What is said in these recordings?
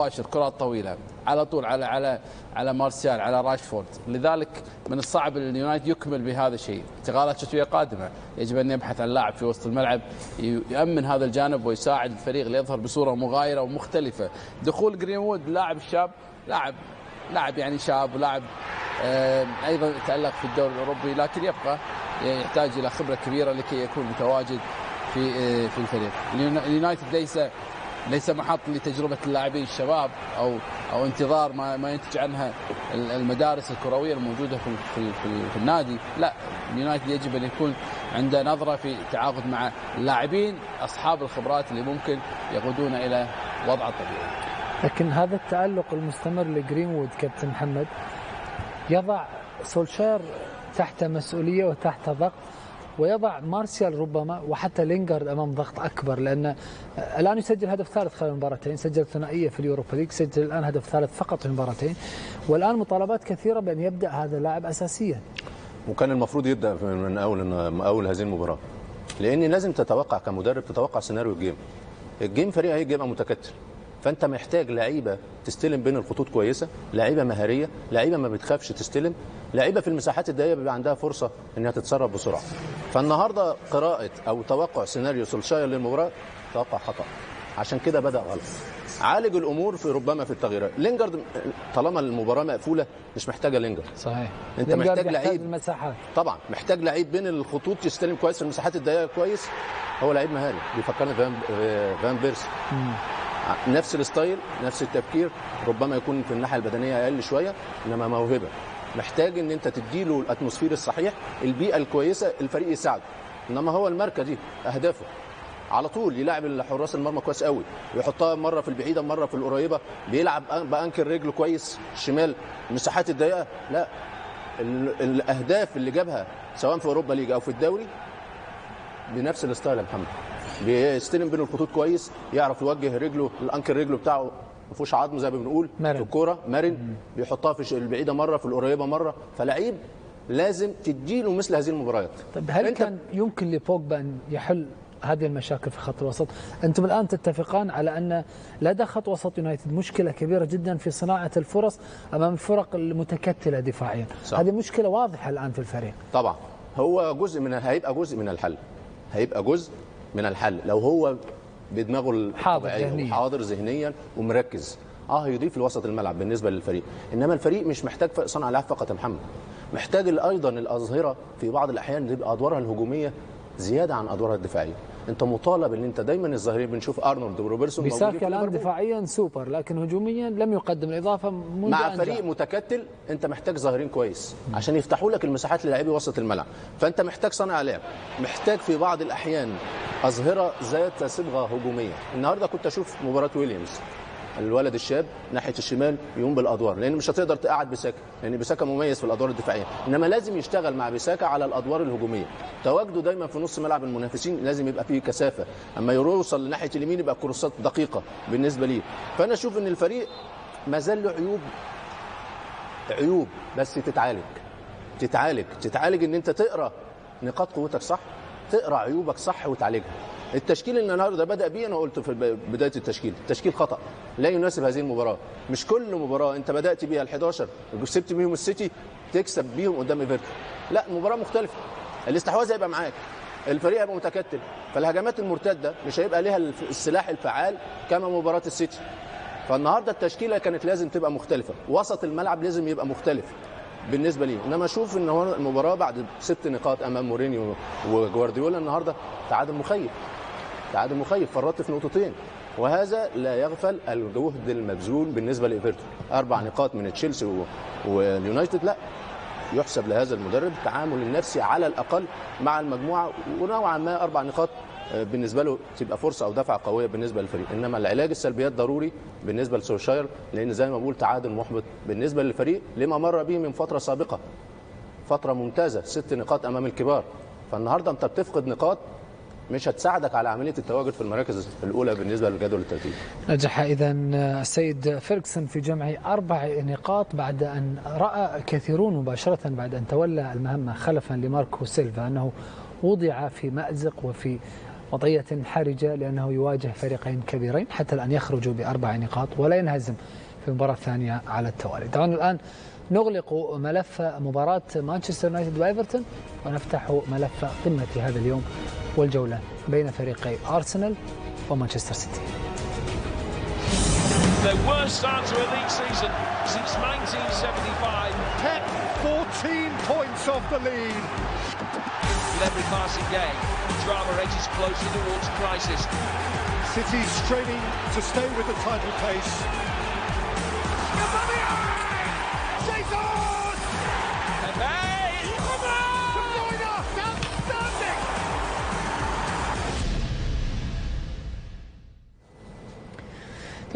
مباشر كرات طويله على طول على مارسيال، على راشفورد. لذلك من الصعب اليونايتد يكمل بهذا الشيء. انتقالات شتويه قادمه يجب ان يبحث عن لاعب في وسط الملعب يؤمن هذا الجانب ويساعد الفريق ليظهر بصوره مغايره ومختلفه. دخول جرينوود لاعب شاب، لاعب يعني شاب، ولاعب ايضا تالق في الدوري الاوروبي، لكن يبقى يحتاج الى خبره كبيره لكي يكون متواجد في الفريق. اليونايتد ليس محط لتجربة اللاعبين الشباب أو انتظار ما ينتج عنها المدارس الكروية الموجودة في النادي. لا، اليونايتد يجب أن يكون عنده نظرة في التعاقد مع اللاعبين أصحاب الخبرات اللي ممكن يقودون إلى وضع طبيعي. لكن هذا التألق المستمر لجرينوود كابتن محمد يضع سولشاير تحت مسؤولية وتحت ضغط، ويضع مارسيال ربما وحتى لينغارد امام ضغط اكبر، لان الان يسجل هدف ثالث خلال المباراتين، سجل ثنائيه في اليوروبا ليج، سجل الان هدف ثالث فقط في المباراتين، والان مطالبات كثيره بان يبدا هذا اللاعب اساسيا. وكان المفروض يبدا من اول هذه المباراه، لان لازم تتوقع كمدرب، تتوقع سيناريو الجيم فريق هيبقى متكتل، فانت محتاج لعيبه تستلم بين الخطوط كويسه، لعيبه مهاريه، لعيبه ما بتخافش تستلم، لعيبه في المساحات الضيقه بيبقى عندها فرصه انها تتصرف بسرعه. فالنهارده قراءه او توقع سيناريو سولشاير للمباراه توقع خطا، عشان كده بدا غلط. عالج الامور ربما في التغييرات. لينجارد طالما المباراه مقفوله مش محتاجه لينجارد. صحيح. انت محتاج لعيب المساحات. طبعا محتاج لعيب بين الخطوط يستلم كويس في المساحات الضيقه كويس. هو لعيب مهاري بيفكرني فان بيرسي. نفس الستايل، نفس التفكير، ربما يكون في الناحيه البدنيه اقل شويه، انما موهبه. محتاج ان انت تديله الاتموسفير الصحيح، البيئه الكويسه، الفريق يساعده. انما هو الماركه دي اهدافه على طول يلاعب حراس المرمى كويس قوي، ويحطها مره في البعيده مره في القريبه، بيلعب بانكل رجله كويس الشمال، المساحات الضيقه. لا، الاهداف اللي جابها سواء في اوروبا ليج او في الدوري بنفس الستايل يا محمد. بيستلم بين الخطوط كويس، يعرف يوجه رجله، الانكل رجله بتاعه ما فيهوش عظم زي ما بنقول في الكوره، مرن، بيحطها في البعيده مره في القريبه مره. فلعيب لازم تديله مثل هذه المباريات. طيب هل كان يمكن لبوجبا ان يحل هذه المشاكل في خط الوسط؟ انتم الان تتفقان على ان لدى خط وسط يونايتد مشكله كبيره جدا في صناعه الفرص امام الفرق المتكتله دفاعيا. هذه مشكله واضحه الان في الفريق. طبعا هو جزء من هيبقى جزء من الحل. هيبقى جزء من الحل لو هو بدماغه الطبيعيه وحاضر ذهنيا ومركز. هيضيف لوسط الملعب بالنسبه للفريق، انما الفريق مش محتاج صانع لعب فقط يا محمد، محتاج ايضا الاظهره في بعض الاحيان تبقى ادوارها الهجوميه زياده عن ادوارها الدفاعيه. انت مطالب ان انت دايما الظاهرين، بنشوف ارنولد وروبرتسون بيساكا الان دفاعيا سوبر، لكن هجوميا لم يقدم الاضافه منذ مع فريق متكتل. انت محتاج ظاهرين كويس عشان يفتحوا لك المساحات للاعبي وسط الملعب، فانت محتاج صانع لعب، محتاج في بعض الاحيان اظهره ذات صبغه هجوميه. النهارده كنت اشوف مباراه ويليامز، الولد الشاب ناحيه الشمال يقوم بالادوار، لان مش هتقدر تقعد بيساكا، لان بيساكا مميز في الادوار الدفاعيه، انما لازم يشتغل مع بيساكا على الادوار الهجوميه. تواجده دايما في نص ملعب المنافسين لازم يبقى فيه كثافه، اما يوصل لناحيه اليمين يبقى كروسات دقيقه بالنسبه ليه. فانا اشوف ان الفريق ما زال له عيوب بس تتعالج ان انت تقرا نقاط قوتك صح، تقرا عيوبك صح وتعالجها. التشكيل اللي النهارده بدا بيه انا قلت في بدايه التشكيل خطا، لا يناسب هذه المباراه. مش كل مباراه انت بدات بيها ال11 وكسبت بيهم السيتي تكسب بيهم قدام ايفرتون. لا، المباراه مختلفه، الاستحواذ هيبقى معاك، الفريق هيبقى متكتل، فالهجمات المرتده مش هيبقى ليها السلاح الفعال كما مباراه السيتي. فالنهارده التشكيله كانت لازم تبقى مختلفه، وسط الملعب لازم يبقى مختلف بالنسبه لي. انما اشوف ان هو المباراه بعد 6 نقاط امام مورينيو وجوارديولا النهارده تعادل مخيف، فرطت في نقطتين، وهذا لا يغفل الجهد المبذول بالنسبه لايفرتون. 4 نقاط من تشيلسي واليونايتد، لا يحسب لهذا المدرب التعامل النفسي على الاقل مع المجموعه، ونوعا ما 4 نقاط بالنسبه له تبقى فرصه او دفعه قويه بالنسبه للفريق. انما العلاج السلبيات ضروري بالنسبه لسولشاير، لان زي ما بقول تعادل محبط بالنسبه للفريق لما مر به من فتره سابقه، فتره ممتازه 6 نقاط امام الكبار. فالنهارده انت بتفقد نقاط مش هتساعدك على عمليه التواجد في المراكز الاولى بالنسبه للجدول الترتيبي. نجح اذا السيد فيرغسون في جمع 4 نقاط بعد ان راى كثيرون مباشره بعد ان تولى المهمه خلفا لماركو سيلفا انه وضع في مأزق وفي وضعية حرجة لأنه يواجه فريقين كبيرين حتى الآن يخرجوا ب4 نقاط ولا ينهزم في المباراة الثانية على التوالي. دعونا الآن نغلق ملف مباراة مانشستر يونايتد وإيفرتون ونفتح ملف قمة هذا اليوم والجولة بين فريقي أرسنال ومانشستر سيتي. The worst start to a league season since 1975. Pep 14 points off the lead. With every passing game, drama edges closer towards crisis. City straining to stay with the title pace.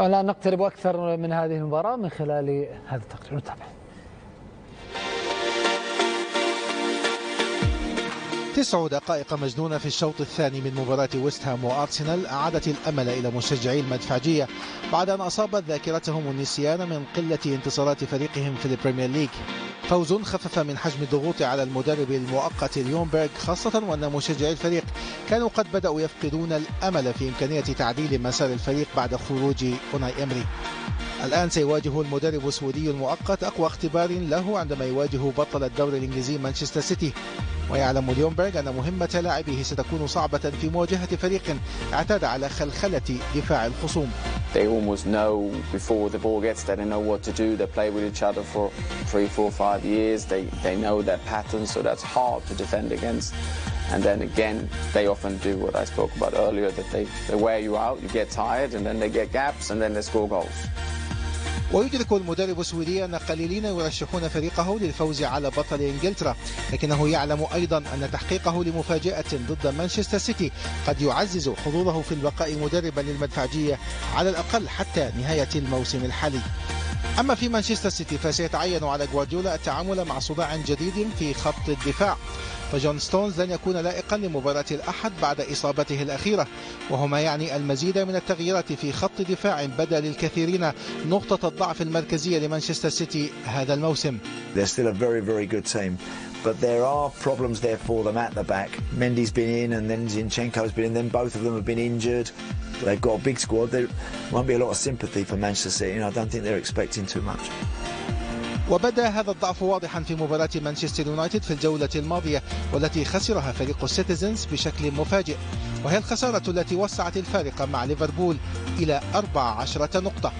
الآن نقترب أكثر من هذه المباراة من خلال هذا التقرير. نتابع. 9 دقائق مجنونة في الشوط الثاني من مباراة ويست هام وأرسنال أعادت الأمل إلى مشجعي المدفعجية بعد أن أصابت ذاكرتهم النسيان من قلة انتصارات فريقهم في البريمير ليج. فوز خفف من حجم الضغوط على المدرب المؤقت ليونبرغ، خاصة وأن مشجعي الفريق كانوا قد بدأوا يفقدون الأمل في إمكانية تعديل مسار الفريق بعد خروج أوناي إمري. الآن سيواجه المدرب السعودي المؤقت أقوى اختبار له عندما يواجه بطل الدوري الإنجليزي مانشستر سيتي، ويعلم ليونبرغ أن مهمة لاعبيه ستكون صعبة في مواجهة فريق اعتاد على خلخلة دفاع الخصوم. They almost know before the ball gets there, they know what to do. They play with each other for 3, 4, 5 years. They know their patterns, so that's hard to defend against. And then again, they often do what I spoke about earlier, that they wear you out, you get tired, and then they get gaps, and then they score goals. ويدرك المدرب السويدي أن قليلين يرشحون فريقه للفوز على بطل إنجلترا، لكنه يعلم أيضا أن تحقيقه لمفاجأة ضد مانشستر سيتي قد يعزز حظوظه في البقاء مدربا للمدفعجية على الأقل حتى نهاية الموسم الحالي. أما في مانشستر سيتي فسيتعين على غوارديولا التعامل مع صداع جديد في خط الدفاع، فجون ستونز لن يكون لائقا لمباراة الأحد بعد إصابته الأخيرة، وهو ما يعني المزيد من التغييرات في خط دفاع بدا للكثيرين نقطة الضعف المركزية لمانشستر سيتي هذا الموسم. They're still a very, very good team, but there are problems there for them at the back. Mendy's been in and then Zinchenko's been in, then both of them have been injured. They've got a big squad. There won't be a lot of sympathy for Manchester City, and I don't think they're expecting too much. وبدا هذا الضعف واضحا في مباراة مانشستر يونايتد في الجولة الماضية والتي خسرها فريق السيتيزنز بشكل مفاجئ، وهي الخسارة التي وسعت الفارق مع ليفربول إلى 14 نقطة.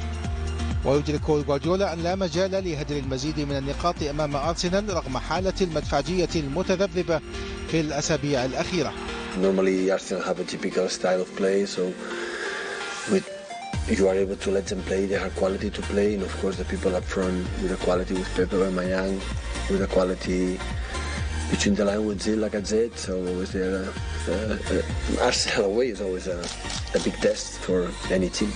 ويدرك غوارديولا أن لا مجال لهدر المزيد من النقاط أمام أرسنال رغم حالة المدفعجية المتذبذبة في الأسابيع الأخيرة. Normally Arsenal have a typical style of play, so you are able to let them play. They have quality to play, and of course the people up front with the quality with Pepe and Mayang, with the quality between the line with Zil, like I said. So Arsenal away is always a big test for any team.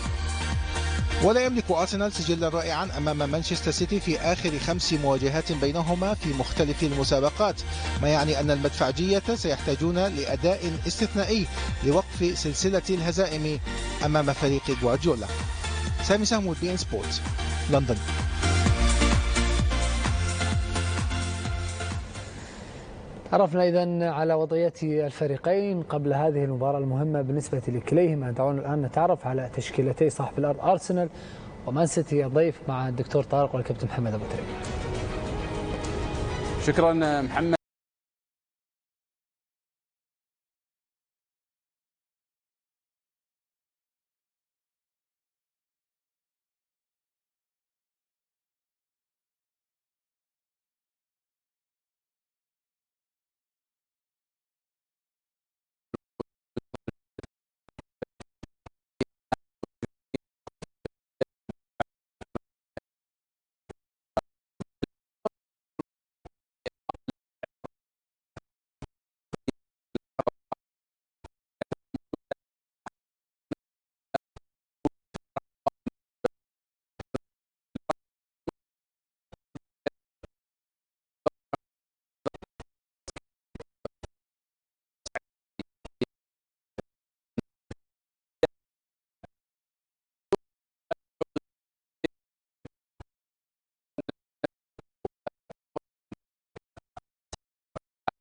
ولا يملك أرسنال سجلا رائعا أمام مانشستر سيتي في آخر 5 مواجهات بينهما في مختلف المسابقات، ما يعني أن المدفعجية سيحتاجون لأداء استثنائي لوقف سلسلة الهزائم أمام فريق غوارديولا. سامي سامود، بي إن سبورت، لندن. عرفنا إذن على وضعية الفريقين قبل هذه المباراة المهمة بالنسبة لكليهما. دعونا الآن نتعرف على تشكيلتي صاحب الأرض أرسنال ومان سيتي الضيف مع الدكتور طارق والكابتن محمد أبو تريب. شكرا محمد.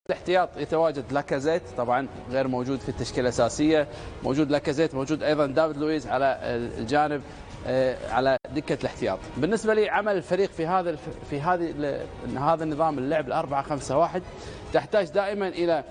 الاحتياط يتواجد لاكازيت، طبعا غير موجود في التشكيله الاساسيه، موجود لاكازيت، موجود ايضا دافيد لويز على الجانب على دكه الاحتياط. بالنسبه لي عمل الفريق في هذا النظام اللعب 4-5-1 تحتاج دائما الى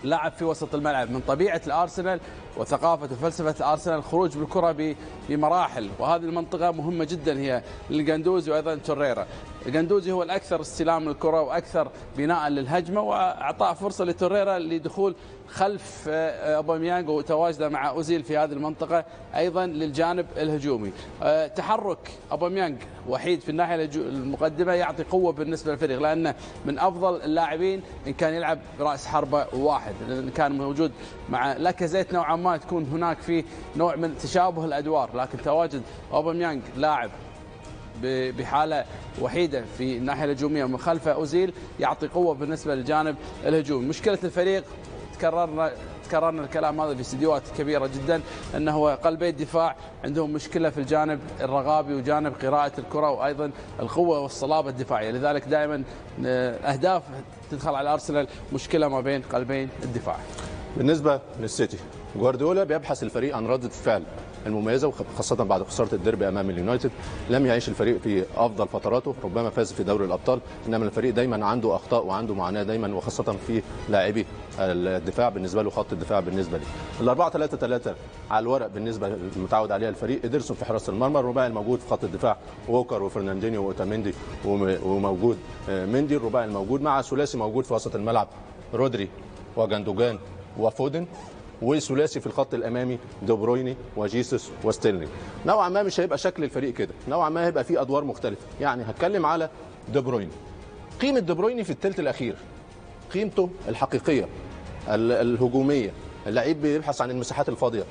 لاعب في وسط الملعب من طبيعه الارسنال وثقافه وفلسفه الارسنال، الخروج بالكره بمراحل، وهذه المنطقه مهمه جدا هي للجندوزي وايضا توريرا. الجندوزي هو الاكثر استلام للكره واكثر بناء للهجمه، واعطاء فرصه لتوريرا لدخول خلف اوباميانغ وتواجده مع اوزيل في هذه المنطقه ايضا للجانب الهجومي. تحرك اوباميانغ وحيد في الناحيه المقدمه يعطي قوه بالنسبه للفريق، لانه من افضل اللاعبين ان كان يلعب براس حربه واحد، لان كان موجود مع لاكازيت نوعا ما تكون هناك في نوع من تشابه الادوار، لكن تواجد اوباميانغ لاعب بحاله وحيده في الناحيه الهجوميه ومن خلفه اوزيل يعطي قوه بالنسبه للجانب الهجومي. مشكله الفريق تكررنا الكلام هذا في استديوهات كبيره جدا، انه قلبي الدفاع عندهم مشكله في الجانب الرغابي وجانب قراءه الكره وايضا القوه والصلابه الدفاعيه، لذلك دائما اهداف تدخل على ارسنال مشكله ما بين قلبين الدفاع. بالنسبه للسيتي، جوارديولا بيبحث الفريق عن ردة فعل المميزه، وخاصه بعد خساره الديربي امام اليونايتد. لم يعيش الفريق في افضل فتراته، ربما فاز في دوري الابطال، انما الفريق دايما عنده اخطاء وعنده معاناه دايما، وخاصه في لاعبي الدفاع. بالنسبه له خط الدفاع بالنسبه لي 4-3-3 على الورق بالنسبه المتعود عليها الفريق. إدرسون في حراسه المرمى، الرباعي الموجود في خط الدفاع ووكر وفرناندينيو واوتاميندي وموجود مندي، الرباعي الموجود مع ثلاثي موجود في وسط الملعب رودري وجاندوجان وفودن، وثلاثي في الخط الامامي دي برويني وجيسوس وستيرلينج. نوعا ما مش هيبقى شكل الفريق كده، نوعا ما هيبقى فيه ادوار مختلفه. يعني هتكلم على دي برويني، قيمه دي برويني في الثلث الاخير، قيمته الحقيقيه الهجوميه، اللعيب بيبحث عن المساحات الفاضيه،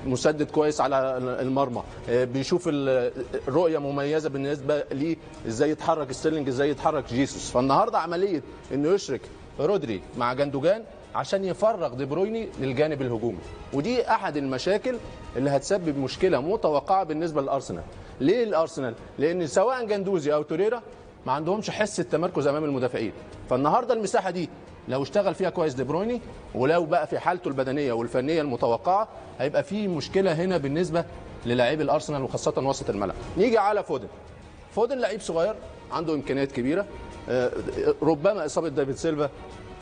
مسدد كويس على المرمى، بيشوف الرؤيه مميزه بالنسبه ليه ازاي يتحرك ستيرلينج، ازاي يتحرك جيسوس. فالنهارده عمليه انه يشرك رودري مع جاندوجان عشان يفرغ دي برويني للجانب الهجومي، ودي احد المشاكل اللي هتسبب مشكله متوقعه بالنسبه للارسنال. ليه الارسنال؟ لان سواء جندوزي او توريرا ما عندهمش حس التمركز امام المدافعين. فالنهارده المساحه دي لو اشتغل فيها كويس دي برويني، ولو بقى في حالته البدنيه والفنيه المتوقعه، هيبقى في مشكله هنا بالنسبه للاعبي الارسنال وخاصه وسط الملعب. نيجي على فودن لعيب صغير عنده امكانيات كبيره، ربما اصابه دافيد سيلفا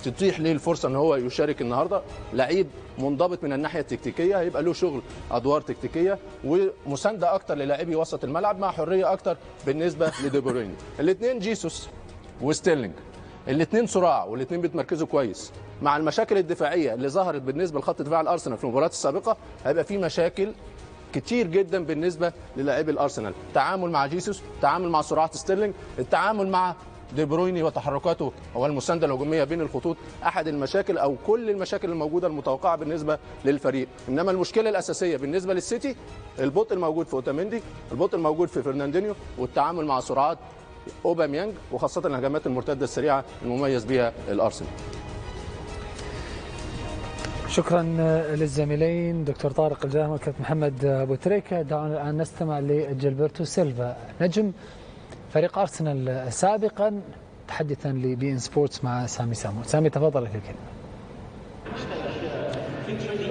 تتيح ليه الفرصه ان هو يشارك النهارده. لعيب منضبط من الناحيه التكتيكيه، هيبقى له شغل ادوار تكتيكيه ومسانده اكتر للاعبي وسط الملعب مع حريه اكتر بالنسبه لدي برويني. الاثنين جيسوس وستيرلينج، الاثنين صراع والاثنين بيتمركزوا كويس. مع المشاكل الدفاعيه اللي ظهرت بالنسبه لخط دفاع الارسنال في المباريات السابقه، هيبقى في مشاكل كتير جدا بالنسبه للاعبي الارسنال. تعامل مع جيسوس، تعامل مع سرعات ستيرلينج، التعامل مع دي برويني وتحركاته والمسانده الهجوميه بين الخطوط، احد المشاكل او كل المشاكل الموجوده المتوقعه بالنسبه للفريق. انما المشكله الاساسيه بالنسبه للسيتي البطء الموجود في اوتاميندي، البطء الموجود في فرناندينيو، والتعامل مع سرعات اوباميانج، وخاصه الهجمات المرتده السريعه المميز بها الارسنال. شكرا للزميلين دكتور طارق الجاهم وكابتن محمد ابو تريكه. دعونا الان نستمع لجيلبرتو سيلفا نجم فريق أرسنال سابقا تحدثا لبي إن سبورتس مع سامي سامو. سامي تفضل لك الكلمة.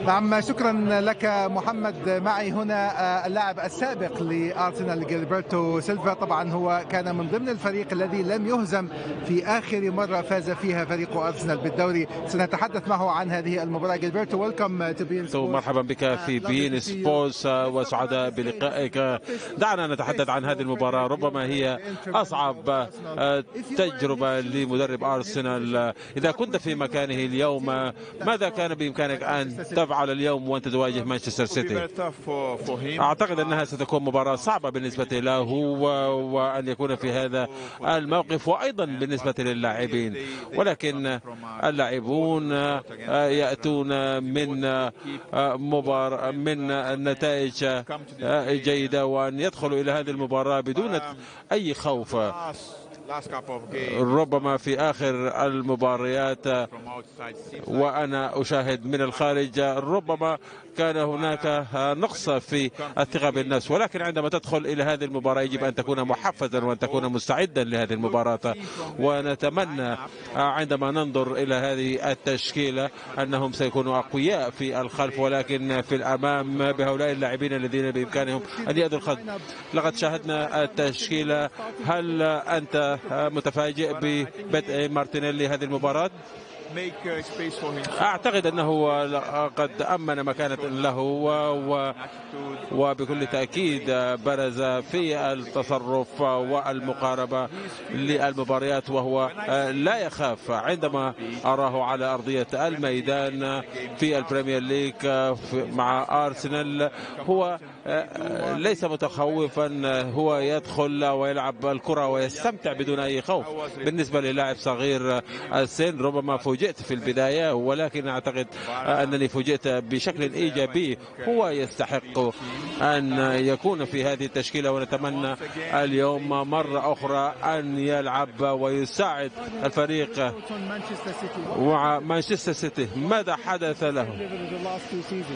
نعم، شكرا لك محمد. معي هنا اللاعب السابق لأرسنال جيلبرتو سيلفا. طبعا هو كان من ضمن الفريق الذي لم يهزم في آخر مرة فاز فيها فريق أرسنال بالدوري. سنتحدث معه عن هذه المباراة. جيلبرتو، ويلكم تو بي إن سبورتس. مرحبا بك في بي إن سبورتس وسعداء بلقائك. دعنا نتحدث عن هذه المباراة، ربما هي أصعب تجربة لمدرب أرسنال. إذا كنت في مكانه اليوم ماذا كان بإمكانك أن تفعل اليوم وأنت تواجه مانشستر سيتي؟ أعتقد أنها ستكون مباراة صعبة بالنسبة له وأن يكون في هذا الموقف، وأيضا بالنسبة للاعبين. ولكن اللاعبون يأتون من نتائج جيدة، وأن يدخلوا إلى هذه المباراة بدون أي خوف. ربما في آخر المباريات وأنا أشاهد من الخارج ربما كان هناك نقص في الثقة بالنفس، ولكن عندما تدخل إلى هذه المباراة يجب أن تكون محفزا وأن تكون مستعدا لهذه المباراة. ونتمنى عندما ننظر إلى هذه التشكيلة أنهم سيكونوا أقوياء في الخلف، ولكن في الأمام بهؤلاء اللاعبين الذين بإمكانهم أن يأدوا الخط. لقد شاهدنا التشكيلة. هل أنت متفاجئ ببدء مارتينيلي هذه المباراة؟ أعتقد أنه قد أمن مكانة له وبكل تأكيد برز في التصرف والمقاربة للمباريات وهو لا يخاف. عندما أراه على أرضية الميدان في البريمير ليج مع أرسنال هو ليس متخوفا، هو يدخل ويلعب الكرة ويستمتع بدون أي خوف. بالنسبة للاعب صغير السن ربما فوجئت في البداية، ولكن أعتقد أنني فوجئت بشكل إيجابي. هو يستحق أن يكون في هذه التشكيلة، ونتمنى اليوم مرة أخرى أن يلعب ويساعد الفريق مع مانشستر سيتي. ماذا حدث له؟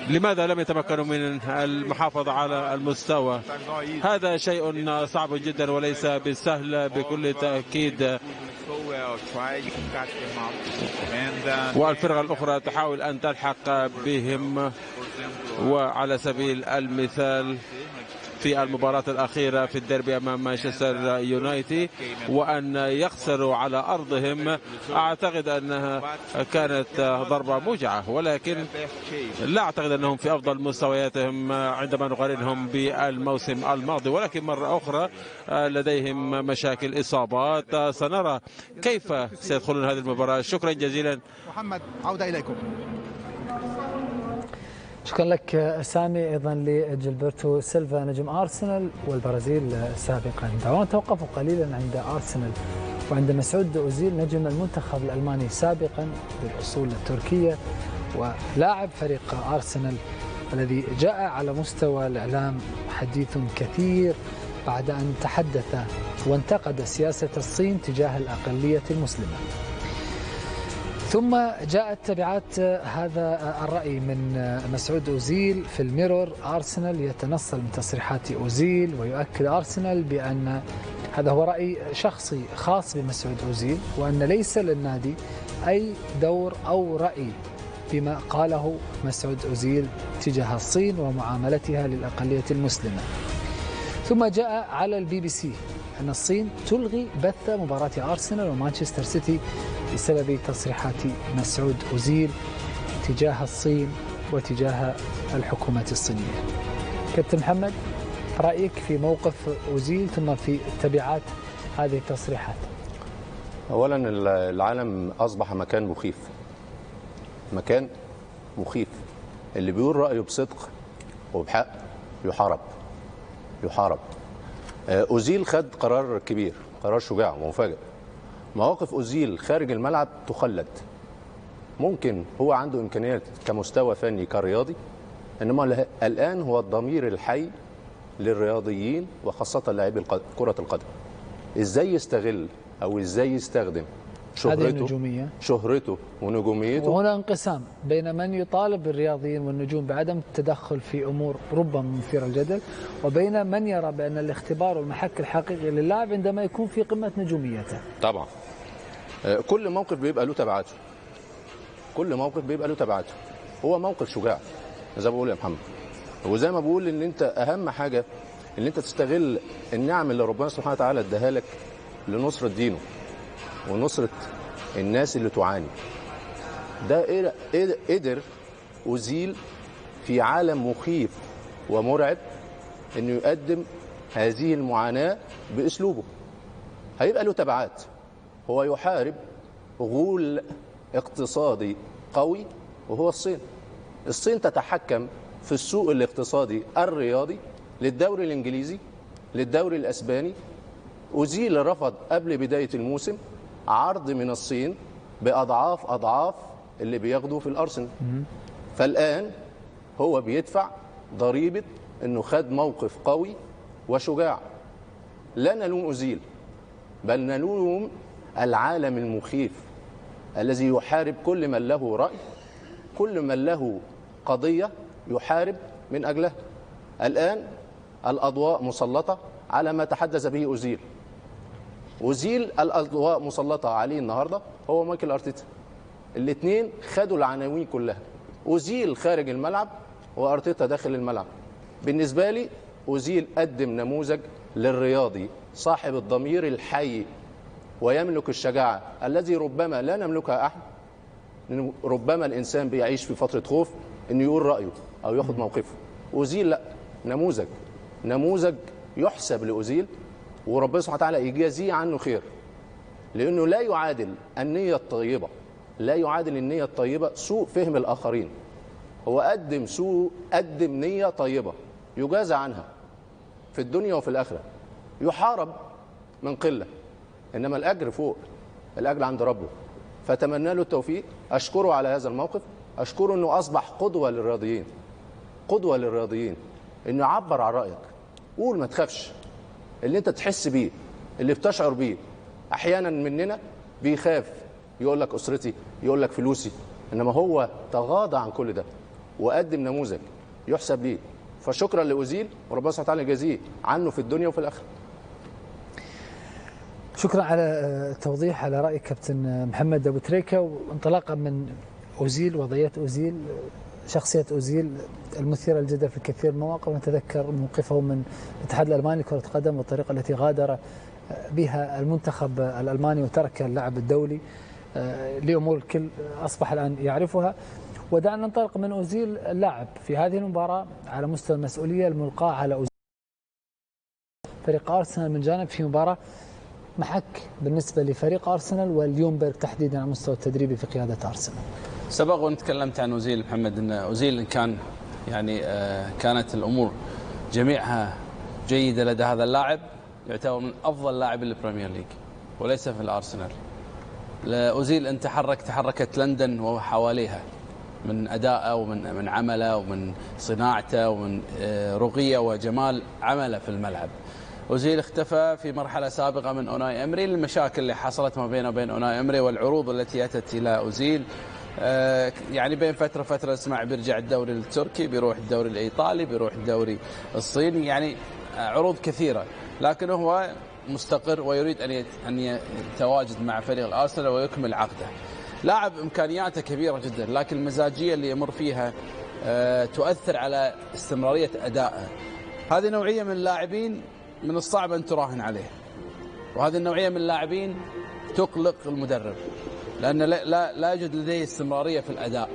لماذا لم يتمكنوا من المحافظة على المستوى؟ هذا شيء صعب جدا وليس بالسهل بكل تأكيد. والفرقة الأخرى تحاول أن تلحق بهم، وعلى سبيل المثال في المباراة الأخيرة في الديربي أمام مانشستر يونايتد وأن يخسروا على أرضهم، أعتقد أنها كانت ضربة موجعة، ولكن لا أعتقد أنهم في أفضل مستوياتهم عندما نقارنهم بالموسم الماضي. ولكن مرة أخرى لديهم مشاكل إصابات. سنرى كيف سيدخلون هذه المباراة. شكرا جزيلا. محمد، عودة إليكم. شكرا لك سامي، ايضا لجيلبرتو سيلفا نجم ارسنال والبرازيل سابقا. دعونا نتوقف قليلا عند ارسنال وعند مسعود اوزيل نجم المنتخب الالماني سابقا بالاصول التركيه ولاعب فريق ارسنال الذي جاء على مستوى الاعلام حديث كثير بعد ان تحدث وانتقد سياسه الصين تجاه الاقليه المسلمه. ثم جاءت تبعات هذا الرأي من مسعود أوزيل في الميرور. أرسنال يتنصل من تصريحات أوزيل ويؤكد أرسنال بأن هذا هو رأي شخصي خاص بمسعود أوزيل، وأن ليس للنادي أي دور أو رأي بما قاله مسعود أوزيل تجاه الصين ومعاملتها للأقلية المسلمة. ثم جاء على البي بي سي أن الصين تلغي بث مباراة أرسنال ومانشستر سيتي بسبب تصريحات مسعود أوزيل تجاه الصين وتجاه الحكومة الصينية. كابتن محمد، رأيك في موقف أوزيل ثم في تبعات هذه التصريحات؟ أولا العالم أصبح مكان مخيف، مكان مخيف. اللي بيقول رأيه بصدق وبحق يحارب. أوزيل خد قرار كبير، قرار شجاع ومفاجئ. مواقف أوزيل خارج الملعب تخلد. ممكن هو عنده إمكانيات كمستوى فني كرياضي، إنما الآن هو الضمير الحي للرياضيين وخاصة لاعبي كرة القدم. إزاي يستغل أو إزاي يستخدم شهرته ونجوميته. وهنا انقسام بين من يطالب بالرياضيين والنجوم بعدم التدخل في أمور ربما مثيرة الجدل، وبين من يرى بأن الاختبار والمحك الحقيقي للاعب عندما يكون في قمة نجوميته. طبعا كل موقف بيبقى له تبعاته، هو موقف شجاع زي ما بقول يا محمد. وزي ما بقول ان انت اهم حاجة ان انت تستغل النعم اللي ربنا سبحانه وتعالى اداها لك لنصرة دينه ونصرة الناس اللي تعاني. ده قدر أوزيل في عالم مخيف ومرعب انه يقدم هذه المعاناة باسلوبه. هيبقى له تبعات. هو يحارب غول اقتصادي قوي وهو الصين تتحكم في السوق الاقتصادي الرياضي للدوري الانجليزي، للدوري الاسباني. أوزيل رفض قبل بداية الموسم عرض من الصين بأضعاف اللي بياخده في الأرسنال. فالآن هو بيدفع ضريبة أنه خد موقف قوي وشجاع. لا نلوم أوزيل، بل نلوم العالم المخيف الذي يحارب كل من له رأي، كل من له قضية يحارب من أجلها. الآن الأضواء مسلطة على ما تحدث به أوزيل. أوزيل الأضواء مسلطة عليه النهاردة هو مايكل أرتيتا. الاثنين خدوا العناوين كلها، أوزيل خارج الملعب وأرتيتا داخل الملعب. بالنسبة لي أوزيل قدم نموذج للرياضي صاحب الضمير الحي ويملك الشجاعة الذي ربما لا نملكها أحد. ربما الإنسان بيعيش في فترة خوف إنه يقول رأيه أو ياخد موقفه. أوزيل لا، نموذج يحسب لأوزيل، وربنا سبحانه وتعالى يجازيه عنه خير، لأنه لا يعادل النية الطيبة سوء فهم الآخرين. هو قدم نية طيبة يجازى عنها في الدنيا وفي الآخرة. يحارب من قلة، إنما الأجر فوق، الأجر عند ربه. فتمنى له التوفيق، أشكره على هذا الموقف، أشكره أنه أصبح قدوة للرياضيين، أنه يعبر عن رأيك، قول ما تخافش، اللي أنت تحس بيه، اللي بتشعر بيه. أحيانا مننا بيخاف يقول لك أسرتي، يقول لك فلوسي، إنما هو تغاضى عن كل ده وقدم نموذج يحسب ليه. فشكرا لأوزيل، وربنا سبحانه وتعالى يجازيه عنه في الدنيا وفي الآخرة. شكرا على التوضيح على رأي كابتن محمد أبو تريكة. وانطلاقا من أوزيل وضعية أوزيل، شخصية أوزيل المثيرة للجدل في الكثير من المواقف، نتذكر موقفه من الاتحاد الألماني لكرة القدم والطريقة التي غادر بها المنتخب الألماني وترك اللعب الدولي لأمور الكل أصبح الآن يعرفها. ودعنا ننطلق من أوزيل اللاعب في هذه المباراة على مستوى المسؤولية الملقاة على أوزيل فريق أرسنال من جانب في مباراة محك بالنسبة لفريق أرسنال واليومبرغ تحديدا على المستوى التدريبي في قيادة أرسنال. سبق وأن تكلمت عن أوزيل محمد، أن أوزيل كان يعني كانت الأمور جميعها جيدة لدى هذا اللاعب، يعتبر من أفضل لاعبي البريمير ليج وليس في الأرسنال. أوزيل أن تحركت لندن وحواليها من أدائه ومن عمله ومن صناعته ومن رقية وجمال عمله في الملعب. أوزيل اختفى في مرحلة سابقة من أوناي إمري، المشاكل اللي حصلت ما بينه وبين أوناي إمري والعروض التي أتت إلى أوزيل. يعني بين فترة نسمع بيرجع الدوري التركي، بيروح الدوري الإيطالي، بيروح الدوري الصيني، يعني عروض كثيرة، لكن هو مستقر ويريد أن يتواجد مع فريق الأرسنال ويكمل عقده. لاعب إمكانياته كبيرة جدا، لكن المزاجية اللي يمر فيها تؤثر على استمرارية أدائه. هذه نوعية من اللاعبين من الصعب أن تراهن عليه، وهذه النوعية من اللاعبين تقلق المدرب، لأن لا يوجد لديه استمرارية في الأداء.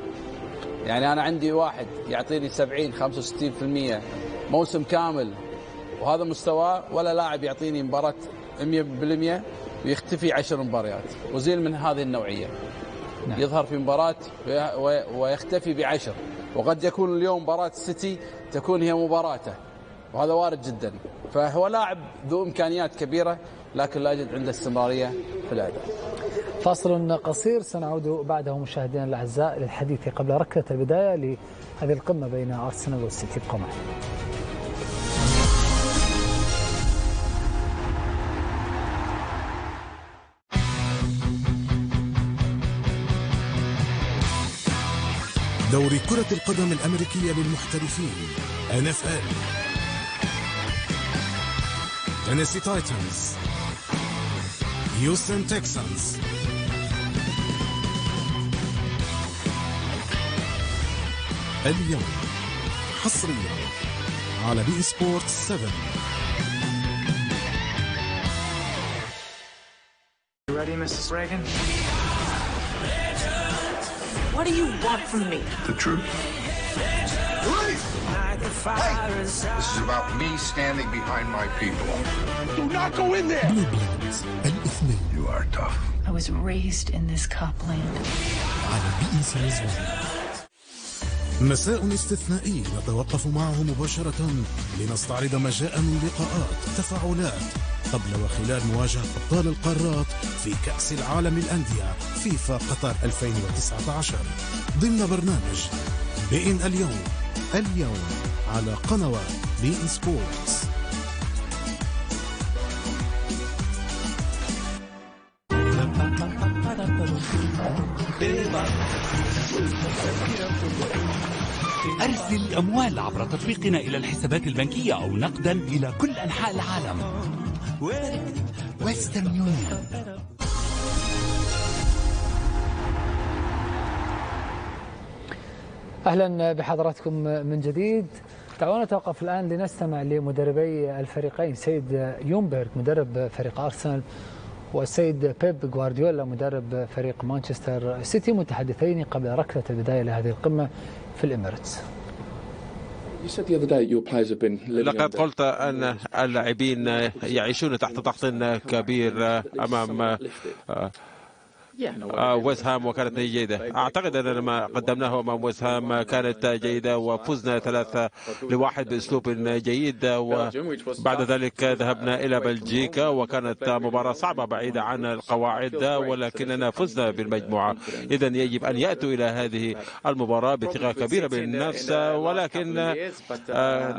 يعني أنا عندي واحد يعطيني 70-65% موسم كامل وهذا مستواه، ولا لاعب يعطيني مباراة 100% ويختفي 10 مباريات. أوزيل من هذه النوعية، يظهر في مباراة ويختفي ب10، وقد يكون اليوم مباراة السيتي تكون هي مباراته، وهذا وارد جدا. فهو لاعب ذو إمكانيات كبيرة، لكن لا يوجد عنده استمرارية في الأداء. فاصل قصير سنعود بعده مشاهدينا الأعزاء للحديث قبل ركلة البداية لهذه القمة بين أرسنال والسيتي. ابقوا معنا. دوري كرة القدم الأمريكية للمحترفين NFL. تينيسي تايتنز، هيوستن تكسانز، اليوم حصريا على بي سبورت 7. You ready, Mrs. Reagan? What do you want from me? The truth. Hey! This is about me standing behind my people. Do not go in there! You are tough. I was raised in this cop land. مساء استثنائي نتوقف معه مباشرة لنستعرض ما جاء من لقاءات تفاعلات قبل وخلال مواجهة أبطال القارات في كأس العالم للأندية فيفا قطر 2019 ضمن برنامج بإن اليوم على قنوات بي سبورتس. أرسل الأموال عبر تطبيقنا إلى الحسابات البنكية أو نقدا إلى كل أنحاء العالم. ويسترن يونيون. أهلا بحضراتكم من جديد. دعونا نتوقف الآن لنستمع لمدربي الفريقين، سيد يونبرغ مدرب فريق أرسنال والسيد بيب غوارديولا مدرب فريق مانشستر سيتي، متحدثين قبل ركلة البداية لهذه القمة في الإميريتس. لقد قلت أن اللاعبين يعيشون تحت ضغط كبير أمام ويست هام وكانت جيدة. أعتقد أن ما قدمناه أمام ويست هام كانت جيدة وفزنا 3-1 بأسلوب جيد، وبعد ذلك ذهبنا إلى بلجيكا وكانت مباراة صعبة بعيدة عن القواعد، ولكننا فزنا بالمجموعة. إذن يجب أن يأتوا إلى هذه المباراة بثقة كبيرة بالنفس، ولكن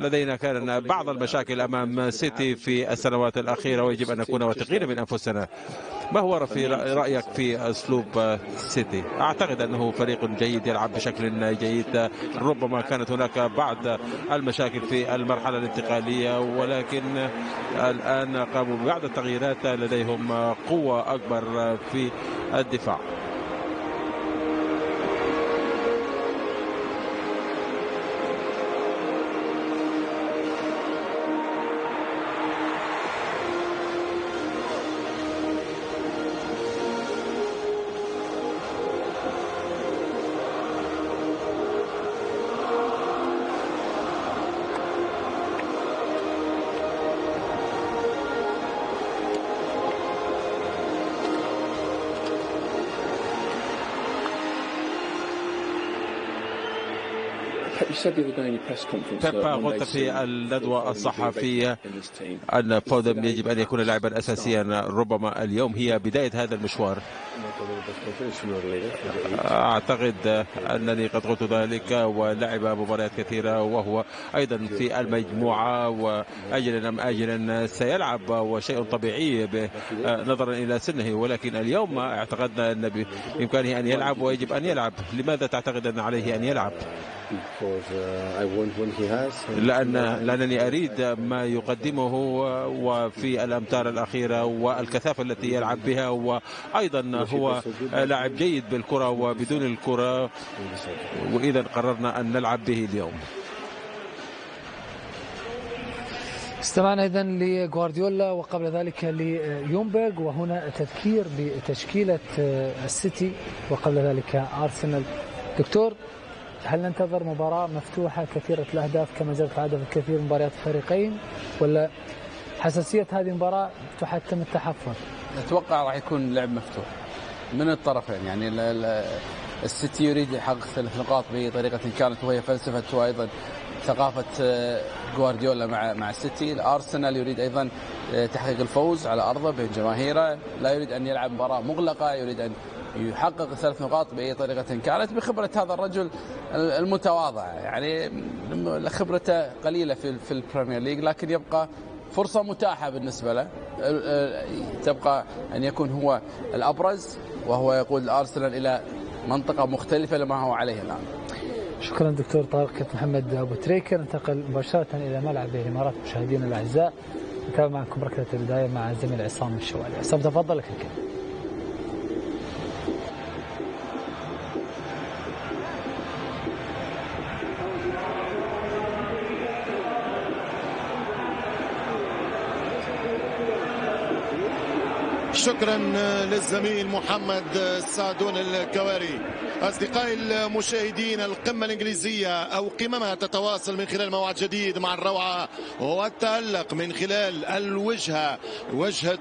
لدينا كان بعض المشاكل أمام سيتي في السنوات الأخيرة ويجب أن نكون واثقين من أنفسنا. ما هو رأيك في أسلوب سيتي؟ أعتقد أنه فريق جيد يلعب بشكل جيد، ربما كانت هناك بعض المشاكل في المرحلة الانتقالية، ولكن الآن قاموا ببعض التغييرات، لديهم قوة أكبر في الدفاع. بيبا قلت في الندوة الصحفية أن فودن يجب أن يكون لاعبا أساسيا، ربما اليوم هي بداية هذا المشوار. أعتقد أنني قد قلت ذلك، ولعب مباريات كثيرة وهو أيضا في المجموعة، وأجلا أم آجلا سيلعب، وشيء طبيعي نظرا إلى سنه، ولكن اليوم اعتقدنا أن بإمكانه أن يلعب ويجب أن يلعب. لماذا تعتقد أن عليه أن يلعب؟ لأنني أريد ما يقدمه وفي الأمتار الأخيرة والكثافة التي يلعب بها، وأيضا هو لاعب جيد بالكرة وبدون الكرة، وإذا قررنا أن نلعب به اليوم. استمعنا إذن لغوارديولا وقبل ذلك ليونبرغ، وهنا تذكير بتشكيلة السيتي وقبل ذلك أرسنال. دكتور، هل ننتظر مباراة مفتوحة كثيرة الأهداف كما جرت عادة في كثير من مباريات الفريقين، ولا حساسية هذه المباراة تحتم التحفظ؟ أتوقع راح يكون لعب مفتوح من الطرفين. يعني السيتي يريد يحقق 3 نقاط بطريقة كانت، وهي فلسفة وأيضا ثقافة غوارديولا مع السيتي. الأرسنال يريد أيضا تحقيق الفوز على أرضه بين جماهيره، لا يريد أن يلعب مباراة مغلقة، يريد أن يحقق 3 نقاط بأي طريقة كانت بخبرة هذا الرجل المتواضع. يعني خبرته قليلة في البريمير ليج، لكن يبقى فرصة متاحة بالنسبة له، تبقى أن يكون هو الأبرز، وهو يقود الأرسنال إلى منطقة مختلفة لما هو عليه الآن. شكرا دكتور طارق. كابتن محمد أبو تريكة. ننتقل مباشرة إلى ملعب الإمارات. مشاهدينا الأعزاء، نتابع معكم ركلة البداية مع الزميل عصام الشوالي. عصام تفضل لك الكلمة. شكرا للزميل محمد سعدون الكواري. أصدقائي المشاهدين، القمة الإنجليزية أو قممها تتواصل من خلال موعد جديد مع الروعة والتألق من خلال وجهة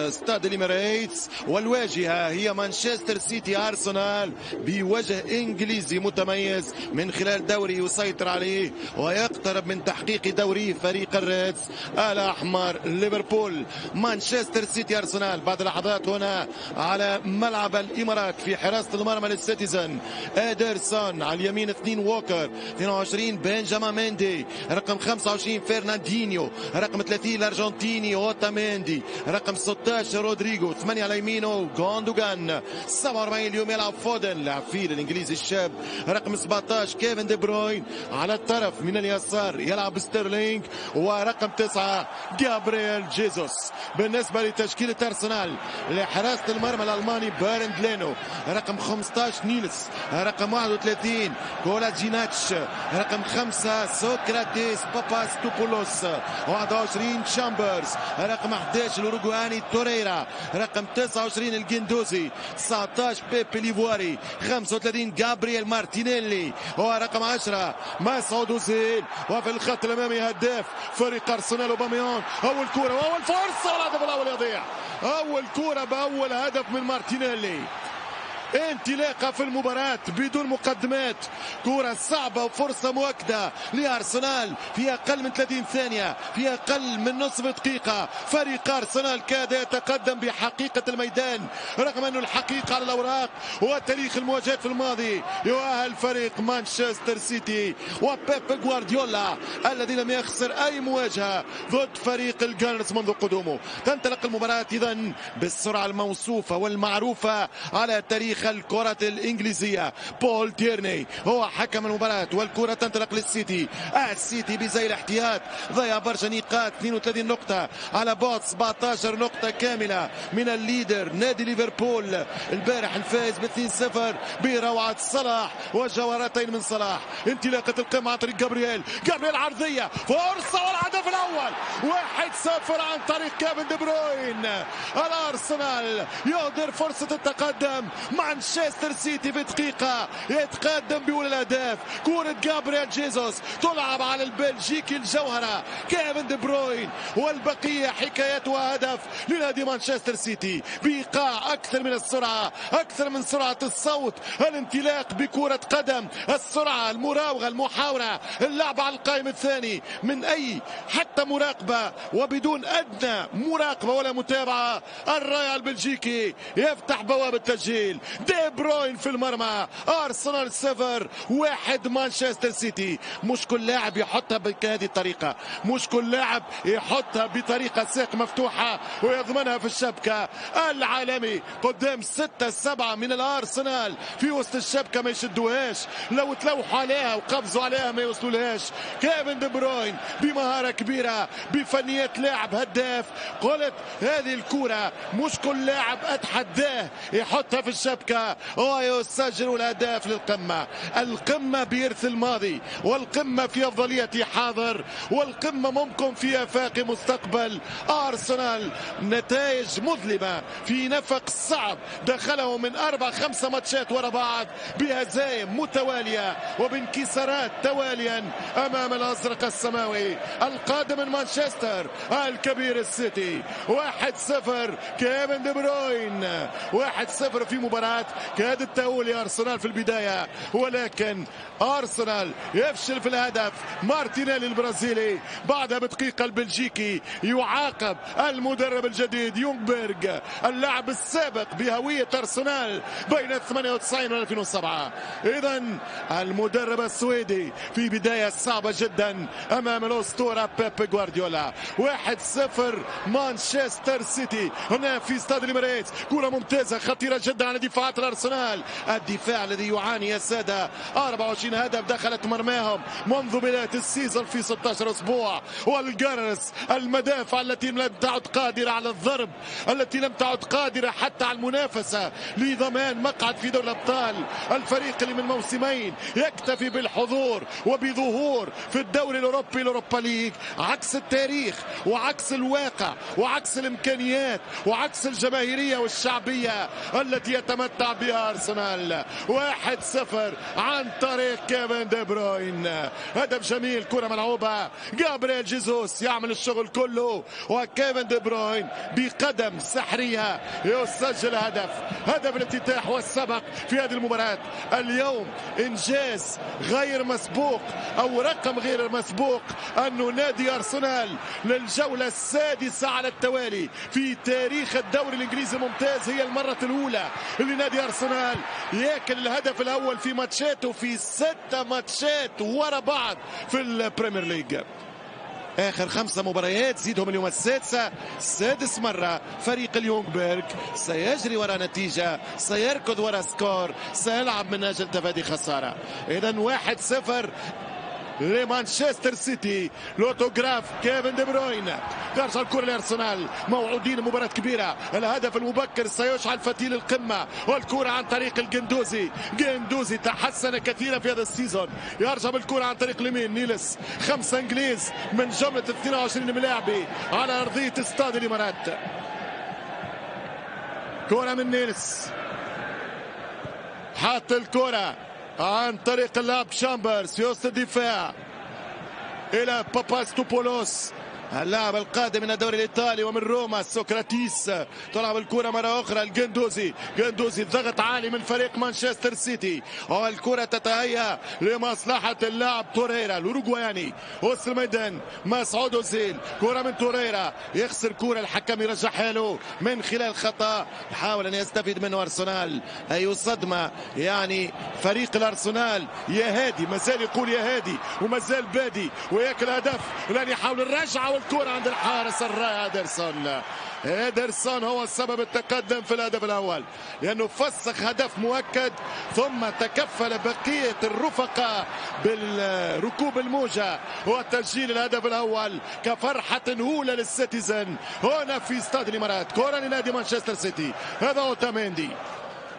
استاد الإميريتس، والواجهة هي مانشستر سيتي أرسنال بوجه إنجليزي متميز من خلال دوري يسيطر عليه ويقترب من تحقيق دوري فريق الريدز الأحمر ليفربول. مانشستر سيتي أرسنال بعد بعد لحظات هنا على ملعب الإمارات في حراسة المرمى للسيتيزن إيدرسون، على اليمين 2 ووكر، 22 بنجامين ميندي، رقم 25 فرناندينيو، رقم 30 الأرجنتيني أوتاميندي، رقم 16 رودريغو، 8 على يمينه غوندوغان، 47 اليوم يلعب فودن لاعب فيل الإنجليزي الشاب، رقم 17 كيفن دي بروين، على الطرف من اليسار يلعب ستيرلينج، ورقم 9 جابرييل جيزوس. بالنسبة لتشكيلة أرسنال لحراسة المرمى الألماني بيرند لينو، رقم 15 نيلس، رقم 31 كولاجيناتش، رقم 5 سوكراتيس باباستوبولوس، 21 تشامبرز، رقم 11 الأوروغواني توريرا، رقم 29 الجندوزي، 19 بيبي ليفواري، 35 جابرييل مارتينيلي، ورقم 10 مسعود أوزيل. وفي الخط الأمامي هداف فريق أرسنال أوباميانغ. أول كرة وأول فرصة والهدف الأول يضيع. أول كرة بأول هدف من مارتينيلي، انطلاقه في المباراة بدون مقدمات، كرة صعبة وفرصة مؤكدة لأرسنال في أقل من 30 ثانية، في أقل من نصف دقيقة. فريق أرسنال كاد يتقدم بحقيقة الميدان، رغم أنه الحقيقة على الأوراق وتاريخ المواجهات في الماضي يؤهل فريق مانشستر سيتي وبيب غوارديولا الذي لم يخسر أي مواجهة ضد فريق الجانرز منذ قدومه. تنطلق المباراة إذن بالسرعة الموصوفة والمعروفة على تاريخ الكرة الإنجليزية. بول تيرني هو حكم المباراة، والكرة تنطلق للسيتي. السيتي بزي الاحتياط ضيع برشا نقاط، 32 نقطة على بعد 17 نقطة كاملة من الليدر نادي ليفربول. البارح الفائز ب 2-0 بروعة صلاح وجوهرتين من صلاح. انطلاقة القمة عن طريق جابرييل عرضية، فرصة والهدف الأول 1-0 عن طريق كيفن دي بروين. الأرسنال يهدر فرصة التقدم. مانشستر سيتي في دقيقة يتقدم بأولى الأهداف. كرة جابرييل جيزوس تلعب على البلجيكي الجوهرة كيفن دي بروين، والبقية حكايات وهدف لنادي مانشستر سيتي بإيقاع أكثر من السرعة، أكثر من سرعة الصوت. الانطلاق بكرة قدم، السرعة، المراوغة، المحاورة، اللعب على القائم الثاني من أي حتى مراقبة وبدون أدنى مراقبة ولا متابعة. الراية البلجيكي يفتح بوابة التسجيل. دي بروين في المرمى. أرسنال 0-1 مانشستر سيتي. مش كل لاعب يحطها بهذه الطريقة، مش كل لاعب يحطها بطريقة ساق مفتوحة ويضمنها في الشبكة. العالمي قدام 6-7 من الأرسنال في وسط الشبكة ما يشدوهاش، لو تلوحوا عليها وقفزوا عليها ما يوصلولهاش. كيفن دي بروين بمهارة كبيرة، بفنيات لاعب هداف. قلت هذه الكرة مش كل لاعب أتحداه يحطها في الشبكة ويسجل الأهداف للقمة. القمة بإرث الماضي، والقمة في أفضلية حاضر، والقمة ممكن في آفاق مستقبل. أرسنال نتائج مظلمة في نفق صعب دخله من 4-5 ماتشات ورا بعض بهزائم متوالية وبانكسارات تواليا أمام الأزرق السماوي القادم من مانشستر الكبير السيتي. 1-0 كيفن دي بروين، 1-0 في مباراة كادت تؤول أرسنال في البداية، ولكن أرسنال يفشل في الهدف. مارتينيلي البرازيلي بعدها بدقيقة البلجيكي يعاقب المدرب الجديد يونغبيرغ اللاعب السابق بهوية أرسنال بين 98 و 2007. إذن المدرب السويدي في بداية صعبة جدا أمام الأسطورة بيب غوارديولا. 1-0 مانشستر سيتي هنا في استاد الإمارات. كرة ممتازة خطيرة جدا على دفاعات الأرسنال، الدفاع الذي يعاني يا سادة. 24 هدف دخلت مرماهم منذ بداية السيزون في 16 أسبوع. والجرس المدافع التي لم تعد قادرة على الضرب، التي لم تعد قادرة حتى على المنافسة لضمان مقعد في دوري الأبطال. الفريق اللي من موسمين يكتفي بالحضور وبظهور في الدوري الأوروبي الأوروبا ليج، عكس التاريخ وعكس الواقع وعكس الإمكانيات وعكس الجماهيرية والشعبية التي يتمتع يتمتع بها أرسنال. 1-0 عن طريق كيفن دي بروين. هدف جميل، كرة ملعوبة، جابرييل جيزوس يعمل الشغل كله، وكيفن دي بروين بقدم سحرية يسجل هدف الافتتاح والسبق في هذه المباراة. اليوم إنجاز غير مسبوق أو رقم غير مسبوق أنه نادي أرسنال للجولة السادسة على التوالي في تاريخ الدوري الإنجليزي الممتاز، هي المرة الأولى اللي نادي أرسنال ياكل الهدف الأول في ماتشاته في 6 ماتشات ورا بعض في البريمير ليج. آخر 5 مباريات زيدهم اليوم السادسة، 6 مرة فريق اليونغبرغ سيجري وراء نتيجة، سيركض وراء سكور، سيلعب من أجل تفادي خسارة. إذن 1-0 لمانشستر سيتي. لوتوغراف كيفن دي بروين، ترجع الكرة لأرسنال، موعودين مباراة كبيرة. الهدف المبكر سيشعل فتيل القمة، والكرة عن طريق الجندوزي. جندوزي تحسن كثيرا في هذا السيزون، يرجع بالكرة عن طريق اليمين. نيلس 5 انجليز من جملة 22 ملاعبي على أرضية استاد الإمارات. كرة من نيلس، حط الكرة عن طريق اللاعب شامبرز في وسط الدفاع إلى باباستوبولوس، اللاعب القادم من الدوري الإيطالي ومن روما. سوكراتيس تلعب الكرة مرة أخرى الجندوزي. جندوزي ضغط عالي من فريق مانشستر سيتي، والكرة تتهيأ لمصلحة اللاعب توريرا الأوروغواياني. وسط الميدان مسعود أوزيل، كرة من توريرا، يخسر كرة، الحكم يرجعها له من خلال خطأ يحاول أن يستفيد منه أرسنال. أي صدمة يعني فريق الأرسنال يا هادي، مازال يقول يا هادي ومازال بادي وياكل هدف، لن يحاول الرجعة والكرة عند الحارس الرائع إيدرسون هو السبب التقدم في الهدف الأول، لأنه فسخ هدف مؤكد ثم تكفل بقية الرفقاء بالركوب الموجة وتسجيل الهدف الأول كفرحة أولى للسيتيزن هنا في استاد الإمارات. كرة لنادي مانشستر سيتي، هذا أوتاميندي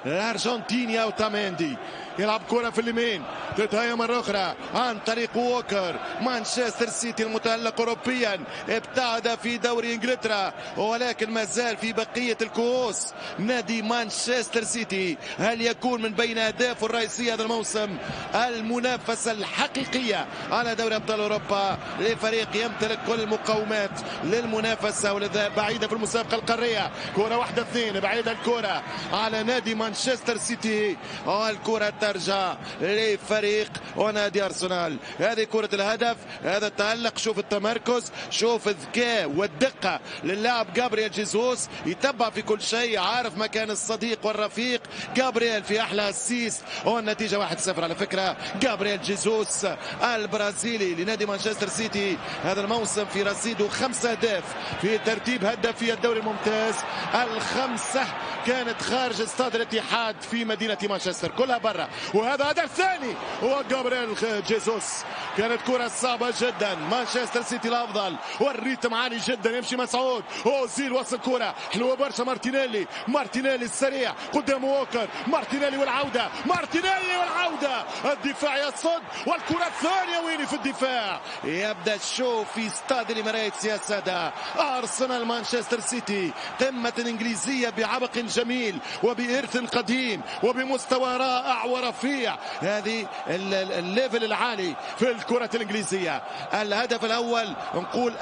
الأرجنتيني. أوتاميندي يلعب كرة في اليمين، تتهيأ مرة أخرى عن طريق ووكر. مانشستر سيتي المتألق أوروبيا ابتعد في دوري إنجلترا ولكن ما زال في بقية الكؤوس. نادي مانشستر سيتي هل يكون من بين أهدافه الرئيسية هذا الموسم المنافسة الحقيقية على دوري أبطال أوروبا لفريق يمتلك كل المقومات للمنافسة والذهاب بعيدة في المسابقة القارية. كرة 1-2 بعيدة الكرة على نادي مانشستر سيتي، والكرة ترجع لفريق ونادي أرسنال. هذه كرة الهدف، هذا التألق، شوف التمركز، شوف الذكاء والدقة للاعب جابرييل جيزوس، يتبع في كل شيء، عارف مكان الصديق والرفيق. جابرييل في أحلى السيس، والنتيجة 1-0 على فكرة. جابرييل جيزوس البرازيلي لنادي مانشستر سيتي هذا الموسم في رصيده 5 أهداف في ترتيب هدافي الدوري الممتاز. ال5 كانت خارج استاد الاتحاد في مدينة مانشستر، كلها برا. وهذا هدف ثاني هو جابرييل جيزوس. كانت كرة صعبة جدا، مانشستر سيتي الأفضل والريتم عالي جدا. يمشي مسعود أوزيل، وصل كرة حلوة برشا. مارتينيلي السريع قدام ووكر. مارتينيلي والعودة، الدفاع يصد، والكرة الثانية ويني في الدفاع. يبدأ الشو في استاد الإمارات يا سادة. أرسنال مانشستر سيتي قمة إنجليزية بعبق جميل وبإرث قديم وبمستوى رائع ورفيع. هذه الليفل العالي في الكرة الإنجليزية. الهدف الأول نقول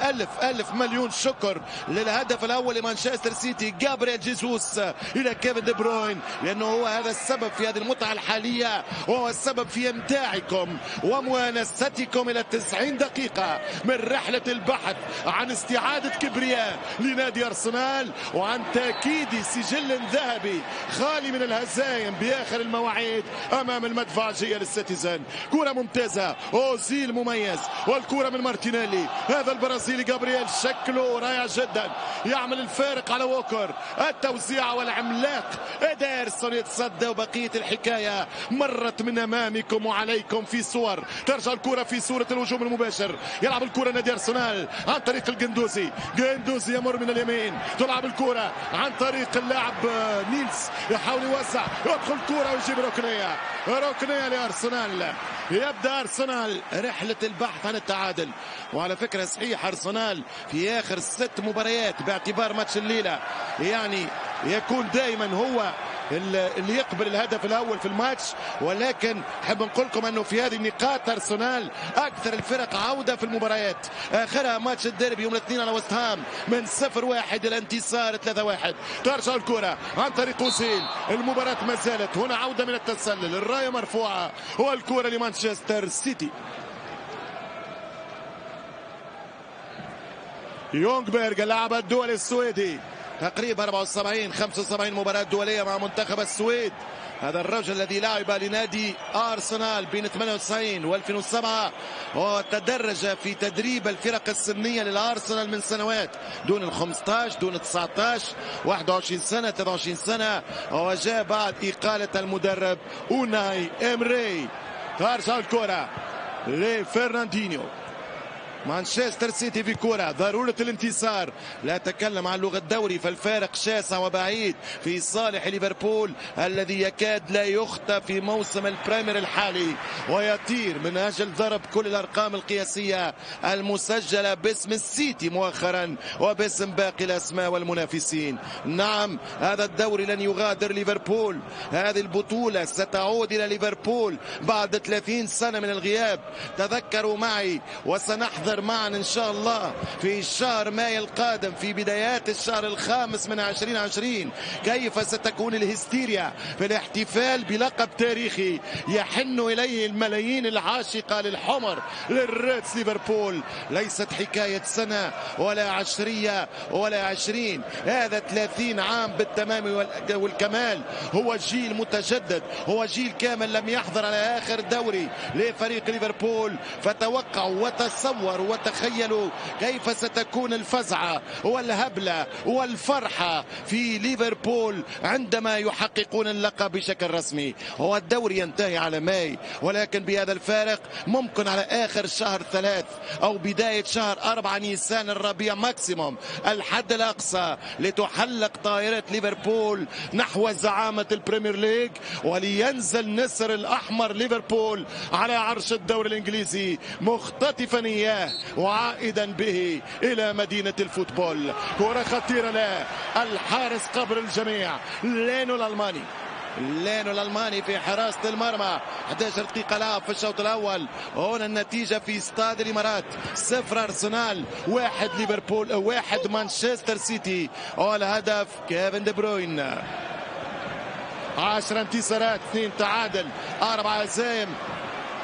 ألف مليون شكر للهدف الأول لمانشستر سيتي جابرييل جيزوس إلى كيفن دي بروين، لأنه هو هذا السبب في هذه المتعة الحالية، وهو السبب في إمتاعكم وموانستكم إلى 90 دقيقة من رحلة البحث عن استعادة كبرياء لنادي أرسنال وعن تأكيد سجل ذهبي خالي من الهزائم بآخر المواعيد أمام المدفعجية للسيتيزن. كرة ممتازة، أوزيل مميز، والكرة من مارتينيلي. هذا البرازيلي جابرييل شكله رائع جدا، يعمل الفارق على ووكر. التوزيع والعملاق إيدرسون يتصدى، وبقية الحكاية مرت من أمامكم وعليكم في صور. ترجع الكرة في صورة الهجوم المباشر، يلعب الكرة نادي أرسنال عن طريق الجندوزي. يمر من اليمين، تلعب الكرة عن طريق اللاعب نيلز، يحاول يوزع، يدخل كرة ويجيب ركنية لأرسنال. يبدأ أرسنال رحلة البحث عن التعادل. وعلى فكرة صحيح أرسنال في آخر 6 مباريات باعتبار ماتش الليلة يعني يكون دائما هو اللي يقبل الهدف الاول في الماتش، ولكن حب نقول لكم انه في هذه النقاط ارسنال اكثر الفرق عوده في المباريات. اخرها ماتش الديربي يوم الاثنين على وست هام من 0-1 الى انتصار 3-1. ترجع الكره عن طريق اوزيل، المباراه ما زالت هنا عوده من التسلل، الرايه مرفوعه والكره لمانشستر سيتي. يونغبيرغ اللاعب الدولي السويدي تقريبا 74-75 مباراة دولية مع منتخب السويد. هذا الرجل الذي لعب لنادي أرسنال بين 98 و2007 وتدرج في تدريب الفرق السنية للأرسنال من سنوات دون 15 دون 19 21 سنة 23 سنة، وجاء بعد إقالة المدرب أوناي إمري. ترجع الكرة لفرناندينيو. مانشستر سيتي في كرة، ضرورة الانتصار، لا أتكلم عن لغة الدوري فالفارق شاسع وبعيد في صالح ليفربول الذي يكاد لا يخطى في موسم البريمير الحالي ويطير من أجل ضرب كل الأرقام القياسية المسجلة باسم السيتي مؤخرا وباسم باقي الأسماء والمنافسين. نعم هذا الدوري لن يغادر ليفربول، هذه البطولة ستعود إلى ليفربول بعد 30 سنة من الغياب. تذكروا معي وسنحضر معا إن شاء الله في شهر مايو القادم في بدايات الشهر الخامس من 2020 كيف ستكون الهستيريا في الاحتفال بلقب تاريخي يحن إليه الملايين العاشقة للحمر للريدز ليفربول. ليست حكاية سنة ولا عشرية ولا 20، هذا 30 عام بالتمام والكمال. هو جيل متجدد، هو جيل كامل لم يحضر على آخر دوري لفريق ليفربول. فتوقعوا وتصوروا وتخيلوا كيف ستكون الفزعة والهبلة والفرحة في ليفربول عندما يحققون اللقب بشكل رسمي. هو الدوري ينتهي على ماي، ولكن بهذا الفارق ممكن على آخر شهر 3 أو بداية شهر 4 نيسان الربيع ماكسيموم الحد الأقصى لتحلق طائرة ليفربول نحو زعامة البريمير ليج ولينزل نسر الأحمر ليفربول على عرش الدوري الإنجليزي مختطفا إياه وعائدا به إلى مدينة الفوتبول. كرة خطيرة له الحارس قبل الجميع لينو الألماني. لينو الألماني في حراسة المرمى. 11 دقيقة لعب في الشوط الأول. هنا النتيجة في استاد الإمارات 0 أرسنال 1 ليفربول 1 مانشستر سيتي. والهدف كيفن دي بروين. 10 انتصارات 2 تعادل 4 هزائم.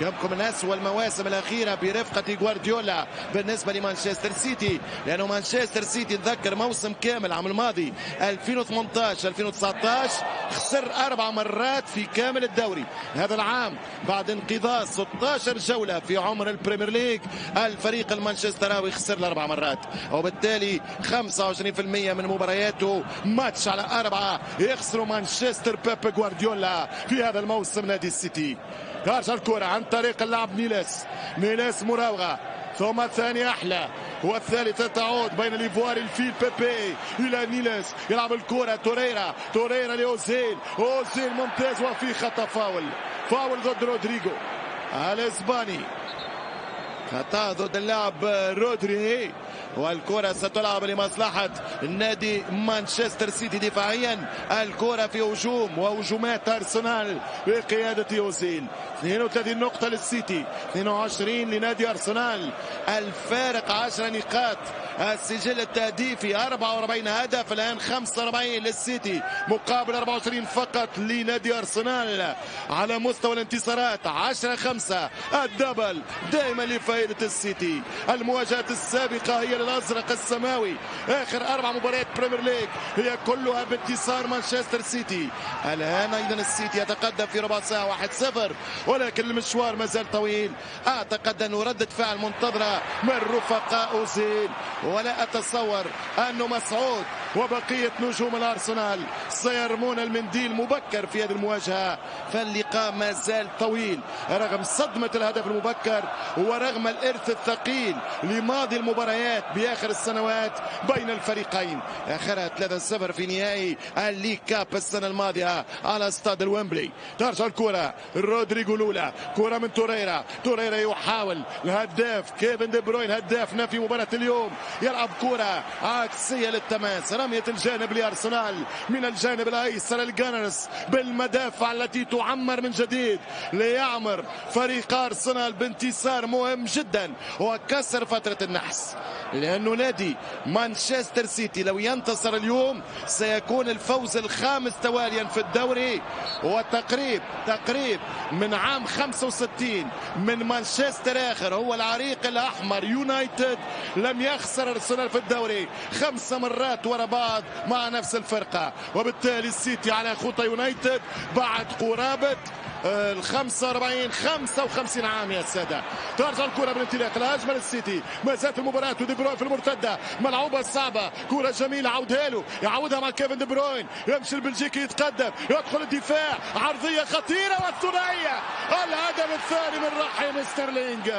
يمكن من أسوأ المواسم الأخيرة برفقة جوارديولا بالنسبة لمانشستر سيتي، لأنه مانشستر سيتي نذكر موسم كامل العام الماضي 2018-2019 خسر 4 مرات في كامل الدوري. هذا العام بعد انقضاء 16 جولة في عمر البريمير ليج الفريق المانشستراوي خسر 4 مرات، وبالتالي 25% من مبارياته ماتش على 4 يخسروا مانشستر بيب جوارديولا في هذا الموسم نادي السيتي. ترجع الكرة عن طريق اللاعب نيليس مراوغة، ثم الثاني أحلى والثالثة تعود بين الإيفواري الفيل بيبي إلى نيليس، يلعب الكرة توريرا لأوزيل، أوزيل ممتاز وفي خطأ فاول ضد رودريجو الإسباني، خطأ ضد اللاعب رودري، والكرة ستلعب لمصلحة النادي مانشستر سيتي دفاعيا. الكرة في هجوم وهجومات أرسنال بقيادة أوزيل. 32 نقطة للسيتي 22 لنادي أرسنال، الفارق 10 نقاط. السجل التهديفي 44 هدف، الآن 45 للسيتي مقابل 24 فقط لنادي أرسنال. على مستوى الانتصارات 10-5 الدبل دائما لفائدة السيتي. المواجهات السابقة هي للأزرق السماوي، آخر 4 مباريات بريمير ليج هي كلها بانتصار مانشستر سيتي. الآن أيضا السيتي يتقدم في ربع ساعة 1-0، ولكن المشوار ما زال طويل. أعتقد أنه ردة فعل منتظرة من رفقاء أوزيل، ولا أتصور أنه مسعود وبقية نجوم الأرسنال سيرمون المنديل مبكر في هذه المواجهة، فاللقاء ما زال طويل رغم صدمة الهدف المبكر ورغم الإرث الثقيل لماضي المباريات بآخر السنوات بين الفريقين. آخرها 3-0 في نهائي الليج كاب السنة الماضية على استاد الويمبلي. ترجع الكرة رودريجو لولا، كرة من توريرا يحاول الهداف كيفن دي بروين هدافنا في مباراة اليوم، يلعب كرة عكسية للتماس، رمية الجانب لأرسنال من الجانب الأيسر. الجانرز بالمدافع التي تعمر من جديد ليعمر فريق أرسنال بانتصار مهم جدا وكسر فترة النحس، لأنه نادي مانشستر سيتي لو ينتصر اليوم سيكون الفوز الخامس تواليا في الدوري، وتقريب من عام 65 من مانشستر آخر هو العريق الأحمر يونايتد لم يخسر أرسنال في الدوري 5 مرات ورا بعض مع نفس الفرقة. وبالتالي السيتي على خطى يونايتد بعد قرابة 55 عام يا سادة. ترجع الكرة بالانطلاق لهجمة السيتي، ما زالت المباراة ودي بروين في المرتدة، ملعوبة صعبة، كرة جميلة عودها له، يعودها مع كيفن دي بروين، يمشي البلجيكي يتقدم، يدخل الدفاع، عرضية خطيرة والثنائية. الهدف الثاني من رحيم ستيرلينج،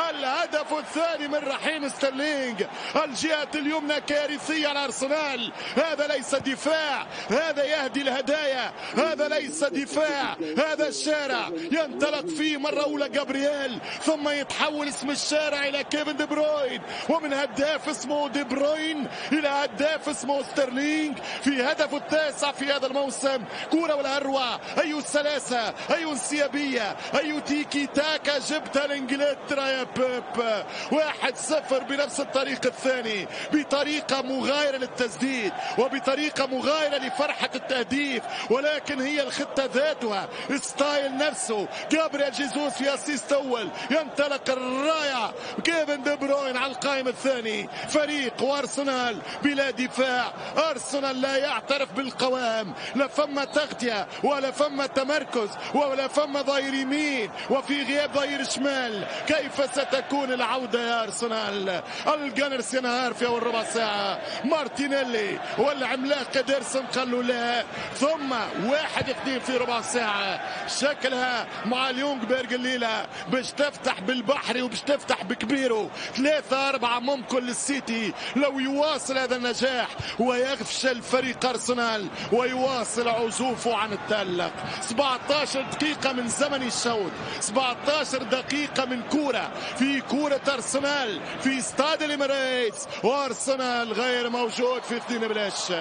الهدف الثاني من رحيم ستيرلينج. الجهة اليمنى كارثية على أرسنال، هذا ليس دفاع، هذا يهدي الهدايا، هذا ليس دفاع، هذا الشارع ينطلق فيه مرة أولى جابرييل ثم يتحول اسم الشارع إلى كيفن دي بروين، ومن هداف اسمه دي بروين إلى هداف اسمه ستيرلينج في هدفه التاسع في هذا الموسم. كرة والأروع، أي السلاسة، أي انسيابية، أي تيكي تاكا جبتها لإنجلترا يا بيب. 1-0 بنفس الطريقة الثاني، بطريقة مغايرة للتسديد وبطريقة مغايرة لفرحة التهديف، ولكن هي الخطة ذاتها، ستايل نفسه. جابرييل جيزوس في اسيست اول، ينطلق الرائع كيفن دي بروين على القائم الثاني. فريق وارسنال بلا دفاع، ارسنال لا يعترف بالقوام، لا فما تغطية ولا فما تمركز ولا فما ظهير يمين وفي غياب ظهير شمال. كيف ستكون العودة يا ارسنال؟ الجانرز ينهار في اول ربع ساعة، مارتينيلي والعملاق ادرسون قالوا لا، ثم 1-2 في ربع ساعة. شكلها مع اليونغبرغ الليلة باش تفتح بالبحري وباش تفتح بكبيره. 3-4 ممكن للسيتي لو يواصل هذا النجاح ويفشل فريق أرسنال ويواصل عزوفه عن التألق. 17 دقيقة من زمن الشوط، 17 دقيقة من كورة في كورة أرسنال في استاد الإميريتس، وأرسنال غير موجود في 2 بلاش.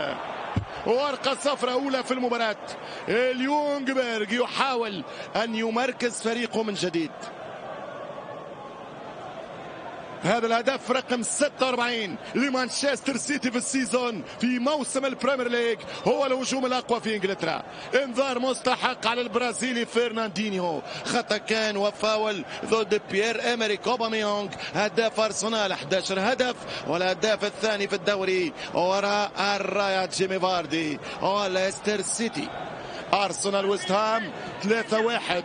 ورقة صفراء أولى في المباراة. اليونغبرغ يحاول أن يمركز فريقه من جديد. هذا الهدف رقم 46 لمانشستر سيتي في السيزون في موسم البريمير ليج، هو الهجوم الأقوى في إنجلترا. انذار مستحق على البرازيلي فرناندينيو، خطأ كان وفاول ضد بيير إمريك أوباميونغ. هداف أرسنال 11 هدف والهداف الثاني في الدوري وراء الرايا جيمي فاردي وليستر سيتي. أرسنال ويست هام 3-1.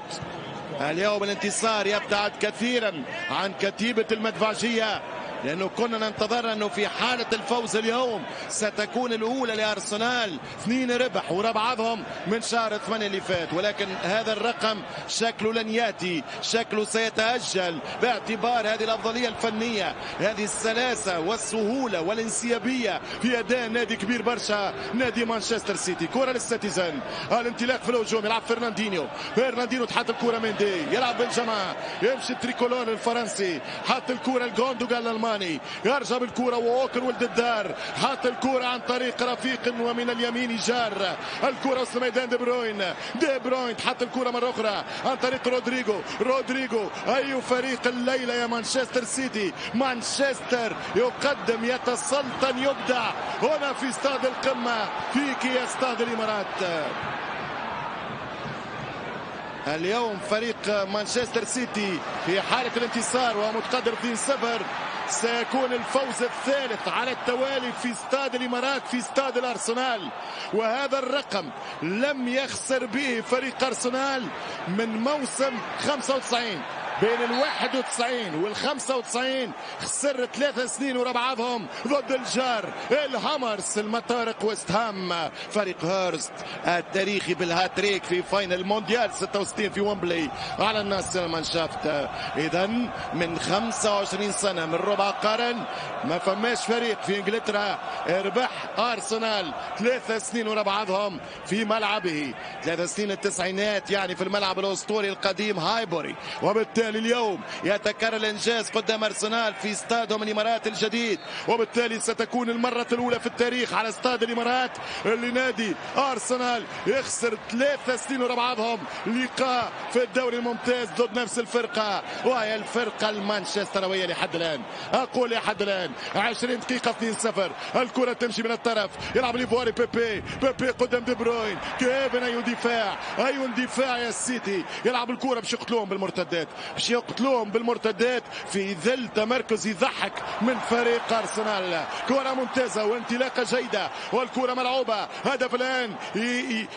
اليوم الانتصار يبتعد كثيرا عن كتيبة المدفعجية، لأنه كنا ننتظر أنه في حالة الفوز اليوم ستكون الأولى لأرسنال، 2 ربح وربعهم من شهر 8 اللي فات، ولكن هذا الرقم شكله لن يأتي، شكله سيتأجل باعتبار هذه الأفضلية الفنية، هذه السلاسة والسهولة والانسيابية في أداء نادي كبير برشا نادي مانشستر سيتي. كرة للسيتيزن، الانطلاق في الهجوم، يلعب فرناندينيو تحط الكرة مندي، يلعب بالجماعة، يمشي التريكولور الفرنسي، حط الكرة الجوندوجان الألماني، يرجع بالكرة ووكر ولد الدار، حط الكرة عن طريق رفيق ومن اليمين جار الكرة وسط ميدان دي بروين تحط الكرة مرة أخرى عن طريق رودريجو. أي فريق الليلة يا مانشستر سيتي، مانشستر يقدم، يتسلطن، يبدع هنا في استاد القمة في كيا استاد الإمارات. اليوم فريق مانشستر سيتي في حالة الانتصار ومتقدم 2-0، سيكون الفوز الثالث على التوالي في استاد الإمارات في استاد الأرسنال، وهذا الرقم لم يخسر به فريق أرسنال من موسم 95. بين 91 وال95 خسر 3 سنين ورا بعضهم ضد الجار الهامرز المطارق ويست هام. فريق هيرست التاريخي بالهاتريك في فاينل مونديال 66 في ويمبلي على الناس المانشافت. اذا من 25 سنه، من ربع قرن، ما فماش فريق في انجلترا ربح ارسنال 3 سنين ورا بعضهم في ملعبه. 3 سنين التسعينات يعني في الملعب الاسطوري القديم هايبوري، وبالتالي وبالتالي اليوم يتكرر الإنجاز قدام أرسنال في استادهم الإمارات الجديد، وبالتالي ستكون المرة الأولى في التاريخ على استاد الإمارات اللي نادي أرسنال يخسر 3 سنين ورا بعضهم لقاء في الدوري الممتاز ضد نفس الفرقة، وهي الفرقة المانشستروية لحد الآن. أقول لحد الآن 20 دقيقة 2-0. الكرة تمشي من الطرف، يلعب ليفواري بيبي قدام دي بروين. كيفن أي دفاع يا السيتي، يلعب الكرة باش يقتلوهم بالمرتدات في ظل تمركز يضحك من فريق أرسنال. كرة ممتازة وانطلاقة جيدة والكرة ملعوبة. هدف الآن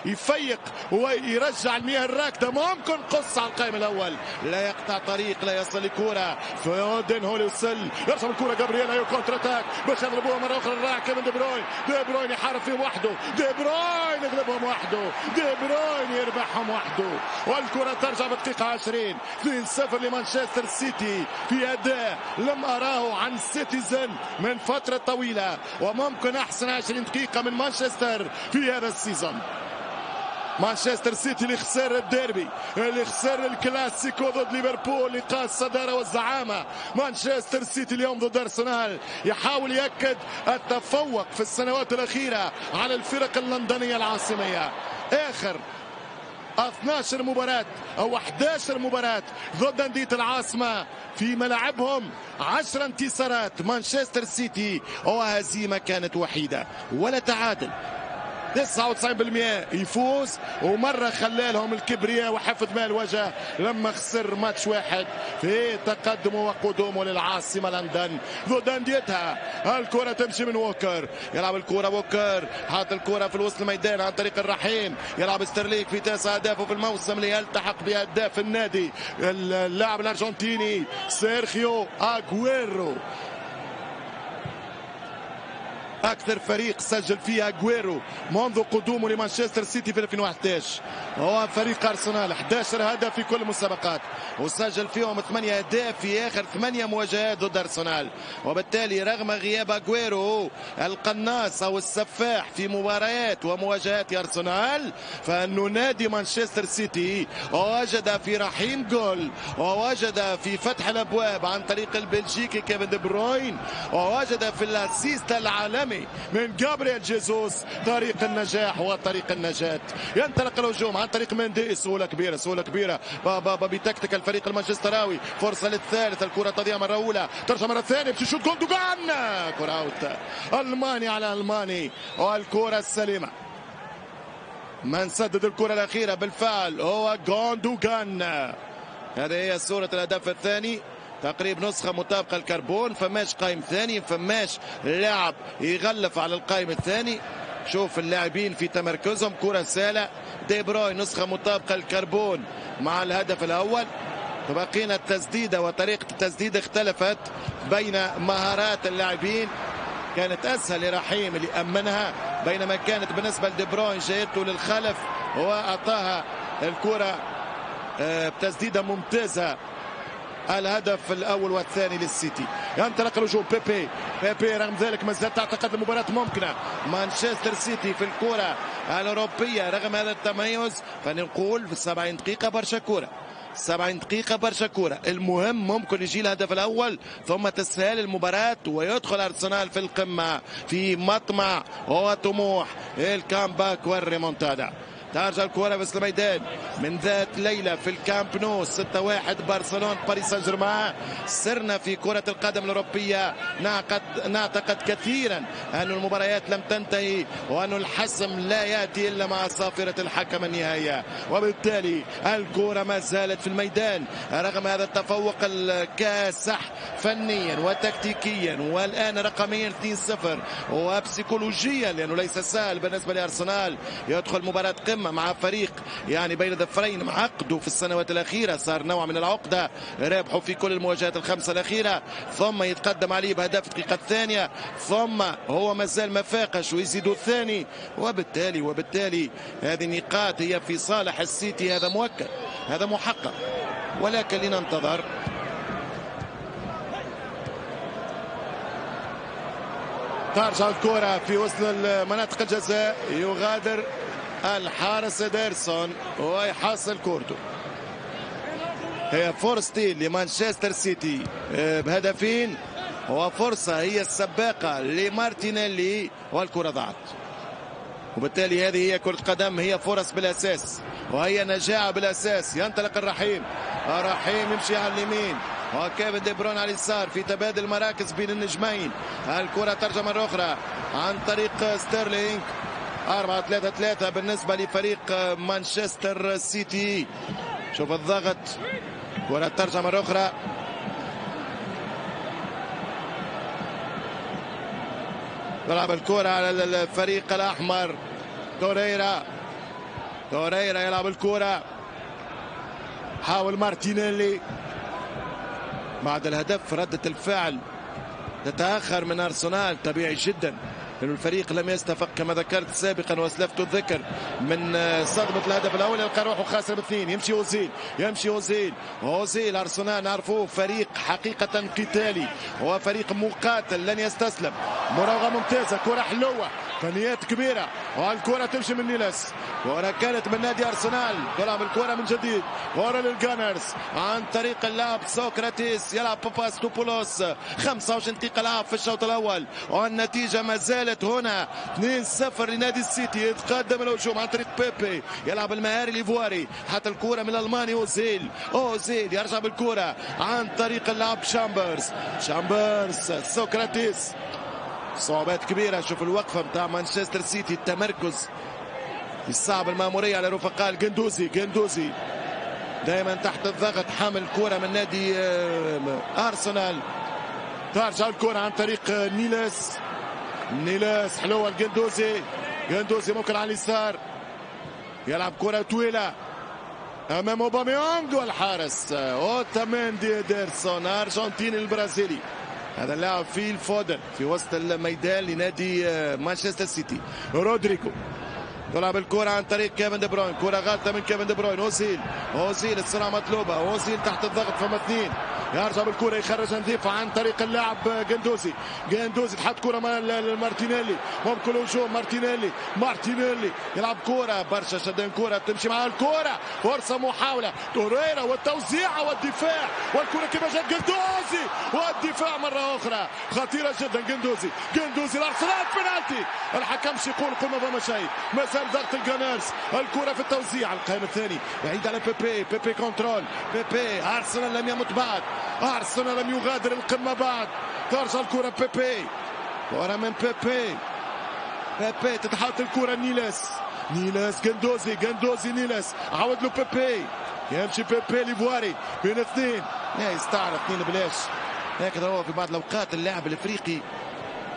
يفيق ويرجع المياه الراكدة، ممكن قص على القائم الأول، لا يقطع طريق، لا يصل لكرة فودن هو يوصل، يرسم الكرة جابرييل أيو كونتر اتاك باش يضربوها مرة أخرى. الراعي كيفن دي بروين يحارب فيهم وحده، دي بروين يغلبهم وحده، دي بروين يربحهم وحده، والكرة ترجع بالدقيقة 20. 2-0 لمانشستر سيتي في أداء لم أراه عن سيتيزن من فترة طويلة، وممكن أحسن 20 دقيقة من مانشستر في هذا السيزون. مانشستر سيتي اللي خسر الديربي، اللي خسر الكلاسيكو ضد ليفربول، لقاء الصدارة والزعامة. مانشستر سيتي اليوم ضد أرسنال يحاول يأكد التفوق في السنوات الأخيرة على الفرق اللندنية العاصمية. آخر 12 مباراة أو 11 مباراة ضد أندية العاصمة في ملاعبهم 10 انتصارات مانشستر سيتي، وهزيمة كانت وحيدة ولا تعادل. 99% يفوز، ومرة خلالهم الكبرياء وحفظ ماء الوجه لما خسر ماتش واحد في تقدمه وقدومه للعاصمة لندن ضد أنديتها. الكرة تمشي من ووكر، يلعب الكرة ووكر، حاط الكرة في الوسط الميدان عن طريق الرحيم، يلعب ستيرلينج في 9 أهدافه في الموسم ليلتحق بأهداف النادي اللاعب الأرجنتيني سيرخيو أغويرو. أكثر فريق سجل فيه أغويرو منذ قدومه لمانشستر سيتي في 2011 هو فريق أرسنال، 11 هدف في كل المسابقات، وسجل فيهم 8 أهداف في آخر 8 مواجهات ضد أرسنال. وبالتالي رغم غياب أغويرو القناص أو السفاح في مباريات ومواجهات أرسنال، فإنه نادي مانشستر سيتي وجد في رحيم جول، ووجد في فتح الأبواب عن طريق البلجيكي كيفن دي بروين، ووجد في الأسيست العالمي من جابرييل جيسوس طريق النجاح وطريق النجاة. ينطلق الهجوم عن طريق مندي، سهولة كبيرة بتكتيك الفريق المانشستراوي. فرصة للثالث، الكرة تضيع مرة أولى، ترجع مرة ثانية باش يشوط جوندوغان، كرة أوت، ألماني على ألماني، والكرة السليمة. من سدد الكرة الأخيرة بالفعل هو جوندوغان. هذه هي صورة الهدف الثاني، تقريب نسخة مطابقة الكربون، فماش قائم ثاني، فماش لاعب يغلف على القائم الثاني. شوف اللاعبين في تمركزهم، كرة سهلة، دي بروين نسخة مطابقة الكربون مع الهدف الأول. فبقينا التسديدة وطريقة التسديد اختلفت بين مهارات اللاعبين، كانت أسهل لرحيم اللي أمنها، بينما كانت بالنسبة لدي بروين جايته للخلف وأعطاها الكرة بتسديدة ممتازة. الهدف الأول والثاني للسيتي. ينطلق الهجوم، بيبي رغم ذلك ما زالت تعتقد المباراة ممكنة. مانشستر سيتي في الكرة الأوروبية رغم هذا التميز، فنقول في 70 دقيقة برشا كرة، 70 دقيقة برشا كرة. المهم ممكن يجي الهدف الأول ثم تسهل المباراة ويدخل أرسنال في القمة في مطمع وطموح الكامباك والريمونتادا. ترجع الكرة في الميدان من ذات ليلة في الكامب نو، 6-1 برشلونة باريس سان جيرمان. سرنا في كرة القدم الأوروبية نعتقد كثيرا أن المباريات لم تنتهي وأن الحسم لا يأتي إلا مع صافرة الحكم النهائية، وبالتالي الكرة ما زالت في الميدان رغم هذا التفوق الكاسح فنيا وتكتيكيا والآن رقميا 2-0 وبسيكولوجيا، لأنه ليس سهل بالنسبة لأرسنال يدخل مباراة قمة مع فريق يعني بين ظفرين عقده في السنوات الأخيرة، صار نوع من العقدة، رابحوا في كل المواجهات الخمسة الأخيرة، ثم يتقدم عليه بهدف الدقيقة الثانية، ثم هو مازال ما فاقش ويزيدوا الثاني، وبالتالي هذه النقاط هي في صالح السيتي، هذا مؤكد، هذا محقق، ولكن لننتظر. ترجع الكرة في وسط مناطق الجزاء، يغادر الحارس إدرسون ويحصل كورته. هي فرصتين لمانشستر سيتي بهدفين، وفرصة هي السباقة لمارتينيلي والكرة ضاعت. وبالتالي هذه هي كرة قدم، هي فرص بالأساس وهي نجاعة بالأساس. ينطلق الرحيم يمشي على اليمين وكيفن دي بروين على اليسار في تبادل مراكز بين النجمين. الكرة ترجع مرة أخرى عن طريق ستيرلينج. 4-3-3 بالنسبة لفريق مانشستر سيتي. شوف الضغط، كرة ترجع مرة أخرى. يلعب الكرة على الفريق الأحمر. توريرا يلعب الكرة، حاول مارتينيلي. بعد الهدف ردة الفعل تتأخر من أرسنال، طبيعي جدا لأن الفريق لم يستفق كما ذكرت سابقا وأسلفت الذكر من صدمة الهدف الأول. يلقى روحه خاسر باثنين. يمشي أوزيل. أرسنال نعرفوه فريق حقيقة قتالي، هو فريق مقاتل لن يستسلم. مراوغة ممتازة، كرة حلوة، فنيات كبيرة، والكرة تمشي من نيلس. كرة كانت من نادي أرسنال، تلعب الكرة من جديد، كرة للجانرز عن طريق اللاعب سوكراتيس. يلعب باباستوبولوس. 25 دقيقة لعب في الشوط الأول والنتيجة ما زالت هنا 2-0 لنادي السيتي. يتقدم الهجوم عن طريق بيبي، يلعب المهاري الإيفواري، حتى الكرة من الألماني أوزيل يرجع بالكرة عن طريق اللاعب شامبرز. سوكراتيس. صعوبات كبيرة. شوف الوقفة بتاع مانشستر سيتي، التمركز الصعب، المأمورية على رفقاء جندوزي دائما تحت الضغط، حامل كرة من نادي أرسنال. ترجع الكرة عن طريق نيلس حلوة الجندوزي ممكن على اليسار، يلعب كرة طويلة أمام أوباميانغ والحارس أوتاميندي إيدرسون أرجنتيني البرازيلي. هذا اللاعب في الفودن في وسط الميدان لنادي مانشستر سيتي. رودريجو تلعب الكرة عن طريق كيفن دي بروين، كرة غالطة من كيفن دي بروين. أوزيل السرعة مطلوبة، أوزيل تحت الضغط، فما اثنين. يرجع بالكرة يخرج نظيفة عن طريق اللاعب جندوزي تحط كرة مارتينيلي، ممكن الهجوم. مارتينيلي يلعب كرة برشا، شدين كرة تمشي مع الكرة، فرصة محاولة توريرا والتوزيع والدفاع، والكرة كما جات جندوزي والدفاع مرة أخرى خطيرة جدا. جندوزي الأرسنال بنالتي. الحكم يقول قل ما فما شيء، ما زال ضغط الجانرز. الكرة في التوزيع القائم الثاني بعيد على بيبي كنترول. أرسنال لم يمت بعد، أرسنال لم يغادر القمة بعد. ترجع الكرة كرة من بيبي تتحط الكرة نيلس جندوزي نيلس عود له بيبي، يمشي بيبي ليفواري بين اثنين، لا يستعرض اثنين بلاش. هكذا هو في بعض الأوقات اللاعب الإفريقي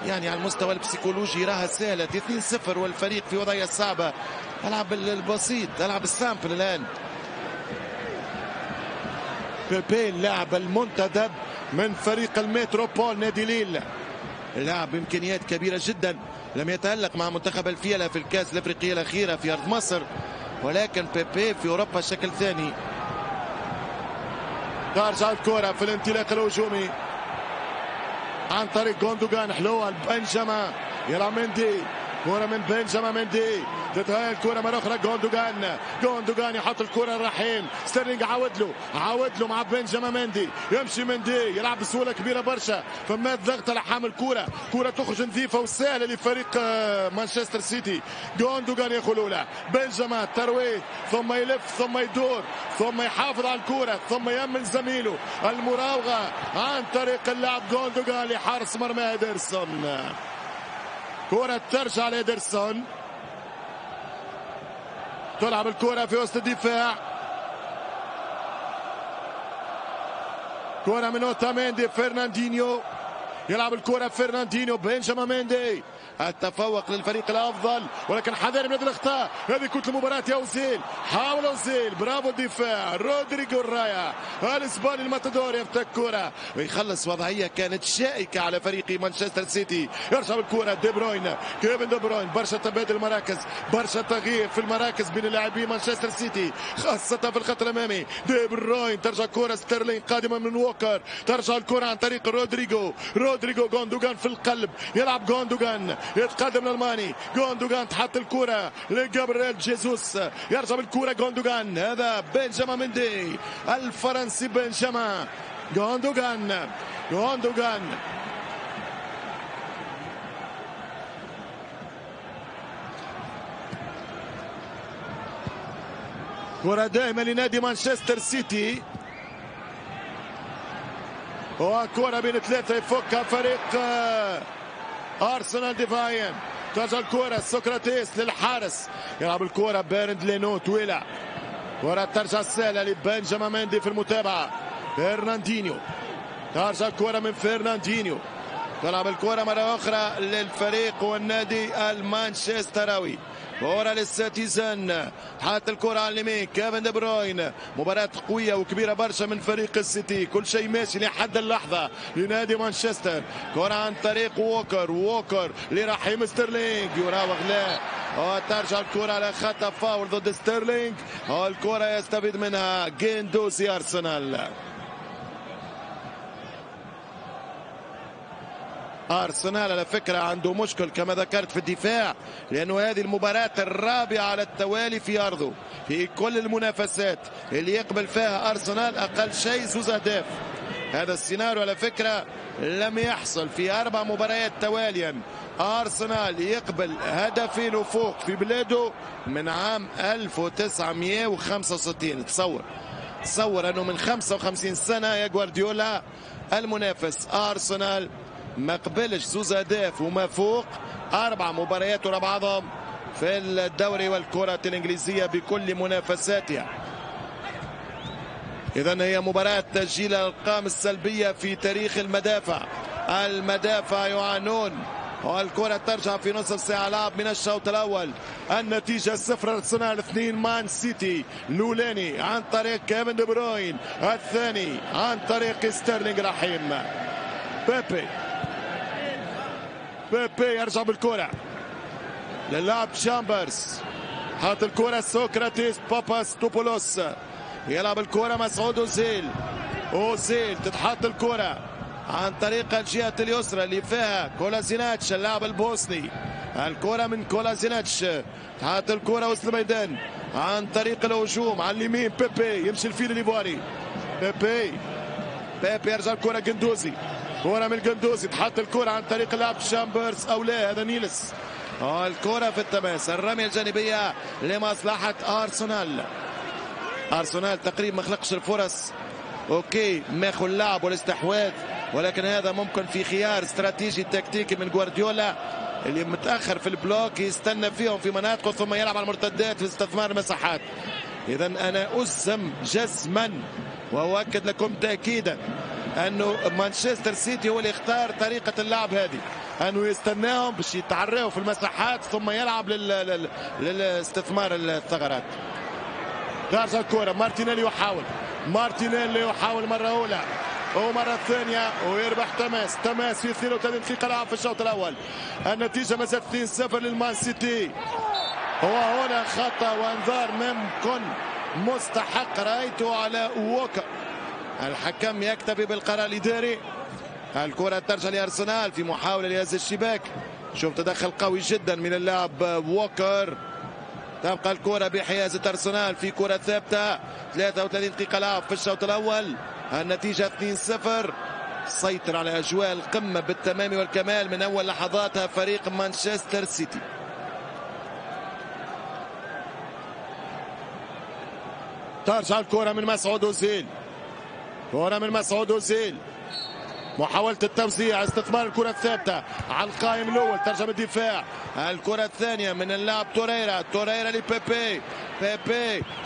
يعني على المستوى البسيكولوجي راها سهلة. 2-0 والفريق في وضعية صعبة. ألعب البسيط، ألعب السامبل الآن. بيبي اللاعب المنتدب من فريق المتروبول نادي ليل، اللاعب بإمكانيات كبيرة جدا، لم يتألق مع منتخب الفيلة في الكاس الأفريقية الأخيرة في أرض مصر، ولكن بيبي في أوروبا شكل ثاني. ترجع الكرة في الانطلاق الهجومي عن طريق جوندوغان، حلوة بنجما، يلعب مندي، كرة من بنجما مندي، تتهيأ الكرة مرة أخرى جوندوغان يحط الكرة الرحيم، ستيرلينج عاود له مع بنجما مندي، يمشي مندي يلعب بسهولة كبيرة برشا، فما ضغط على حامل كرة تخرج نظيفة وسهلة لفريق مانشستر سيتي. جوندوغان ياخذ له بنجما ترويج، ثم يلف ثم يدور ثم يحافظ على الكرة ثم يمن زميله، المراوغة عن طريق اللاعب جوندوغان لحارس مرمى إيدرسون. كرة ترجع لإيدرسون، تلعب الكرة في وسط الدفاع، كرة من أوتاميندي، فرناندينيو يلعب الكرة فرناندينيو، بنجما مندي، التفوق للفريق الأفضل ولكن حذر من الأخطاء. هذه كنت المباراة يا أوزيل، حاول أوزيل، برافو الدفاع، رودريجو الرايا الإسباني الماتادور يفتك كرة ويخلص وضعية كانت شائكة على فريق مانشستر سيتي. يرجع بالكرة دي بروين، كيفن دي بروين، برشا تبادل مراكز، برشا تغيير في المراكز بين لاعبي مانشستر سيتي خاصة في الخط الأمامي. دي بروين ترجع كرة ستيرلينج قادمة من ووكر، ترجع الكرة عن طريق رودريجو جوندوغان في القلب، يلعب جوندوغان يتقدم الألماني غوندوغان، تحط الكرة لجابرييل جيسوس، يرجع بالكرة غوندوغان، هذا بنجامين مندي الفرنسي، بنجامين غوندوغان. كرة دائما لنادي مانشستر سيتي، وكرة بين ثلاثة يفكها فريق أرسنال دفاعيا. ترجع الكرة سقراطيس للحارس، يلعب الكرة بيرند لينو طويلة، كرة ترجع سهلة لبنجامين مندي في المتابعة. فرناندينيو، ترجع الكرة من فرناندينيو، تلعب الكرة مرة أخرى للفريق والنادي المانشستراوي. كرة للسيتيزن، حاط الكرة على اليمين كيفن دي بروين. مباراة قوية وكبيرة برشا من فريق السيتي، كل شيء ماشي لحد اللحظة لنادي مانشستر. كرة عن طريق ووكر لرحيم ستيرلينج، يراوغ لا، وترجع الكرة على خطأ فاول ضد ستيرلينج، والكرة يستفيد منها جندوزي أرسنال. أرسنال على فكرة عنده مشكل كما ذكرت في الدفاع، لأنه هذه المباراة الرابعة على التوالي في أرضه في كل المنافسات اللي يقبل فيها أرسنال أقل شيء 2 أهداف. هذا السيناريو على فكرة لم يحصل في 4 مباريات تواليا. أرسنال يقبل هدفين وفوق في بلاده من عام 1965. تصور أنه من 55 سنة يا جوارديولا المنافس أرسنال ما قبلش 2 أهداف وما فوق 4 مباريات ورا بعضهم في الدوري والكرة الإنجليزية بكل منافساتها. إذن هي مباراة تسجيل الأرقام السلبية في تاريخ المدافع يعانون، والكرة ترجع في نصف ساعة لعب من الشوط الأول. النتيجة 0 أرسنال 2 مان سيتي. الأولاني عن طريق كيفن دي بروين، الثاني عن طريق ستيرلينج رحيم. بيبي يرجع بالكرة للاعب تشامبرز، حاط الكرة سقراطيس باباستوبولوس، يلعب الكرة مسعود أوزيل تتحط الكرة عن طريق الجهة اليسرى اللي فيها كولازيناتش اللاعب البوسني. الكرة من كولازيناتش، تحط الكرة وسط الميدان عن طريق الهجوم على اليمين. بيبي يمشي الفيل الإيفواري، بيبي يرجع الكرة جندوزي، كرة من جندوزي، تحط الكرة عن طريق اللاعب شامبرز أو لا هذا نيلس. الكرة في التماس، الرمية الجانبية لمصلحة أرسنال تقريبا ما خلقش الفرص. اوكي ماخذ اللعب والاستحواذ، ولكن هذا ممكن في خيار استراتيجي تكتيكي من جوارديولا اللي متأخر في البلوك يستنى فيهم في مناطقه ثم يلعب على المرتدات في استثمار المساحات. إذا أنا أجزم جزما وأؤكد لكم تأكيدا أنه مانشستر سيتي هو اللي اختار طريقة اللعب هذه، أنه يستناهم باش يتعروا في المساحات ثم يلعب للاستثمار الثغرات. ترجع الكرة مارتينيلي يحاول مرة أولى ومرة ثانية ويربح تماس في 32 دقيقة لعب في الشوط الأول. النتيجة ما زالت 2-0 للمان سيتي، وهنا خطأ وانذار ممكن مستحق رأيته على ووكر. الحكم يكتفي بالقرار الإداري. الكرة ترجع لأرسنال في محاولة لهز الشباك، شوف تدخل قوي جدا من اللاعب ووكر. تبقى الكرة بحيازة أرسنال في كرة ثابتة، 33 دقيقة لعب في الشوط الأول، النتيجة 2-0. سيطر على أجواء القمة بالتمام والكمال من أول لحظاتها فريق مانشستر سيتي. ترجع الكرة من مسعود أوزيل، محاولة التوزيع، استثمار الكرة الثابتة على القائم الأول، ترجم الدفاع. الكرة الثانية من اللاعب توريرا لبيبي،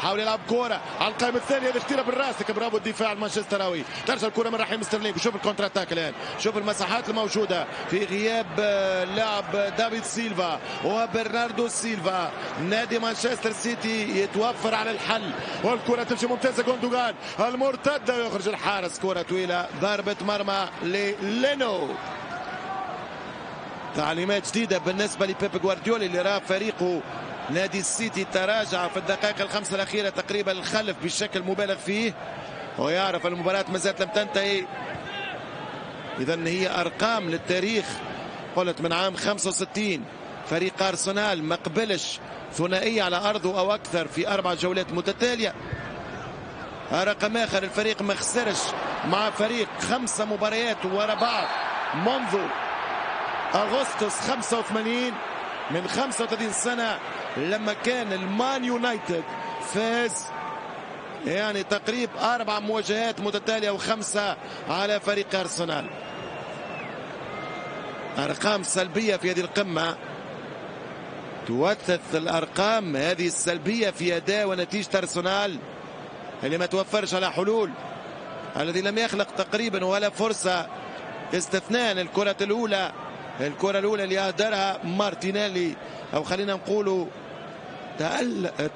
حاول يلعب كرة على القائم الثاني، هذه اختيرها بالراس، لكن برافو الدفاع المانشستراوي. ترجع الكرة من رحيم ستيرلينج، شوف الكونتر اتاك الآن، شوف المساحات الموجودة في غياب لاعب دافيد سيلفا وبرناردو سيلفا. نادي مانشستر سيتي يتوفر على الحل، والكرة تمشي ممتازة. غوندوغان المرتدة ويخرج الحارس، كرة طويلة، ضربة مرمى لينو. تعليمات جديدة بالنسبة لبيب جوارديولا اللي راه فريقه نادي السيتي تراجع في الدقائق الخمسة الأخيرة تقريبا الخلف بشكل مبالغ فيه، ويعرف المباراة ما زالت لم تنتهي. إذن هي أرقام للتاريخ قلت من عام 65 فريق أرسنال ما قبلش ثنائية على أرضه أو أكثر في 4 جولات متتالية. رقم آخر الفريق ما خسرش مع فريق 5 مباريات ورا بعض منذ أغسطس 85 من 35 سنة لما كان المان يونايتد فاز يعني تقريب 4 مواجهات متتالية و5 على فريق أرسنال. أرقام سلبية في هذه القمة توثث الأرقام هذه السلبية في أداء ونتيجة أرسنال اللي ما توفرش على حلول، الذي لم يخلق تقريبا ولا فرصة استثناء الكرة الأولى اللي أهدرها مارتينيلي، أو خلينا نقولوا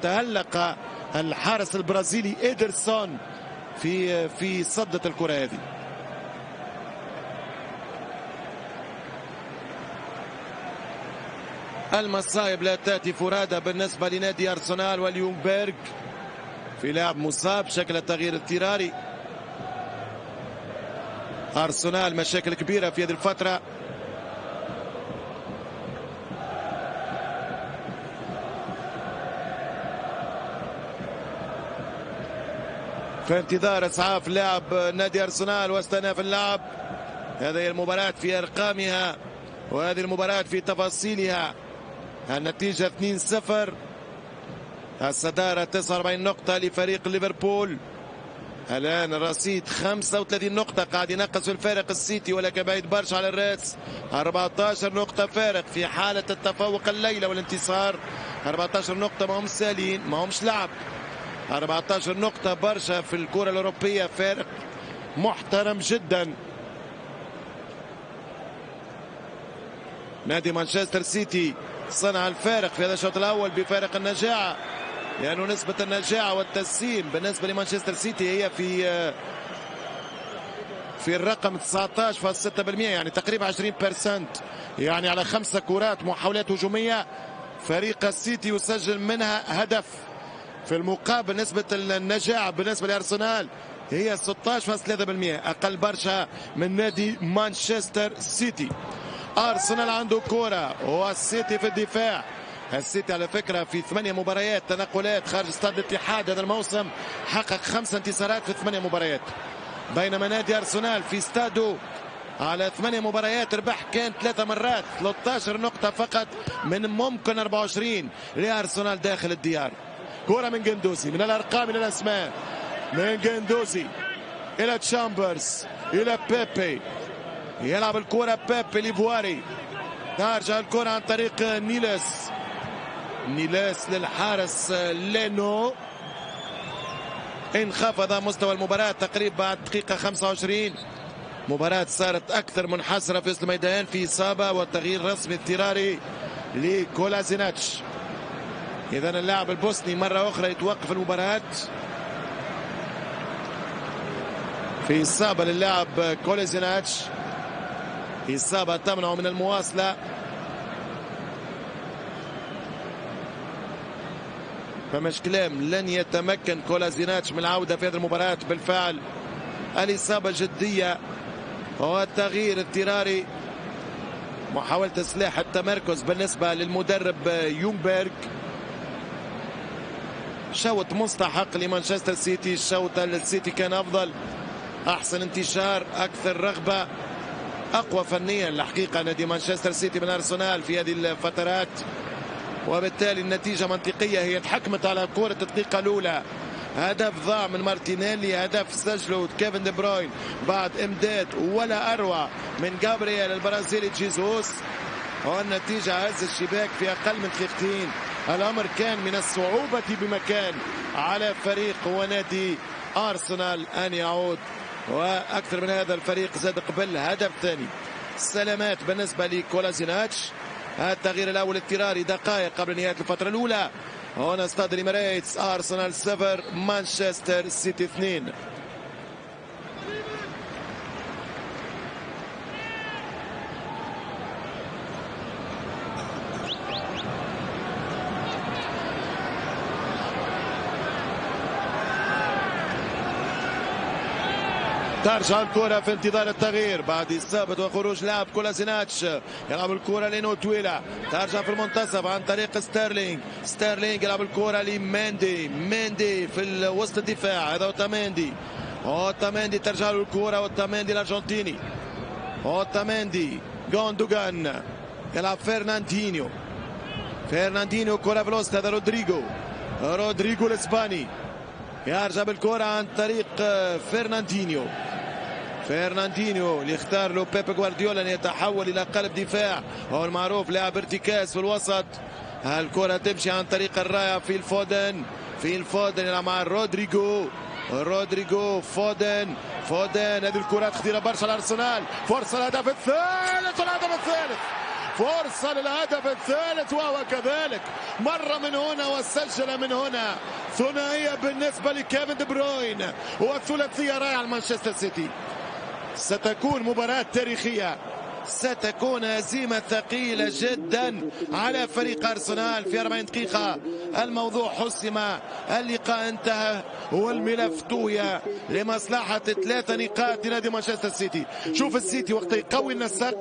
تألق الحارس البرازيلي إيدرسون في صدة الكرة هذه. المصايب لا تأتي فرادى بالنسبة لنادي أرسنال واليونبرغ في لاعب مصاب شكل تغيير اضطراري. أرسنال مشاكل كبيرة في هذه الفترة. في انتظار اسعاف لاعب نادي أرسنال واستئناف اللعب. هذه المباراة في أرقامها وهذه المباراة في تفاصيلها. النتيجة 2-0. الصدارة 49 نقطة لفريق ليفربول. الآن الرصيد 35 نقطة، قاعد ينقص الفارق السيتي ولكن بعيد برشا على الراس. 14 نقطة فارق في حالة التفوق الليلة والانتصار. 14 نقطة ما هم سالين، ما همش لعب. 14 نقطة برشا في الكرة الأوروبية، فارق محترم جدا. نادي مانشستر سيتي صنع الفارق في هذا الشوط الأول بفارق النجاعة، لأنه يعني نسبة النجاعة والتسليم بالنسبة لمانشستر سيتي هي في الرقم 19.6%، يعني تقريبا 20%، يعني على 5 كرات محاولات هجومية فريق السيتي يسجل منها هدف. في المقابل نسبة النجاعة بالنسبة لأرسنال هي 16.3%، أقل برشا من نادي مانشستر سيتي. أرسنال عنده كرة والسيتي في الدفاع. السيتي على فكرة في 8 مباريات تنقلات خارج استاد الاتحاد هذا الموسم حقق 5 انتصارات في 8 مباريات، بينما نادي أرسنال في استادو على 8 مباريات ربح كان 3 مرات، 13 نقطة فقط من ممكن 24 لأرسنال داخل الديار. كرة من جندوزي، من الأرقام إلى الأسماء، من جندوزي إلى تشامبرز إلى بيبي، يلعب الكرة بيبي ليفواري، ترجع الكرة عن طريق نيلس للحارس لينو. انخفض مستوى المباراة تقريبا بعد دقيقة 25. مباراة صارت أكثر منحسرة في وسط الميدان، في إصابة وتغيير رسمي اضطراري لكولازيناتش. إذا اللاعب البوسني مرة أخرى يتوقف المباراة في إصابة للاعب كولازيناتش، إصابة تمنعه من المواصلة. فمش كلام لن يتمكن كولازيناتش من العودة في هذه المباراة. بالفعل الإصابة جدية والتغيير اضطراري، محاولة إصلاح التمركز بالنسبة للمدرب يونبرغ. شوط مستحق لمانشستر سيتي، الشوط السيتي كان أفضل، أحسن انتشار، أكثر رغبة، أقوى فنيا الحقيقة نادي مانشستر سيتي من أرسنال في هذه الفترات، وبالتالي النتيجة منطقية. هي تحكمت على كرة الدقيقة الأولى، هدف ضاع من مارتينيلي، هدف سجله كيفن دي بروين بعد إمداد ولا أروع من جابرييل البرازيلي جيزوس، والنتيجة هز الشباك في أقل من دقيقتين. الأمر كان من الصعوبة بمكان على فريق ونادي أرسنال أن يعود، وأكثر من هذا الفريق زاد قبل هدف ثاني. سلامات بالنسبة لكولازيناتش. التغيير الأول اضطراري دقائق قبل نهاية الفترة الأولى. هنا استاد الإمارات، أرسنال 0 مانشستر سيتي 2. ترجع الكرة في انتظار التغيير بعد إصابة وخروج لاعب كولاسيناتش. يلعب الكرة لينو طويلة، ترجع في المنتصف عن طريق ستيرلينغ يلعب الكرة لميندي في وسط الدفاع. هذا اوتاميندي ترجع له الكرة. اوتاميندي الأرجنتيني، اوتاميندي غوندوغان يلعب فيرناندينيو كرة في الوسط. هذا رودريغو الإسباني يرجع بالكرة عن طريق فيرناندينيو اللي اختار له بيب غوارديولا أن يتحول إلى قلب دفاع، هو المعروف لاعب ارتكاز في الوسط. الكرة تمشي عن طريق الراية في الفودن يلعب مع رودريغو فودن. هذه الكرة خطيرة برشا الأرسنال. فرصة للهدف الثالث وهو كذلك مرة من هنا وسجل من هنا. ثنائية بالنسبة لكيفن دي بروين والثلاثية رائعة لمانشستر سيتي. ستكون مباراة تاريخية، ستكون هزيمة ثقيلة جدا على فريق أرسنال. في 40 دقيقة الموضوع حسم، اللقاء انتهى والملف طوي لمصلحة 3 نقاط لنادي مانشستر سيتي. شوف السيتي وقت يقوي النسق،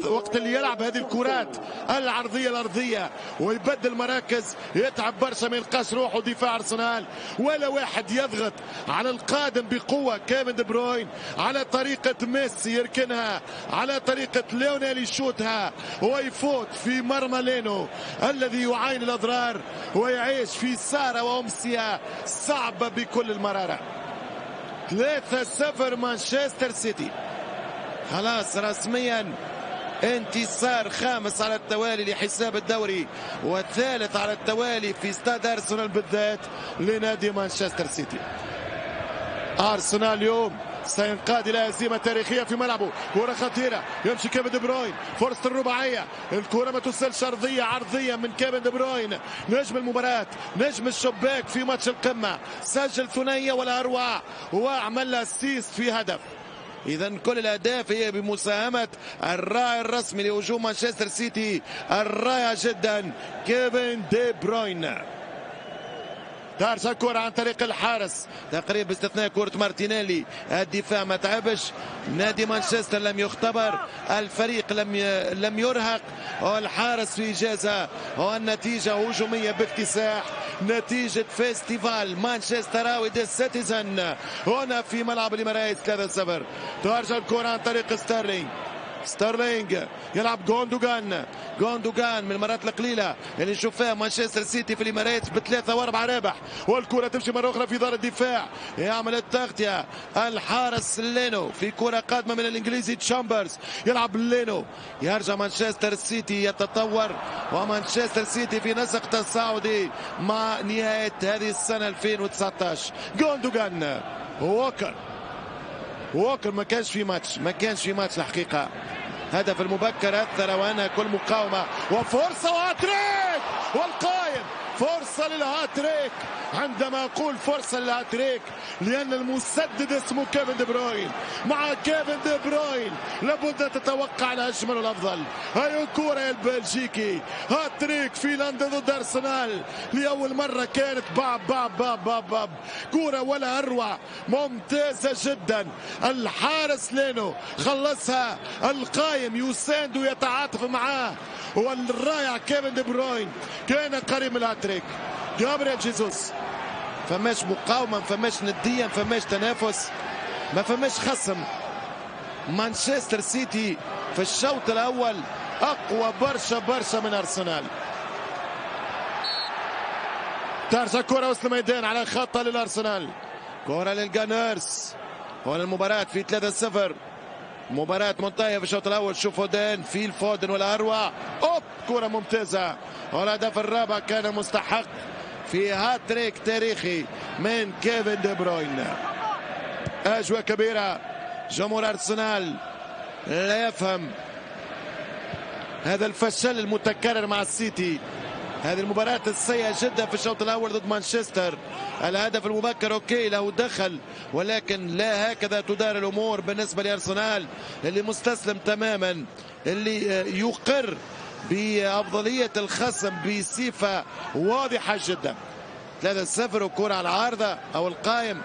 وقت اللي يلعب هذه الكرات الأرضية ويبدل مراكز يتعب برشا، ما يلقاش روحه دفاع أرسنال ولا واحد يضغط على القادم بقوة. كيفن دي بروين على طريقة ميسي يركنها، على طريقة ليونيل يشوتها ويفوت في مرمى لينو الذي يعاني الأضرار ويعيش في سارة وأمسية صعبة بكل المرارة. 3-0 مانشستر سيتي، خلاص رسميا انتصار خامس على التوالي لحساب الدوري والثالث على التوالي في استاد أرسنال بالذات لنادي مانشستر سيتي. أرسنال اليوم سينقاد إلى هزيمة تاريخية في ملعبه. كرة خطيرة يمشي كيفن دي بروين، فرصة الرباعية، الكرة ما توصلش عرضية من كيفن دي بروين، نجم المباراة، نجم الشباك في ماتش القمة، سجل ثنائية ولا أروع وعمل اسيست في هدف. إذا كل الأهداف هي بمساهمة الراعي الرسمي لهجوم مانشستر سيتي الرائع جدا كيفن دي بروين. ترجع الكرة عن طريق الحارس تقريبا باستثناء كرة مارتينيلي. الدفاع ما تعبش، نادي مانشستر لم يختبر، الفريق لم يرهق، والحارس في إجازة، والنتيجة هجومية باكتساح، نتيجة فيستيفال مانشستراوي دي سيتيزن هنا في ملعب الإمارات 3-0. ترجع الكرة عن طريق ستيرلينغ يلعب غوندوغان من المرات القليله اللي نشوف فيها مانشستر سيتي في الامارات ب3 و4 رابح، والكره تمشي مره اخرى في دار الدفاع، يعمل التغطيه الحارس لينو في كره قادمه من الانجليزي تشامبرز، يلعب لينو، يرجع مانشستر سيتي يتطور، ومانشستر سيتي في نسق تصاعدي مع نهايه هذه السنه 2019. غوندوغان ووكر ما كانش في ماتش الحقيقة. هدف المبكر أثر وأنهى كل مقاومة، وفرصة وهاتريك، والقائم فرصة للهاتريك. عندما أقول فرصة للهاتريك لأن المسدد اسمه كيفن دي بروين. مع كيفن دي بروين لابد تتوقع الأجمل والأفضل. هاي الكرة يا البلجيكي، هاتريك في لندن ضد أرسنال لأول مرة، كانت باب كرة ولا أروع، ممتازة جدا. الحارس لينو خلصها، القايم يساند ويتعاطف معاه، والرائع كيفن دي بروين كان قريب من الهاتريك. جابريل جيسوس، فماش مقاومة، فماش ندية، فماش تنافس، ما فماش خصم. مانشستر سيتي في الشوط الأول أقوى برشا من أرسنال. ترجع كرة وسط الميدان على خطة للأرسنال، كرة للجانرز. هنا المباراة في 3-0، مباراة منتهية في الشوط الأول. شوف فودن ولا أروع، كرة ممتازة، والهدف الرابع كان مستحق في هاتريك تاريخي من كيفن دي بروين. أجواء كبيرة، جمهور أرسنال لا يفهم هذا الفشل المتكرر مع السيتي. هذه المباراة السيئة جدا في الشوط الأول ضد مانشستر. الهدف المبكر أوكي له دخل، ولكن لا هكذا تدار الأمور بالنسبة لأرسنال اللي مستسلم تماما، اللي يقر بأفضلية الخصم بصفة واضحة جدا. 3-0 وكرة على العارضة أو القائم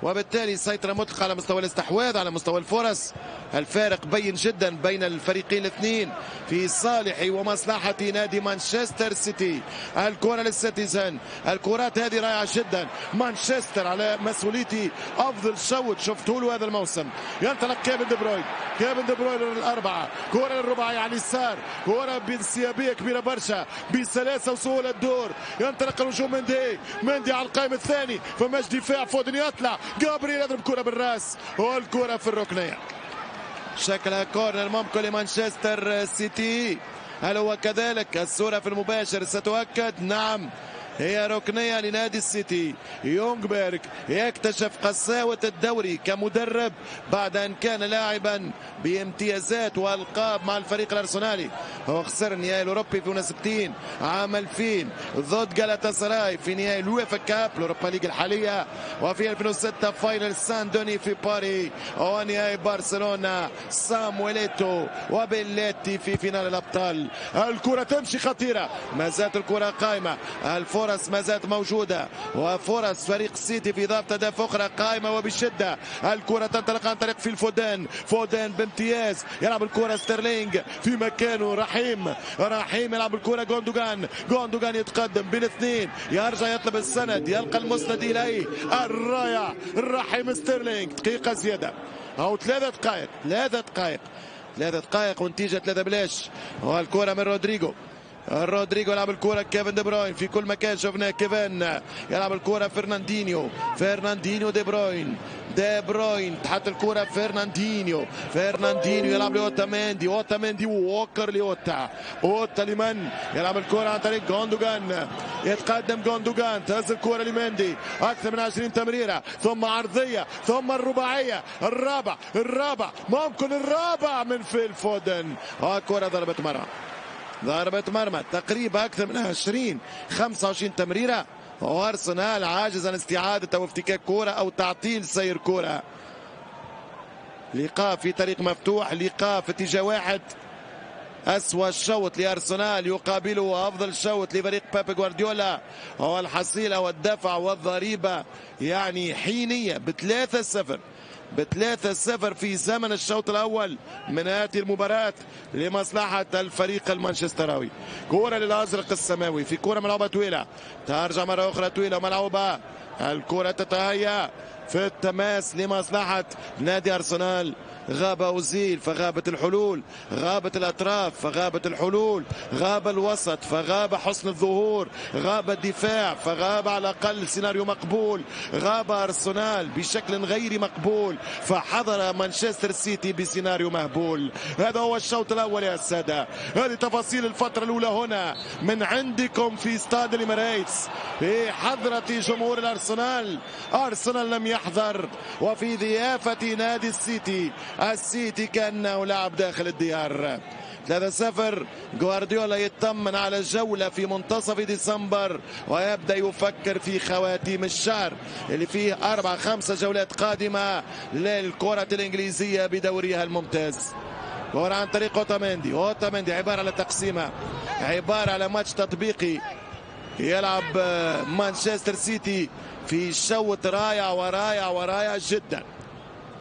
وبالتالي سيطرة مطلقة على مستوى الاستحواذ، على مستوى الفرص. الفارق بين جدا بين الفريقين الاثنين في صالح ومصلحة نادي مانشستر سيتي. الكرة للسيتيزن، الكرات هذه رائعة جدا. مانشستر على مسؤوليتي أفضل شوط شفته له هذا الموسم. ينطلق كيفن دي بروين، كيفن دي بروين للأربعة، كرة للرباعي على اليسار، كرة بانسيابية كبيرة برشا بسلاسة وسهولة الدور. ينطلق الهجوم مندي على القائم الثاني، فماش دفاع، فودن يطلع، جابريل يضرب كرة بالراس والكرة في الركنية. شكلها كورنر ممكن لمانشستر سيتي. هل هو كذلك؟ الصورة في المباشر ستؤكد. نعم، هي ركنية لنادي السيتي. يونغبيرغ يكتشف قساوة الدوري كمدرب بعد أن كان لاعبا بامتيازات والقاب مع الفريق الأرسنالي. هو خسر النهائي الأوروبي في 61 عام 2000 ضد جالاتا سراي في نهائي الويفا كاب الأوروبا ليج الحالية، وفي 2006 فاينل سان دوني في باري، ونهائي برشلونة سامويليتو وبيليتي في فينال الأبطال. الكرة تمشي خطيرة، ما زالت الكرة قائمة، الفرص ما زالت موجودة، وفرص فريق السيتي في ضربة هدف أخرى قائمة وبشدة. الكرة تنطلق عن طريق في فودان بامتياز، يلعب الكرة ستيرلينج في مكانه. رحيم يلعب الكرة جوندوغان يتقدم بين اثنين، يرجع يطلب السند، يلقى المسند إليه الرائع رحيم ستيرلينج. دقيقة زيادة أو 3 دقائق ونتيجة 3-0. والكرة من رودريجو يلعب الكرة كيفن دي بروين في كل مكان. شفنا كيفن يلعب الكرة فرناندينيو دي بروين تحت الكرة فرناندينيو يلعب لأوتاميندي ووكر لأوتا لمن يلعب الكرة عن طريق جوندوغان. يتقدم جوندوغان، تهز الكرة لمندي، أكثر من 20 تمريرة، ثم عرضية، ثم الرباعية، الرابع ممكن الرابع من فيل فودن. الكرة ضربة مرمى تقريبا أكثر من 25 تمريرة، وأرسنال عاجز عن استعادة أو افتكاك كرة أو تعطيل سير كرة. لقاء في طريق مفتوح، لقاء في اتجاه واحد. أسوأ الشوط لأرسنال يقابله أفضل شوط لفريق بيب غوارديولا، هو الحصيلة والدفع والضريبة يعني حينية ب3-0 في زمن الشوط الأول من هذه المباراة لمصلحة الفريق المانشستراوي. كرة للأزرق السماوي في كرة ملعوبة طويلة، ترجع مرة أخرى طويلة وملعوبة، الكرة تتهيأ في التماس لمصلحة نادي أرسنال. غاب أوزيل فغابت الحلول، غابت الأطراف فغابت الحلول، غاب الوسط فغاب حسن الظهور، غاب الدفاع فغاب على الأقل سيناريو مقبول، غاب أرسنال بشكل غير مقبول فحضر مانشستر سيتي بسيناريو مهبول. هذا هو الشوط الأول يا السادة، هذه تفاصيل الفترة الأولى هنا من عندكم في استاد الإميريتس في حضرة جمهور الأرسنال. أرسنال لم يحضر، وفي ضيافة نادي السيتي كأنه لعب داخل الديار. 3-0. غوارديولا يطمن على الجولة في منتصف ديسمبر ويبدأ يفكر في خواتيم الشهر اللي فيه 4-5 جولات قادمة للكرة الإنجليزية بدوريها الممتاز. كرة عن طريق أوتاميندي عبارة على تقسيمة، عبارة على ماتش تطبيقي يلعب مانشستر سيتي في شوط رائع جدا.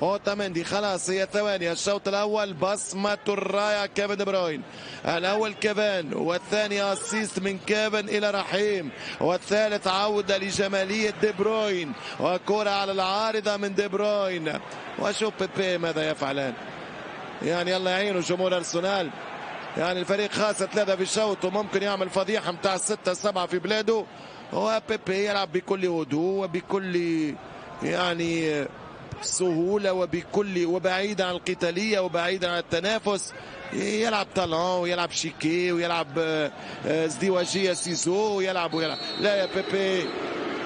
أوتاميندي خلاص هي ثواني الشوط الأول، بصمة الرائع كيفن دي بروين، الأول كيفن والثاني أسيست من كيفن إلى رحيم، والثالث عودة لجمالية دي بروين، وكرة على العارضة من دي بروين. وشوف بيبي ماذا يفعلان، يعني الله يعينه جمهور أرسنال، يعني الفريق خاصة 3 في الشوط وممكن يعمل فضيحة متاع 6-7 في بلاده، وبيبي يلعب بكل هدوء وبكل يعني سهولة وبعيد عن القتالية وبعيد عن التنافس، يلعب طالون ويلعب شيكي ويلعب ازدواجية سيزو ويلعب. لا يا بيبي،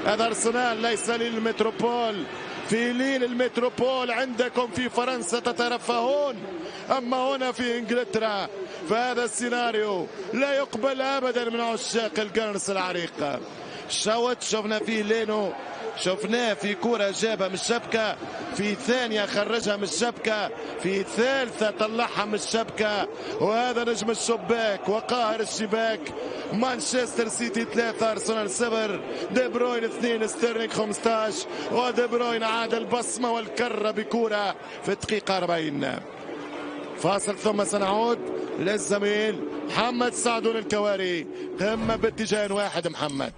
هذا أرسنال ليس للمتروبول، في ليل المتروبول عندكم في فرنسا تترفهون، أما هنا في إنجلترا فهذا السيناريو لا يقبل أبدا من عشاق الجرس العريق. شوط شفنا فيه لينو شفناه في كرة جابها من الشبكة، في ثانية خرجها من الشبكة، في ثالثة طلعها من الشبكة. وهذا نجم الشباك وقاهر الشباك. مانشستر سيتي 3 أرسنال 0. دي بروين 2 ستيرلينغ 15. ودي بروين عاد البصمة والكرة بكرة في الدقيقة 40. فاصل ثم سنعود للزميل محمد سعدون الكواري. قمة باتجاه واحد. محمد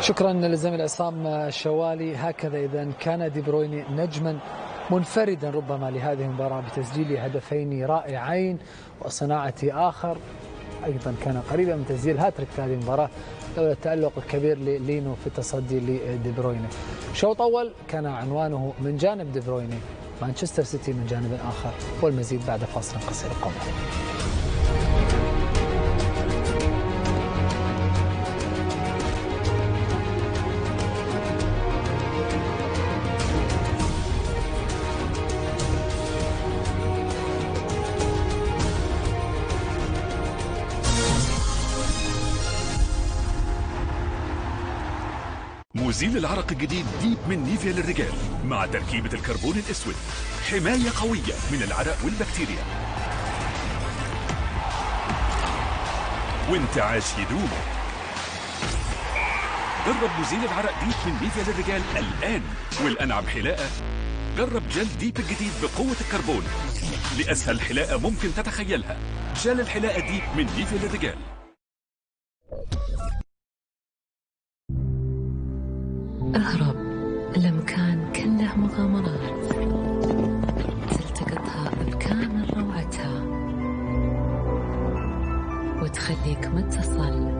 شكرا للزميل عصام الشوالي. هكذا إذا كان دي بروين نجما منفردا ربما لهذه المباراة بتسجيل هدفين رائعين وصناعة آخر أيضا كان قريبا من تسجيل هاتريك في هذه المباراة لولا التألق الكبير للينو في التصدي لدي بروين. شوط أول كان عنوانه من جانب دي بروين، مانشستر سيتي من جانب آخر، والمزيد بعد فاصل قصير. قم مزيل العرق الجديد ديب من نيفيا للرجال مع تركيبة الكربون الأسود، حماية قوية من العرق والبكتيريا، وانتعاش يدوم. جرب مزيل العرق ديب من نيفيا للرجال الآن. والأنعم حلاقة، جرب جل ديب الجديد بقوة الكربون لأسهل حلاقة ممكن تتخيلها. جل الحلاقة ديب من نيفيا للرجال. اهرب لمكان كله مغامرات تلتقطها بكامل روعتها وتخليك متصل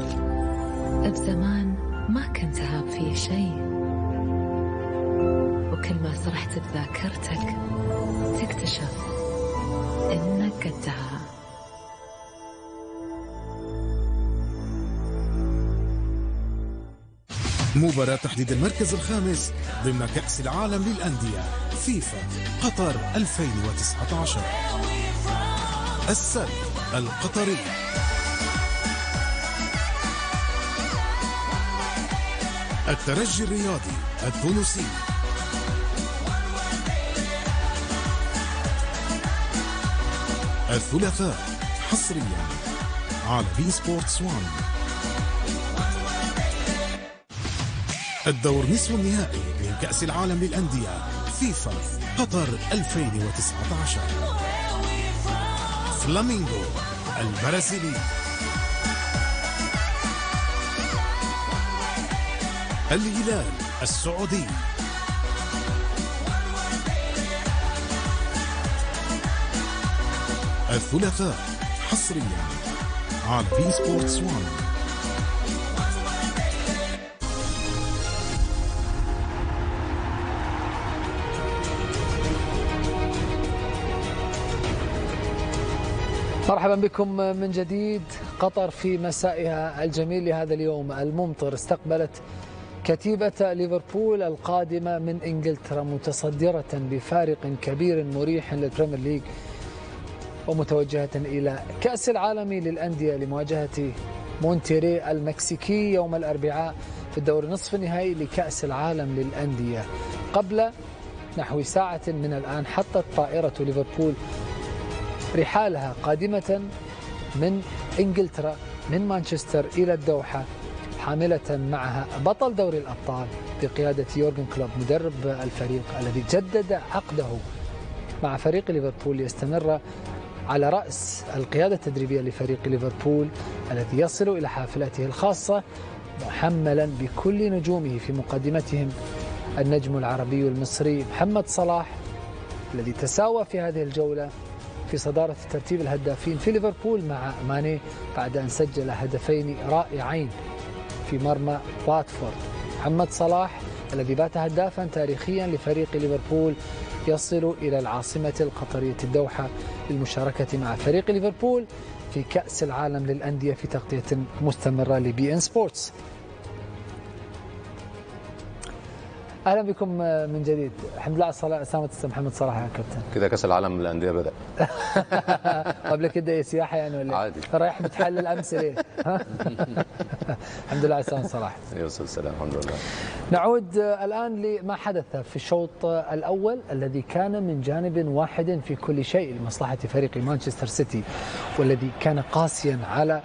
بزمان ما كنت هاب فيه شيء، وكل ما سرحت بذاكرتك تكتشف انك قدها. مباراة تحديد المركز الخامس ضمن كأس العالم للأندية فيفا قطر 2019. السد القطري، الترجي الرياضي التونسي، الثلاثاء حصريا على بي سبورتس 1. الدور نصف النهائي من كأس العالم للأندية فيفا قطر 2019. فلامينغو البرازيلي، الهلال السعودي، الثلاثاء حصريا على بي سبورتس 1. مرحبا بكم من جديد. قطر في مسائها الجميل لهذا اليوم الممطر استقبلت كتيبة ليفربول القادمة من إنجلترا متصدرة بفارق كبير مريح للبريمير ليج ومتوجهة إلى كأس العالم للأندية لمواجهة مونتيري المكسيكي يوم الأربعاء في الدور نصف النهائي لكأس العالم للأندية. قبل نحو ساعة من الآن حطت طائرة ليفربول رحالها قادمة من إنجلترا من مانشستر إلى الدوحة حاملة معها بطل دوري الأبطال بقيادة يورغن كلوب مدرب الفريق الذي جدد عقده مع فريق ليفربول ليستمر على رأس القيادة التدريبية لفريق ليفربول الذي يصل إلى حافلته الخاصة محملا بكل نجومه في مقدمتهم النجم العربي المصري محمد صلاح الذي تساوى في هذه الجولة في صدارة ترتيب الهدافين في ليفربول مع ماني بعد أن سجل هدفين رائعين في مرمى واتفورد. محمد صلاح الذي بات هدافا تاريخيا لفريق ليفربول يصل إلى العاصمة القطرية الدوحة للمشاركة مع فريق ليفربول في كأس العالم للأندية في تغطية مستمرة لبي إن سبورتس. اهلا بكم من جديد. الحمد لله على سلامة محمد صلاح يا كابتن. كده كاس العالم للانديه بدا. قبل كده سياحه يعني ولا عادي؟ رايح بتحلل امس ليه؟ الحمد لله على سلامة صلاح. يوصل السلام الحمد لله. نعود الان لما حدث في الشوط الاول الذي كان من جانب واحد في كل شيء لمصلحه فريق مانشستر سيتي، والذي كان قاسيا على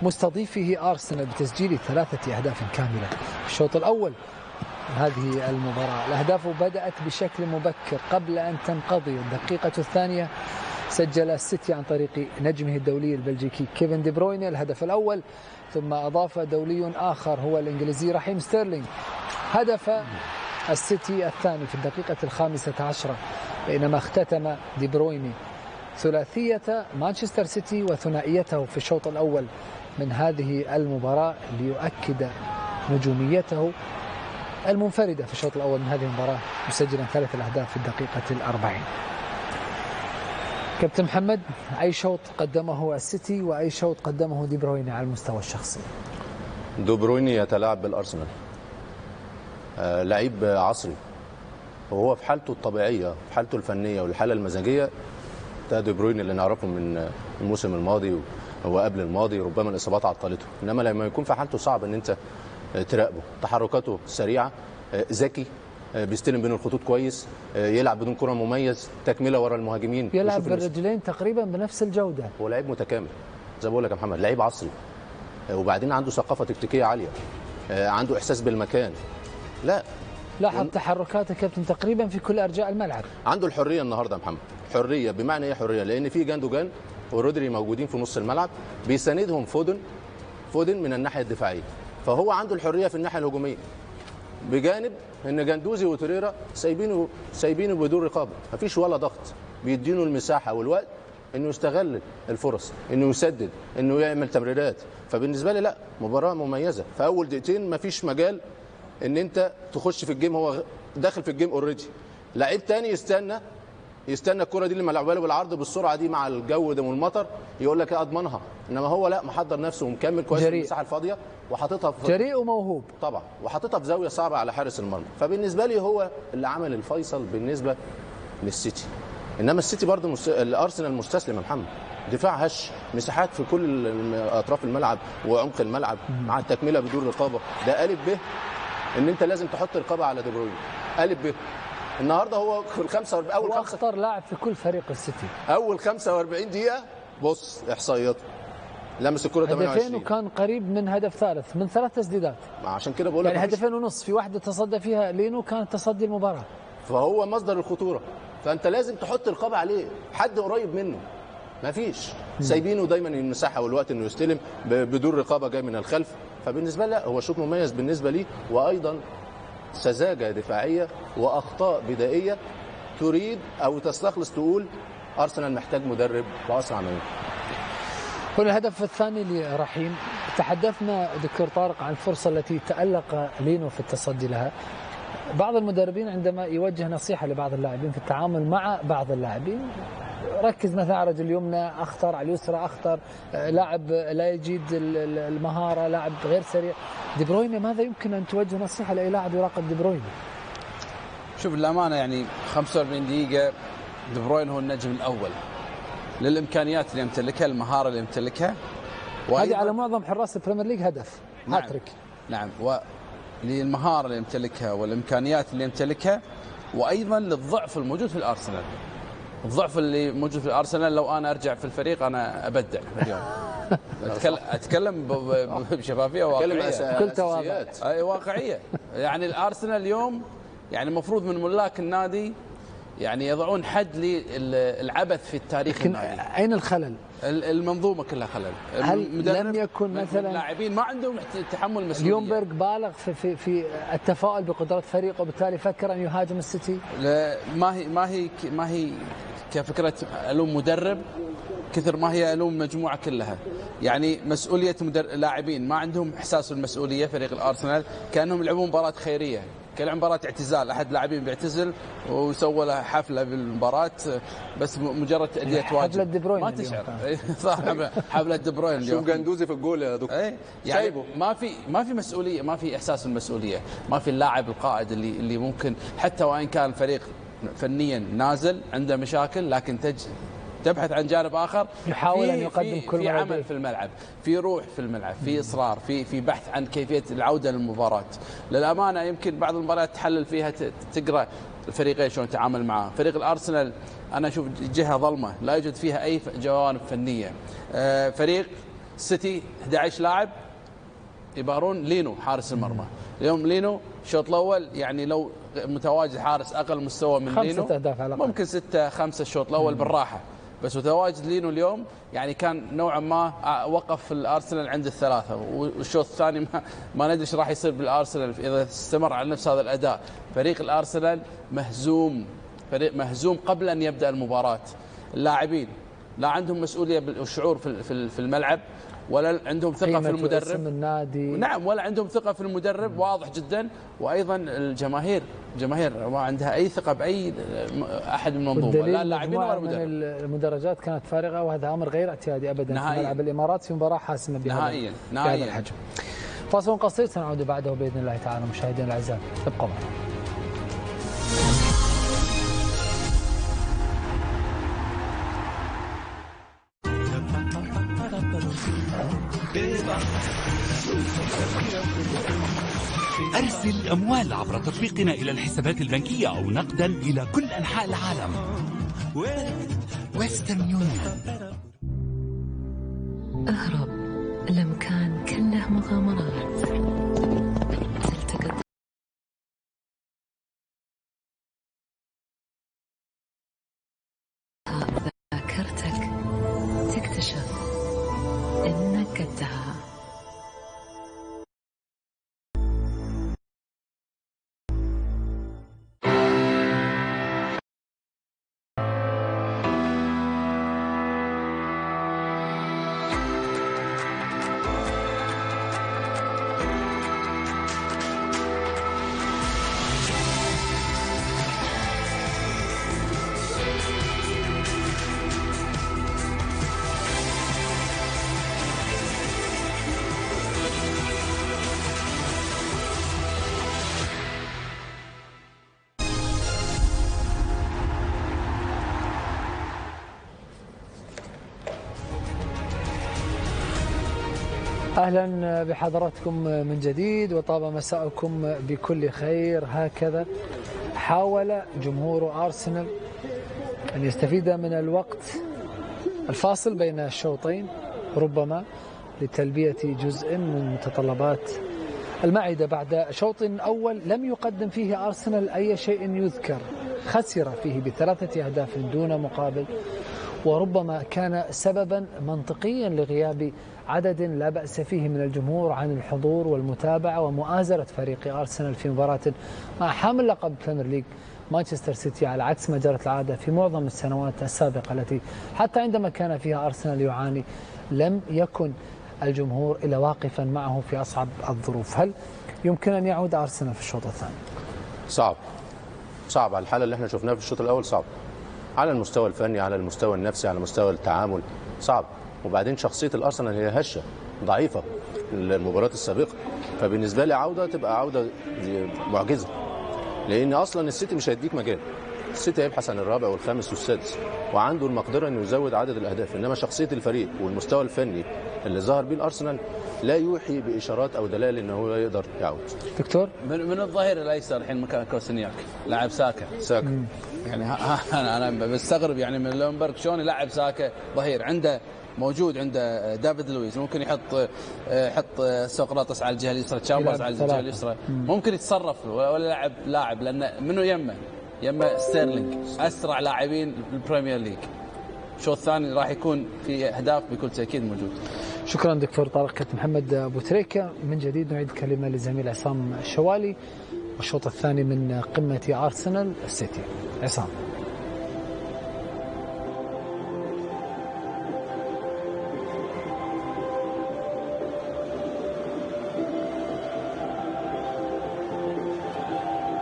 مستضيفه أرسنال بتسجيل 3 أهداف كاملة في الشوط الأول من هذه المباراة. الأهداف بدأت بشكل مبكر قبل أن تنقضي الدقيقة الثانية. سجل السيتي عن طريق نجمه الدولي البلجيكي كيفن دي بروين الهدف الأول، ثم أضاف دولي آخر هو الإنجليزي رحيم ستيرلينغ هدف السيتي الثاني في الدقيقة 15، بينما اختتم دي بروين ثلاثية مانشستر سيتي وثنائيته في الشوط الأول من هذه المباراة ليؤكد نجوميته المنفردة في الشوط الأول من هذه المباراة، مسجلا 3 أهداف في الدقيقة 40. كابتن محمد، أي شوط قدمه السيتي وأي شوط قدمه دي بروين على المستوى الشخصي؟ دي بروين يتلاعب بالأرسنال، لعيب عصري، وهو في حالته الطبيعية في حالته الفنية والحالة المزاجية ده دي بروين اللي نعرفه من الموسم الماضي وقبل الماضي. ربما الإصابات عطلته، إنما لما يكون في حالته صعب إن أنت تراقبه. تحركاته سريعة، ذكي، بيستلم بين الخطوط كويس، يلعب بدون كرة مميز، تكملة ورا المهاجمين، يلعب بالرجلين تقريبا بنفس الجودة. هو لعيب متكامل زي ما بقول لك يا محمد، لعيب عصري، وبعدين عنده ثقافة تكتيكية عالية، عنده إحساس بالمكان. لاحظ تحركاته كابتن تقريبا في كل أرجاء الملعب. عنده الحرية النهارده يا محمد، حرية بمعنى ايه حرية؟ لأن في جاندوجان ورودري موجودين في نص الملعب، بيساندهم فودن من الناحية الدفاعية، فهو عنده الحرية في الناحية الهجومية، بجانب ان جندوزي وتوريرا سايبينه بدون رقابة، مفيش ولا ضغط، بيدينه المساحة والوقت انه يستغل الفرص، انه يسدد، انه يعمل تمريرات. فبالنسبة لي لا، مباراة مميزة. في أول دقيقتين مفيش مجال ان انت تخش في الجيم، هو داخل في الجيم اوريدي. لعيب تاني يستنى الكرة دي اللي ملعوبه له بالعرض بالسرعه دي مع الجو ده والمطر، يقول لك اضمنها، انما هو لا، محضر نفسه ومكمل كويس في المساحه الفاضيه وحاططها في جريء وموهوب طبعا، وحاططها في زاويه صعبه على حارس المرمى. فبالنسبه لي هو اللي عمل الفيصل بالنسبه للسيتي. انما السيتي برضه الارسنال مستسلم يا محمد، دفاع هش، مساحات في كل اطراف الملعب وعمق الملعب مع التكمله بدون رقابه. ده الف ب ان انت لازم تحط رقابه على دي بروين، الف ب. النهارده هو في اول اخطر لاعب في كل فريق السيتي. اول 45 دقيقه بص احصائياته، لمس الكره 28، هدفين وكان قريب من هدف ثالث من 3 تسديدات. عشان كده بقول لك يعني 2.5، في واحده تصدى فيها لينو كانت تصدي المباراه، فهو مصدر الخطوره. فانت لازم تحط رقابه عليه، حد قريب منه مفيش، سايبينه دايما المساحه والوقت انه يستلم بدون رقابه جاي من الخلف. فبالنسبه لي لا، هو شوط مميز بالنسبه لي، وايضا سذاجه دفاعيه واخطاء بدائيه تريد او تستخلص تقول ارسنال محتاج مدرب باسرع ما يمكن. هنا الهدف الثاني لرحيم. تحدثنا دكتور طارق عن الفرصه التي تألق لينو في التصدي لها. بعض المدربين عندما يوجه نصيحه لبعض اللاعبين في التعامل مع بعض اللاعبين، ركز مثلا على رجل اليمنى اخطر، على اليسرى اخطر، لاعب لا يجيد المهاره، لاعب غير سريع. دي بروين ماذا يمكن ان توجه نصيحه لاي لاعب يراقب دي بروين؟ شوف الامانه يعني 45 دقيقه دي بروين هو النجم الاول للامكانيات اللي يمتلكها، المهاره اللي يمتلكها، هذه على معظم حراس البريمير ليج هدف هاتريك. نعم، وللمهاره اللي يمتلكها والامكانيات اللي يمتلكها، وايضا للضعف الموجود في الارسنال. الضعف اللي موجود في الارسنال لو انا ارجع في الفريق انا ابدع اليوم. اتكلم بشفافيه واقعيه، بكل تواضع، اي واقعيه. يعني الارسنال اليوم يعني المفروض من ملاك النادي يعني يضعون حد للعبث في التاريخ النادي. اين الخلل؟ المنظومه كلها خلل. هل لم يكن مثلا اللاعبين ما عندهم تحمل مسؤوليه؟ ليونبرغ بالغ في التفاؤل بقدرات فريقه وبالتالي فكر ان يهاجم السيتي؟ ما هي كفكره الوم مدرب كثر ما هي الوم مجموعه كلها. يعني مسؤوليه لاعبين ما عندهم احساس بالمسؤوليه. فريق الارسنال كانهم يلعبون مباراه خيريه، كل مباراة اعتزال، أحد لاعبين بيعتزل وسوى له حفلة بالمباراة بس مجرد تأدية واجب. حفلة دي بروين ما تشعر صح، حفلة دي بروين. شوف جندوزي في الجول يا دكتور. يعني ما في مسؤولية، ما في إحساس بالمسؤولية، ما في اللاعب القائد اللي ممكن حتى وإن كان الفريق فنيا نازل عنده مشاكل، لكن تبحث عن جانب آخر، يحاول أن يقدم كل في عمل في الملعب، في روح في الملعب، في إصرار، في بحث عن كيفية العودة للمباراة. للأمانة يمكن بعض المباريات تحلل فيها تقرأ الفريقين شلون تعامل معاه. فريق الأرسنال أنا أشوف جهة ظلمة لا يوجد فيها أي جوانب فنية. فريق سيتي 11 لاعب يبارون لينو حارس المرمى. اليوم لينو الشوط الأول يعني لو متواجد حارس أقل مستوى من لينو ممكن 6-5 الشوط الأول بالراحة، بس متواجد لينو اليوم يعني كان نوعا ما وقف الأرسنال عند الثلاثة، والشوط الثاني ما ندري ايش راح يصير بالأرسنال إذا استمر على نفس هذا الأداء. فريق الأرسنال مهزوم، فريق مهزوم قبل أن يبدأ المباراة. اللاعبين لا عندهم مسؤولية بالشعور في الملعب، ولا عندهم ثقة في المدرب النادي. نعم، ولا عندهم ثقة في المدرب واضح جدا. وأيضا الجماهير ما عندها أي ثقة بأي أحد من المنظومة، لا اللاعبين ولا المدرب. المدرجات كانت فارغة، وهذا أمر غير اعتيادي أبدا في ملعب الإمارات في مباراة حاسمة نهائيا. بهذا الحجم. فاصل قصير سنعود بعده بإذن الله تعالى. مشاهدينا الأعزاء ابقوا معنا. أرسل الأموال عبر تطبيقنا إلى الحسابات البنكية أو نقدا إلى كل أنحاء العالم. ويسترن يونيون. اهرب لمكان كله مغامرات، تلتقط ذاكرتك، تكتشف إنك قدها. أهلا بحضراتكم من جديد، وطاب مساءكم بكل خير. هكذا حاول جمهور أرسنال أن يستفيد من الوقت الفاصل بين الشوطين ربما لتلبية جزء من متطلبات المعدة بعد شوط أول لم يقدم فيه أرسنال أي شيء يذكر، خسر فيه ب3 أهداف دون مقابل، وربما كان سببا منطقيا لغياب عدد لا بأس فيه من الجمهور عن الحضور والمتابعة ومؤازرة فريق أرسنال في مباراة مع حامل لقب بريمير ليج مانشستر سيتي، على عكس ما جرت العادة في معظم السنوات السابقة التي حتى عندما كان فيها أرسنال يعاني لم يكن الجمهور إلا واقفا معه في أصعب الظروف. هل يمكن أن يعود أرسنال في الشوط الثاني؟ صعب على الحالة اللي احنا شفناها في الشوط الأول، صعب على المستوى الفني، على المستوى النفسي، على مستوى التعامل، صعب. وبعدين شخصية الأرسنال هي هشة ضعيفة المباراة السابقة، فبالنسبة لي عودة تبقى عودة معجزة، لأن أصلا السيتي مش هيديك مجال. السيتي هيبحث عن الرابع والخامس والسادس وعنده المقدرة أنه يزود عدد الأهداف، إنما شخصية الفريق والمستوى الفني اللي ظهر بيه الأرسنال لا يوحي بإشارات أو دلائل أنه هو يقدر يعود. دكتور من الظهير الأيسر الحين مكان كوسنياك لاعب ساكا. يعني أنا بستغرب يعني من لومبرغ شلون يلعب ساكا ظهير، عنده موجود عنده دافيد لويز، ممكن يحط سقراطس على الجهه اليسرى، تشامبرز على الجهه اليسرى، ممكن يتصرف ولا لاعب لان منه يمه ستيرلينج اسرع لاعبين البريمير ليج. الشوط الثاني راح يكون في اهداف بكل تاكيد موجود. شكرا دكتور طارق. كابتن محمد ابو تريكه. من جديد نعيد الكلمه للزميل عصام الشوالي والشوط الثاني من قمه ارسنال السيتي. عصام.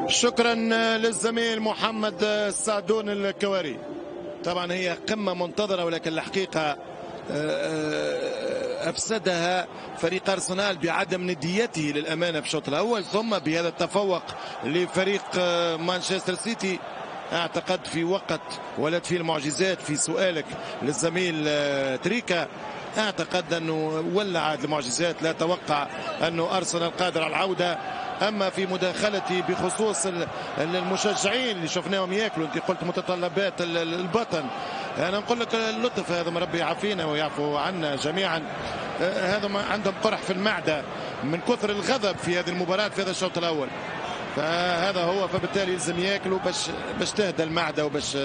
شكرا للزميل محمد السعدون الكواري. طبعا هي قمة منتظرة، ولكن الحقيقة أفسدها فريق أرسنال بعدم نديته للأمانة في الشوط الأول، ثم بهذا التفوق لفريق مانشستر سيتي. أعتقد في وقت ولد فيه المعجزات في سؤالك للزميل تريكا، أعتقد أنه ولعت المعجزات. لا أتوقع أنه أرسنال قادر على العودة. أما في مداخلتي بخصوص المشجعين اللي شفناهم ياكلوا، أنت قلت متطلبات البطن، أنا نقول لك اللطف هذا من ربي يعافينا ويعفو عنا جميعا. هذا عندهم قرح في المعدة من كثر الغضب في هذه المباراة في هذا الشوط الأول، فهذا هو، فبالتالي لازم ياكلوا باش تهدى المعدة وباش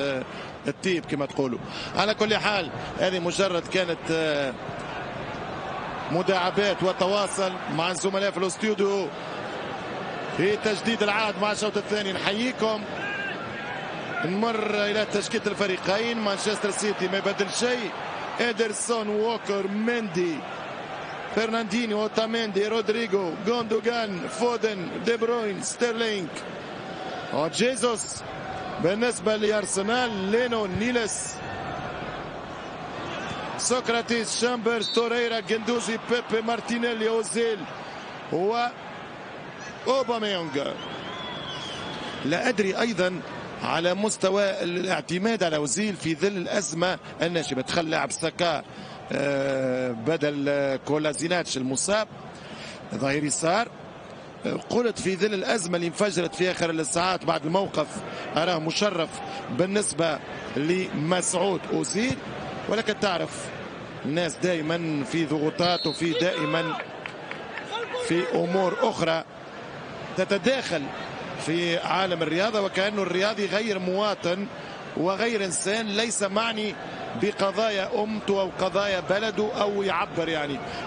التيب كما تقولوا. على كل حال هذه مجرد كانت مداعبات وتواصل مع الزملاء في الاستوديو في تجديد العهد مع الشوط الثاني. نحييكم. نمر الى تشكيله الفريقين. مانشستر سيتي ما يبدل شيء، إيدرسون، ووكر، مندي، فرناندينيو، اوتاميندي، رودريجو، غوندوغان، فودن، دي بروين، ستيرلينج وجيزوس. بالنسبه لارسنال لينو، نيلس، سوكراتيس، شامبرز، توريرا، جندوزي، بيبي، مارتينيلي، اوزيل و أوباميونغ. لا أدري أيضا على مستوى الاعتماد على أوزيل في ظل الأزمة الناشئة. تخلى لاعب ساكا بدل كولازيناتش المصاب ظهير يسار. قلت في ظل الأزمة اللي انفجرت في آخر الساعات بعد الموقف أراه مشرف بالنسبة لمسعود أوزيل، ولكن تعرف الناس دائما في ضغوطات وفي دائما في أمور أخرى تتداخل في عالم الرياضة، وكأنه الرياضي غير مواطن وغير إنسان، ليس معني بقضايا أمته أو قضايا بلده أو يعبر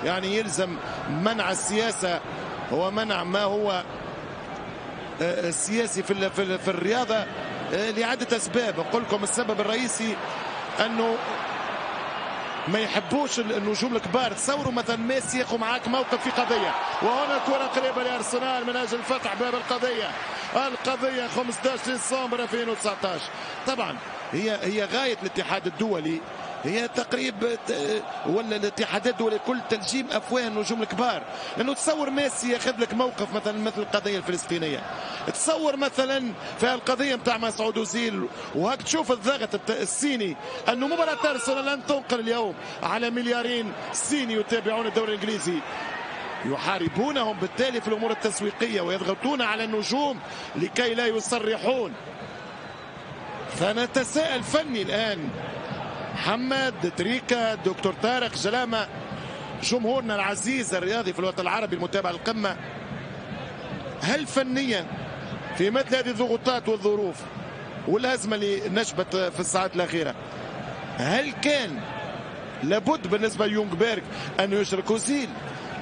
يعني يلزم منع السياسة ومنع ما هو سياسي في الرياضة لعدة أسباب. أقول لكم السبب الرئيسي أنه ما يحبوش النجوم الكبار. تصوروا مثلا ميسي ياخذ معاك موقف في قضيه، وهنا كره قريبه لارسنال من اجل فتح باب القضيه 15 ديسمبر 2019. طبعا هي غايه الاتحاد الدولي هي تقريب ولا الاتحاد الدولي كل تلجيم افواه النجوم الكبار، لانه تصور ميسي ياخذ لك موقف مثل القضيه الفلسطينيه، تصور مثلا في القضيه نتاع مسعود اوزيل، وهك تشوف الضغط الصيني انه مباراه ارسنال لن تنقل اليوم على مليارين صيني يتابعون الدوري الانجليزي، يحاربونهم بالتالي في الامور التسويقيه ويضغطون على النجوم لكي لا يصرحون. فنتساءل فني الان محمد تريكا، دكتور طارق جلامة، جمهورنا العزيز الرياضي في الوطن العربي المتابع للقمة، هل فنيا في مثل هذه الضغوطات والظروف والأزمة اللي نشبت في الساعات الأخيرة، هل كان لابد بالنسبة ليونغبيرغ أن يشرك أوزيل؟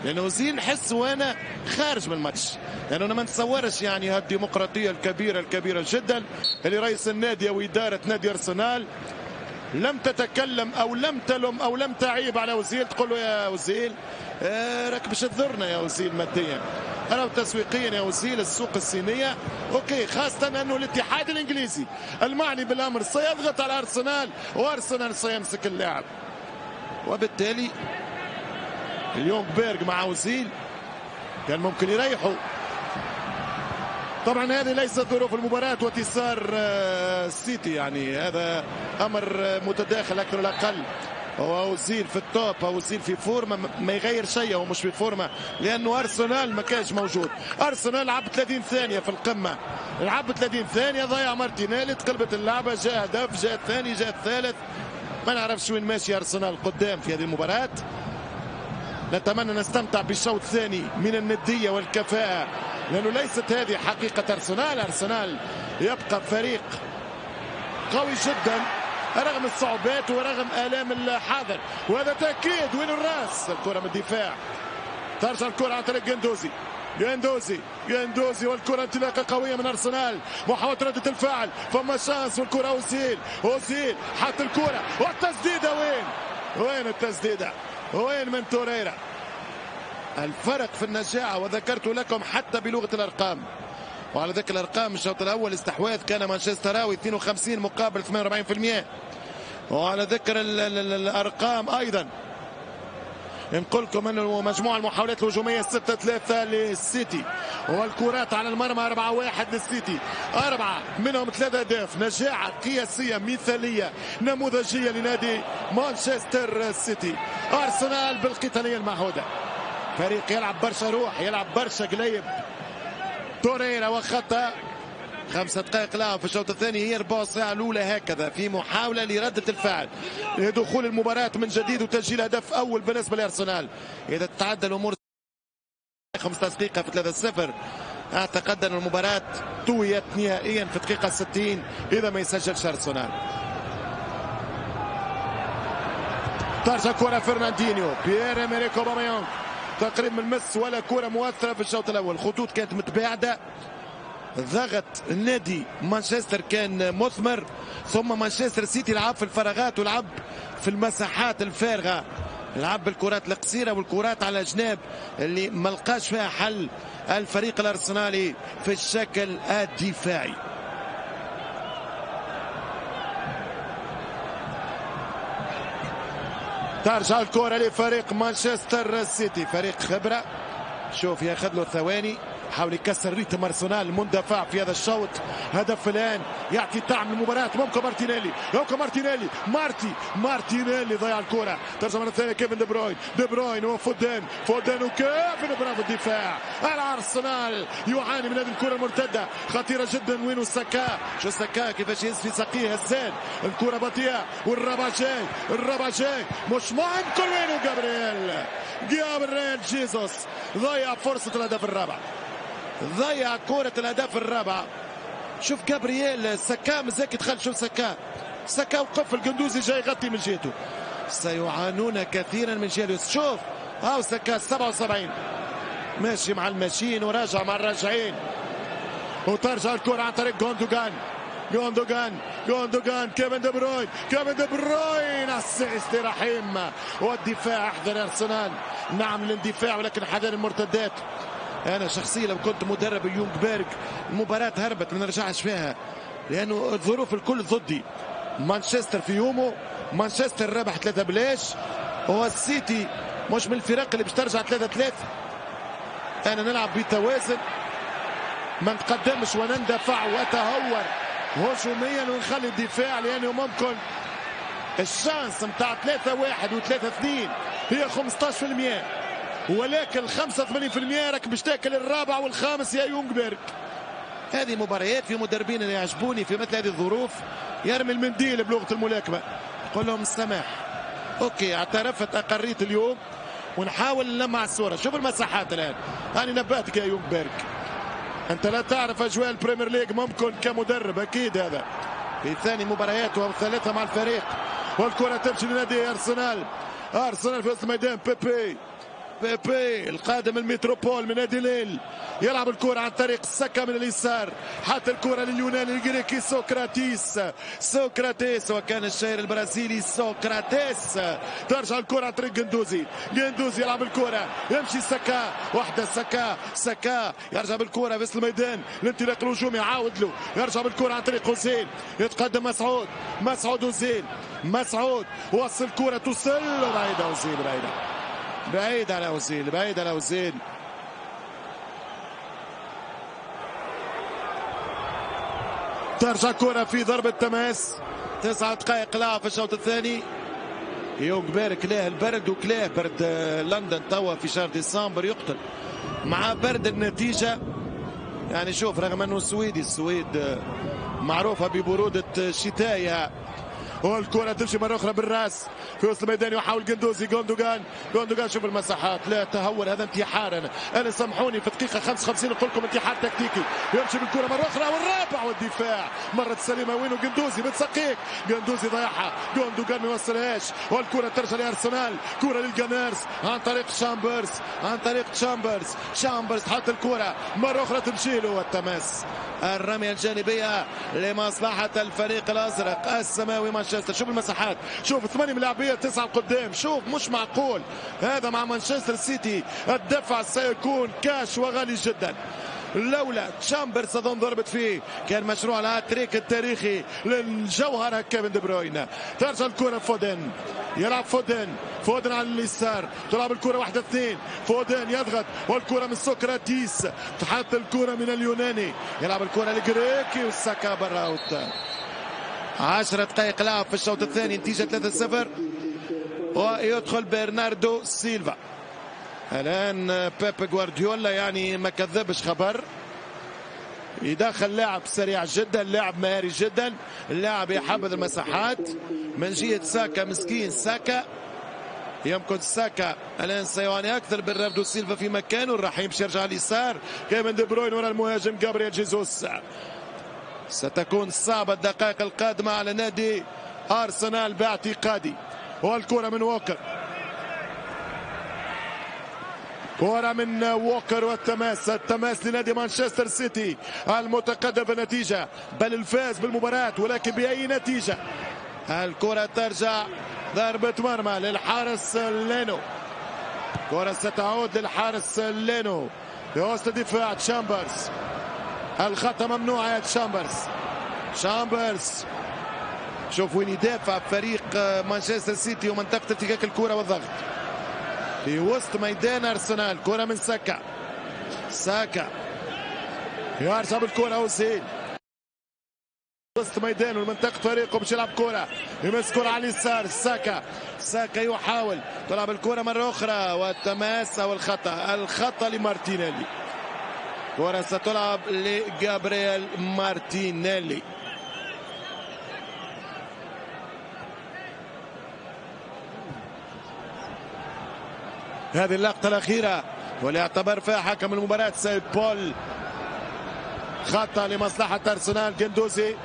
لأن أوزيل نحس وأنا خارج من الماتش، لأنه أنا ما نتصورش هالديمقراطية الكبيرة جدا اللي رئيس النادي وإدارة نادي أرسنال لم تتكلم أو لم تلم أو لم تعيب على أوزيل، تقول له يا أوزيل راك باش تضرنا يا أوزيل ماديا، أنا تسويقيا يا أوزيل السوق الصينية أوكي، خاصة أنه الاتحاد الإنجليزي المعني بالأمر سيضغط على أرسنال وأرسنال سيمسك اللاعب، وبالتالي اليونغبيرغ مع أوزيل كان ممكن يريحوا. طبعا هذه ليست ظروف المباراة وانتصار السيتي، هذا أمر متداخل أكثر ولا أقل. هو أوزيل في التوب، أوزيل في فورمة ما يغير شيء، هو مش في فورمة لأنه أرسنال ما كانش موجود. أرسنال لعب 30 ثانية في القمة، لعب 30 ثانية ضيع مارتينيلي، تقلبت اللعبة، جاء هدف، جاء الثاني، جاء الثالث، ما نعرفش وين ماشي أرسنال قدام في هذه المباراة. نتمنى نستمتع بالشوط الثاني من الندية والكفاءة، لأنه ليست هذه حقيقة أرسنال. أرسنال يبقى فريق قوي جدا رغم الصعوبات ورغم آلام الحاضر، وهذا تأكيد. وين الراس؟ الكرة من الدفاع، ترجع الكرة عن طريق جندوزي والكرة انطلاقة قوية من أرسنال، محاولة ردة الفعل، فما شانس والكرة أوزيل حط الكرة والتسديدة. وين التسديدة؟ وين من توريرا؟ الفرق في النجاعة، وذكرت لكم حتى بلغة الأرقام وعلى ذكر الارقام الشوط الاول استحواذ كان مانشستراوي 52 مقابل 48%. وعلى ذكر الارقام ايضا نقول لكم انه مجموع المحاولات الهجوميه 6-3 للسيتي، والكرات على المرمى 4-1 للسيتي، 4 منهم 3 اهداف. نجاعه قياسيه مثاليه نموذجيه لنادي مانشستر سيتي. ارسنال بالقتاليه المعهوده، فريق يلعب برشا روح، يلعب برشا قليب. توريرا وخطا 5 دقائق لعب في الشوط الثاني، هي ربع الساعة الأولى هكذا في محاولة لردة الفعل لدخول المباراة من جديد وتسجيل هدف أول بالنسبة لأرسنال. إذا تتعدى الأمور 15 دقيقة في 3-0 أعتقد أن المباراة طويت نهائيا في الدقيقة 60 إذا ما يسجلش أرسنال. ترجع كرة فرناندينيو، بيير إمريك أوباميانغ تقريبا من مس ولا كرة مؤثرة في الشوط الأول. الخطوط كانت متباعدة، ضغط النادي مانشستر كان مثمر، ثم مانشستر سيتي لعب في الفراغات ولعب في المساحات الفارغة، لعب بالكرات القصيرة والكرات على الجناب اللي ما لقاش فيها حل الفريق الأرسنالي في الشكل الدفاعي. ترجع الكرة لفريق مانشستر سيتي، فريق خبرة. شوف ياخذ له ثواني، حاول يكسر ريتم ارسنال المندفع في هذا الشوط. هدف الان يعطي طعم المباراه. ممكن مارتينيلي ضيع الكره. ترجع مره ثانيه كيفن دي بروين وفودين وكيفن برافو الدفاع. الارسنال يعاني من هذه الكره المرتده خطيره جدا. وينو ساكا؟ شو ساكا كيفاش يهز في ساقيه هزان. الكره بطيئه والربع جاي مش ممكن. وينو جابرييل جيسوس ضيع فرصه الهدف الرابع، ضيع كرة الهدف الرابع. شوف جابرييل ساكا مزاك يدخل. شوف ساكا وقف القندوزي جاي يغطي من جهته. سيعانون كثيرا من جيليوس. شوف هاو ساكا 77 ماشي مع الماشيين وراجع مع الراجعين. وترجع الكرة عن طريق جوندوغان كيفن دي بروين اسيستي رحيم. والدفاع احذر ارسنال. نعم الاندفاع ولكن حذر المرتدات. أنا شخصيا لو كنت مدرب يونغ بيرغ المباراة هربت ما نرجعش فيها، لأنه الظروف الكل ضدي. مانشستر في يومه، مانشستر ربح 3 بلاش، والسيتي مش من الفرق اللي باش ترجع 3-3. أنا نلعب بتوازن، ما نتقدمش ونندفع وتهور هجوميا ونخلي الدفاع، لأنه ممكن الشانس نتاع 3-1 و3-2 هي 15%، ولكن 85% راك باش تاكل الرابع والخامس يا يونغ بيرغ. هذه مباريات في مدربين اللي يعجبوني في مثل هذه الظروف يرمي المنديل بلغة الملاكمة، يقول لهم السماح. اوكي اعترفت اقريت اليوم ونحاول نلمع الصورة. شوف المساحات الان. انا نبهتك يا يونغ بيرغ، انت لا تعرف اجواء البريمير ليج ممكن كمدرب اكيد. هذا في ثاني مبارياته والثالثة مع الفريق. والكرة تمشي لنادي ارسنال في وسط الميدان. بيبي القادم الميتروبول من نادي ليل يلعب الكرة عن طريق ساكا من اليسار، حتى الكرة لليوناني الجريكي سوكراتيس وكان الشاعر البرازيلي سوكراتيس. ترجع الكرة عن طريق جندوزي يلعب الكرة، يمشي ساكا واحدة. ساكا يرجع بالكرة في الميدان، الانطلاق الهجومي عاود له، يرجع بالكرة عن طريق أوزيل، يتقدم مسعود أوزيل وصل الكرة توصل بعيدة. أوزيل بعيد على أوزيل. ترجع كرة في ضربة تماس. 9 دقائق لعب في الشوط الثاني. يونغ بيرغ كلاه البرد وكلاه برد لندن توا في شهر ديسمبر يقتل مع برد النتيجة. يعني شوف رغم أنه السويد معروفة ببرودة شتائها. والكرة تمشي مرة أخرى بالراس في وسط الميدان، يحاول جوندوغان شوف المساحات، لا تهور، هذا انتحار. أنا سامحوني في دقيقة 55 نقول لكم انتحار تكتيكي. يمشي بالكرة مرة أخرى والرابع والدفاع مرة سليمة. وينو جندوزي بتسقيك، جندوزي ضيعها، جوندوغان ما يوصلهاش، والكرة ترجع لأرسنال. كرة للجنارز عن طريق شامبرز حط الكرة مرة أخرى تمشي له، والتماس الرمية الجانبية لمصلحة الفريق الأزرق السماوي مانشستر. شوف المساحات، شوف 8 ملاعبية 9 قدام. شوف مش معقول هذا مع مانشستر سيتي. الدفع سيكون كاش وغالي جدا. لولا تشامبرز اظن ضربت فيه كان مشروع الهاتريك التاريخي للجوهر كيفن دي بروين. ترجع الكره فودن، يلعب فودن على اليسار، تلعب الكره 1-2، فودن يضغط والكره من سقراطيس، تحط الكره من اليوناني، يلعب الكره لجريكي والساكا برا اوت. 10 دقائق لعب في الشوط الثاني، نتيجه 3-0 ويدخل برناردو سيلفا. الان بيب جوارديولا يعني ما كذبش خبر، يدخل لاعب سريع جدا، لاعب مهاري جدا، اللاعب يحبذ المساحات من جهه ساكا. مسكين ساكا، يمكن ساكا الان سيعاني اكثر. برناردو سيلفا في مكانه، راح يمشي يرجع اليسار. كيفن دي بروين وراء المهاجم جابرييل جيسوس. ستكون صعبه الدقائق القادمه على نادي ارسنال باعتقادي. والكره من ووكر، كرة من ووكر والتماس لنادي مانشستر سيتي المتقدم بالنتيجة، بل الفاز بالمباراة، ولكن بأي نتيجة؟ الكرة ترجع ضربة مرمى للحارس لينو. كرة ستعود للحارس لينو بوسط دفاع تشامبرز. الخطأ ممنوع يا تشامبرز. شوف وين يدافع فريق مانشستر سيتي ومنطقة ارتكاك الكرة والضغط في وسط ميدان ارسنال. كرة من ساكا يرجع بالكرة اوزيل وسط ميدانه المنطقة فريقه، باش يلعب كرة، يمس كرة على اليسار. ساكا يحاول، تلعب الكرة مرة أخرى والتماس أو الخطأ لمارتينيلي. كرة ستلعب لجابرييل مارتينيلي. هذه اللقطة الأخيرة واللي اعتبر فيها حكم المباراة سيد بول خطأ لمصلحة أرسنال. جندوزي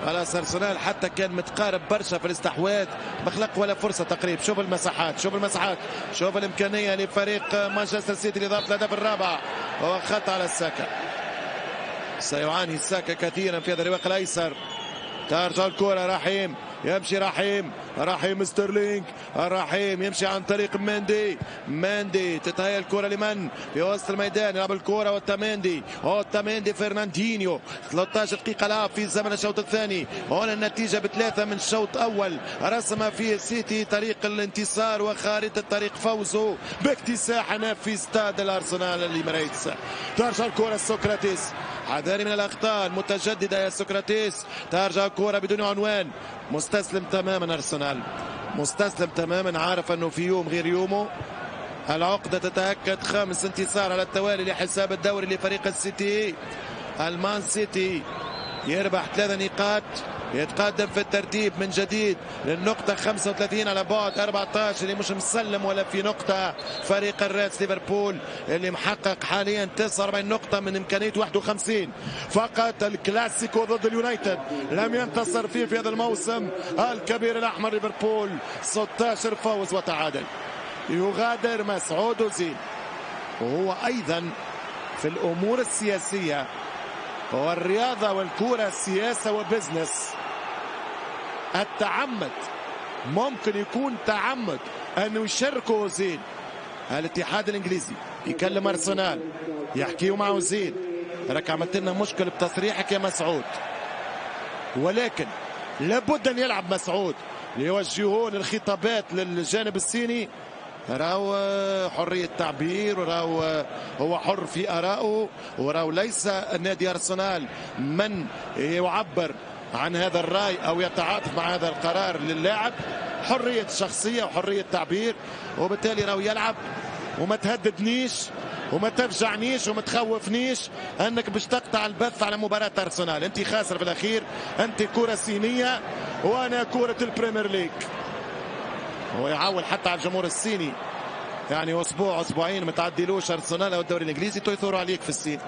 خلاص، أرسنال حتى كان متقارب برشا في الاستحواذ، ما خلق ولا فرصة تقريب. شوف المساحات، شوف الإمكانية لفريق مانشستر سيتي لضبط الهدف الرابع. هو خطأ على الساكا، سيعاني ساكا كثيرا في هذا الرواق الأيسر. ترجع الكرة رحيم، يمشي رحيم ستيرلينج، الرحيم يمشي عن طريق ماندي تتهيأ الكرة لمن في وسط الميدان، يلعب الكرة والتاميندي فرناندينيو. 13 دقيقة لعب في زمن الشوط الثاني. هنا النتيجة ب3 من شوط أول رسم فيه السيتي طريق الانتصار وخارطة طريق فوزه باكتساح هناك في استاد الأرسنال الإماريتس. ترجع الكرة سقراطيس، حذاري من الأخطاء المتجددة يا سقراطيس. ترجع الكرة بدون عنوان، مستسلم تماما أرسنال، مستسلم تماما، عارف أنه في يوم غير يومه. العقدة تتأكد، 5 انتصار على التوالي لحساب الدوري لفريق السيتي. المان سيتي يربح 3 نقاط، يتقدم في الترتيب من جديد للنقطة 35 على بعد 14 اللي مش مسلم ولا في نقطة. فريق الريدز ليفربول اللي محقق حاليا 49 نقطة من إمكانية 51 فقط. الكلاسيكو ضد اليونايتد لم ينتصر فيه في هذا الموسم الكبير الأحمر ليفربول، 16 فوز وتعادل. يغادر مسعود أوزيل وهو أيضا في الأمور السياسية والرياضة والكرة سياسة وبزنس. التعمد ممكن يكون تعمد أنه يشاركوا أوزيل. الاتحاد الإنجليزي يكلم أرسنال، يحكيوا مع أوزيل، راك عملت لنا مشكلة بتصريحك يا مسعود، ولكن لابد أن يلعب مسعود ليوجهون الخطابات للجانب الصيني. راهو حرية تعبير، وراهو هو حر في آرائه، وراهو ليس نادي أرسنال من يعبر عن هذا الرأي أو يتعاطف مع هذا القرار للاعب. حرية شخصية وحرية تعبير، وبالتالي راهو يلعب. وما تهددنيش وما تفجعنيش وما تخوفنيش أنك باش تقطع البث على مباراة أرسنال. أنت خاسر في الأخير، أنت كرة صينية وأنا كرة البريمير ليج. هو يعول حتى على الجمهور الصيني، يعني اسبوع اسبوعين ما تعديلوش ارسنال او الدوري الانجليزي يثوروا عليك في الصين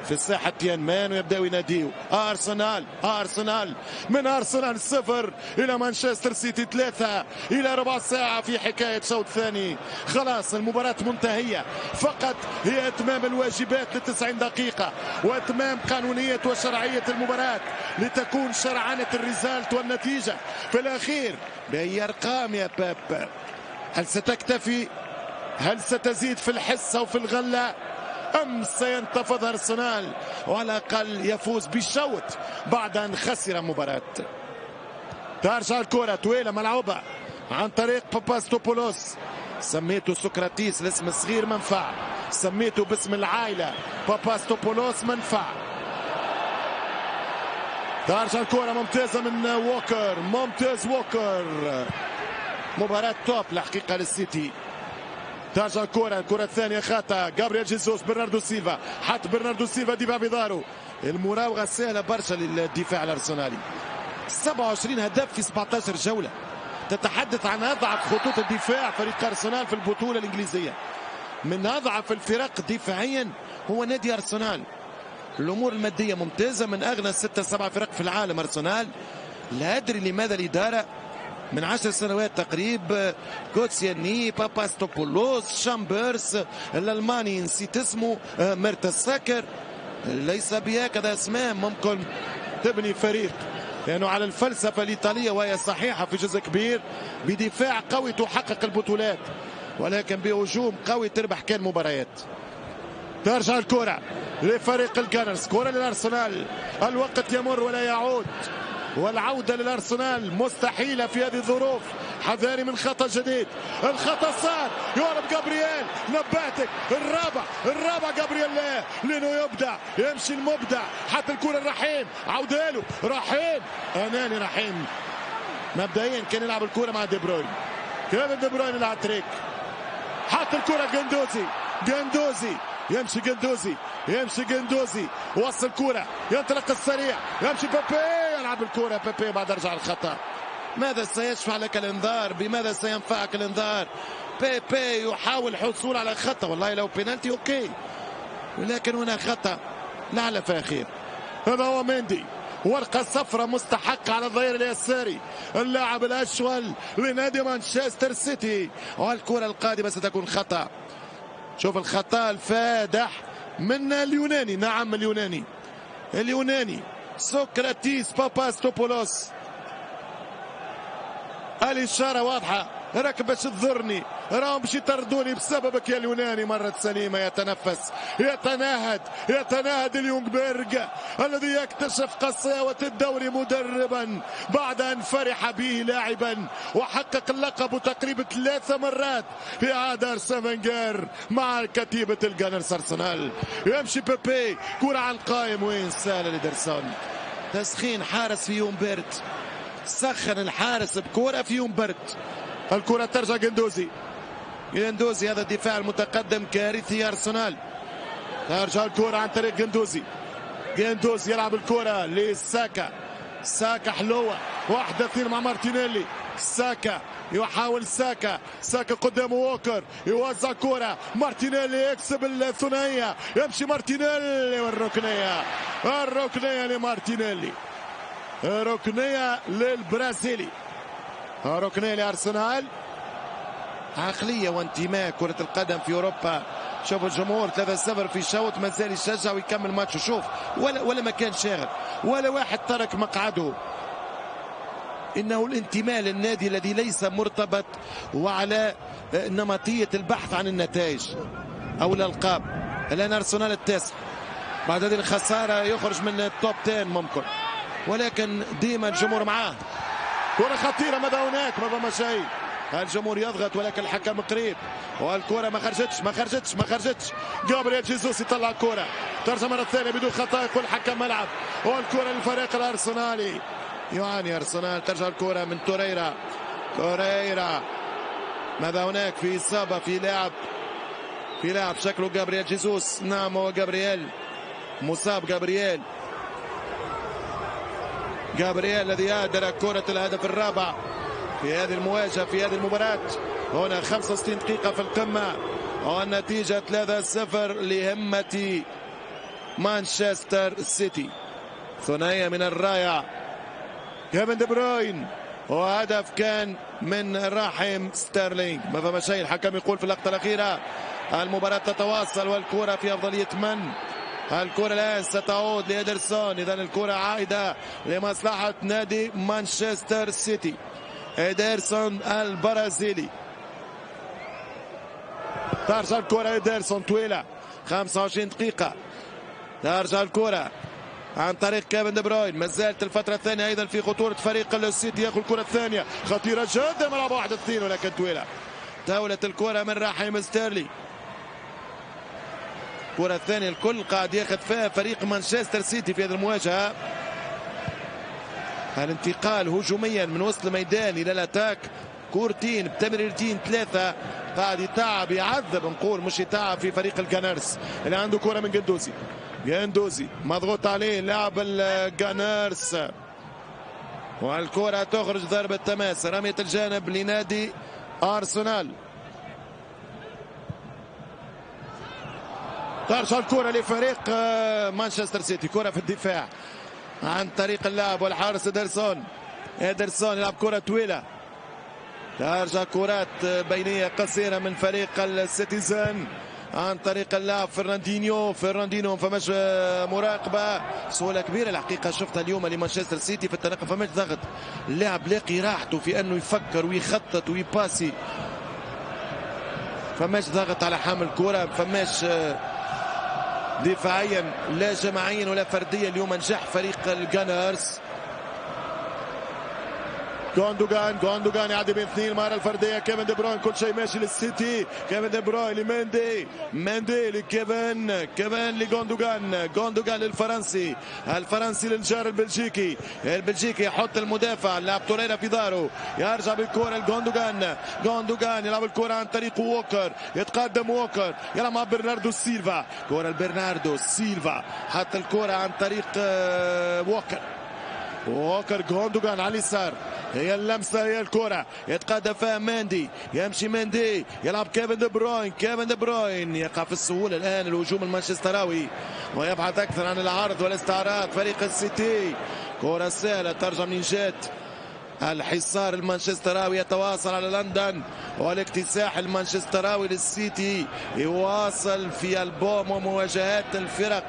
في ساحه تيانمان ويبداوا يناديوا ارسنال من ارسنال 0 الى مانشستر سيتي 3 الى ربع ساعه في حكايه شوط ثاني. خلاص المباراه منتهيه، فقط هي اتمام الواجبات ل90 دقيقه واتمام قانونيه وشرعيه المباراه لتكون شرعنه الريزالت والنتيجه في الاخير باي ارقام يا باب. هل ستكتفي؟ هل ستزيد في الحصة وفي الغلة؟ أمس سينتفض أرسنال وعلى الأقل يفوز بالشوط بعد أن خسر مباراة. ترجع الكرة طويلة ملعوبة عن طريق باباستوبولوس، سميته سقراطيس الاسم الصغير منفع، سميته باسم العائلة باباستوبولوس منفع. ترجع الكرة ممتازة من ووكر، ممتاز ووكر، مباراة توب الحقيقة للسيتي. ترجع الكرة الثانية خاطئة، جابرييل جيسوس، برناردو سيلفا، حط برناردو سيلفا دفاع بداره، المراوغة سهلة برشا للدفاع الأرسنالي. 27 هدف في 17 جولة، تتحدث عن أضعف خطوط الدفاع فريق أرسنال في البطولة الإنجليزية. من أضعف الفرق دفاعيا هو نادي أرسنال. الأمور المادية ممتازة، من أغنى 6-7 فرق في العالم أرسنال. لا أدري لماذا الإدارة من 10 سنوات تقريبا، كوتسياني، باباستوبولوس، شامبرز، الألماني نسيت اسمه، ميرتساكر، ليس بهكذا اسماء ممكن تبني فريق، لأنه على الفلسفة الإيطالية وهي صحيحة في جزء كبير، بدفاع قوي تحقق البطولات، ولكن بهجوم قوي تربح كان مباريات. ترجع الكرة لفريق الجانرز، كرة للأرسنال، الوقت يمر ولا يعود، والعودة للأرسنال مستحيلة في هذه الظروف. حذاري من خطأ جديد، الخطأ صار، يهرب جابرييل، نباتك الرابع جابرييل لأنه يبدع، يمشي المبدع، حتى الكرة الرحيم، عودة له رحيم، أناني رحيم. مبدئيا كان يلعب الكرة مع دي بروين، كيفن دي بروين الهاتريك، حط الكرة جندوزي، يمشي جندوزي، وصل الكرة، ينطلق السريع، يمشي بيبي، يلعب الكرة بيبي بعد رجع الخطأ. ماذا سيشفع لك الانذار؟ بماذا سينفعك الانذار؟ بيبي يحاول الحصول على خطأ، والله لو بينالتي اوكي، ولكن هنا خطأ لعل فاخير. هذا هو مندي، ورقة صفراء مستحقة على الظهير اليساري، اللاعب الأشول لنادي مانشستر سيتي، والكرة القادمة ستكون خطأ. شوف الخطأ الفادح من اليوناني، نعم اليوناني سقراطيس باباستوبولوس. الإشارة واضحة، راك باش تضرني، راهم باش يطردوني بسببك يا اليوناني. مرة سليمة، يتنفس، يتناهد اليونغبيرغ الذي يكتشف قساوة الدوري مدربا بعد أن فرح به لاعبا، وحقق اللقب تقريبا 3 مرات في عهد أرسن فينجر مع كتيبة الجانرز أرسنال. يمشي بيبي، كرة على القائم، وين سهلة لدرسون، تسخين حارس في يوم برد، سخن الحارس بكرة في يوم برد. الكرة ترجع جندوزي، هذا الدفاع المتقدم كارثي أرسنال. ترجع الكرة عن طريق جندوزي يلعب الكرة لساكا، ساكا حلوة، 1-2 مع مارتينيلي، ساكا يحاول، ساكا قدامه ووكر، يوزع كرة، مارتينيلي يكسب الثنائية، يمشي مارتينيلي، والركنية لمارتينيلي، ركنية للبرازيلي، ركنية لأرسنال. عقلية وانتماء كرة القدم في أوروبا. شوف الجمهور 3-0 في شوط، ما زال يشجع ويكمل ماتشه. شوف ولا مكان شاغل، ولا واحد ترك مقعده. إنه الانتماء للنادي الذي ليس مرتبط وعلى نمطية البحث عن النتائج أو الألقاب. الآن أرسنال التاسع، بعد هذه الخسارة يخرج من التوب 10 ممكن، ولكن ديما الجمهور معاه. كرة خطيرة، ماذا هناك؟ ما فما شيء، الجمهور يضغط ولكن الحكم قريب، والكرة ما خرجتش. جابرييل جيسوس يطلع الكرة، ترجع مرة ثانية بدون خطأ، يقول حكم ملعب، والكرة للفريق الأرسنالي. يعاني أرسنال. ترجع الكرة من توريرا، ماذا هناك؟ في إصابة في لاعب شكله جابرييل جيسوس. نعم هو جابرييل، مصاب جابرييل الذي أهدر كرة الهدف الرابع في هذه المواجهة، في هذه المباراة. هنا 65 دقيقة في القمة، والنتيجة 3-0 لهمة مانشستر سيتي. ثنائية من الرائع كيفن دي بروين، وهدف كان من راحم ستيرلينج. ما فما شيء، الحكم يقول في اللقطة الأخيرة المباراة تتواصل، والكرة في أفضلية من؟ الكرة الآن ستعود لإيدرسون، إذن الكرة عائدة لمصلحة نادي مانشستر سيتي. إيدرسون البرازيلي، ترجع الكرة إيدرسون طويلة، 25 دقيقة. ترجع الكرة عن طريق كيفن دي بروين، ما زالت الفترة الثانية أيضا في خطورة فريق السيتي، ياخذ الكرة الثانية خطيرة جدا، ملعب 1-2 ولكن طويلة. دولة الكرة من رحيم ستيرلي. الكرة الثانية الكل قاعد ياخذ فيها فريق مانشستر سيتي في هذه المواجهة. الانتقال هجوميا من وسط الميدان إلى الأتاك، كورتين بتمريرتين ثلاثة، قاعد يتعب يعذب، نقول مش يتعب في فريق الجانرز اللي عنده كرة من جندوزي مضغوط عليه لاعب الجانرز، والكرة تخرج ضربة تماس، رمية الجانب لنادي أرسنال. ترجع الكرة لفريق مانشستر سيتي، كرة في الدفاع عن طريق اللاعب والحارس إدرسون يلعب كرة طويلة. ترجع كرات بينية قصيرة من فريق السيتيزن عن طريق اللاعب فرناندينيو فماش مراقبة، سهولة كبيرة الحقيقة شفتها اليوم لمانشستر سيتي في التنقل، فماش ضغط، اللاعب لاقي راحته في أنه يفكر ويخطط ويباسي، فماش ضغط على حامل الكرة، فماش دفاعيا لا جماعيا ولا فرديا. اليوم نجح فريق الجانرز. جوندوغان يعدي بين اثنين، المهارة الفردية كيفن دي بروين، كل شيء ماشي للسيتي. كيفن دي بروين لمندي لكيفن لجوندوغان للفرنسي للجار البلجيكي يحط المدافع، اللاعب توريرا في داره، يرجع بالكرة لجوندوغان يلعب الكرة عن طريق ووكر، يتقدم ووكر يلعب مع برناردو سيلفا، كرة برناردو سيلفا حط الكرة عن طريق ووكر جوندوغان على اليسار، هي اللمسه هي الكره، يتقدم فيها مندي يلعب كيفن دي بروين يقع في السهوله الان الهجوم المانشستراوي، ويبحث اكثر عن العرض والاستعراض فريق السيتي. كره سهله ترجع من جهه الحصار المانشستراوي، يتواصل على لندن، والاكتساح المانشستراوي للسيتي يواصل في البوم ومواجهات الفرق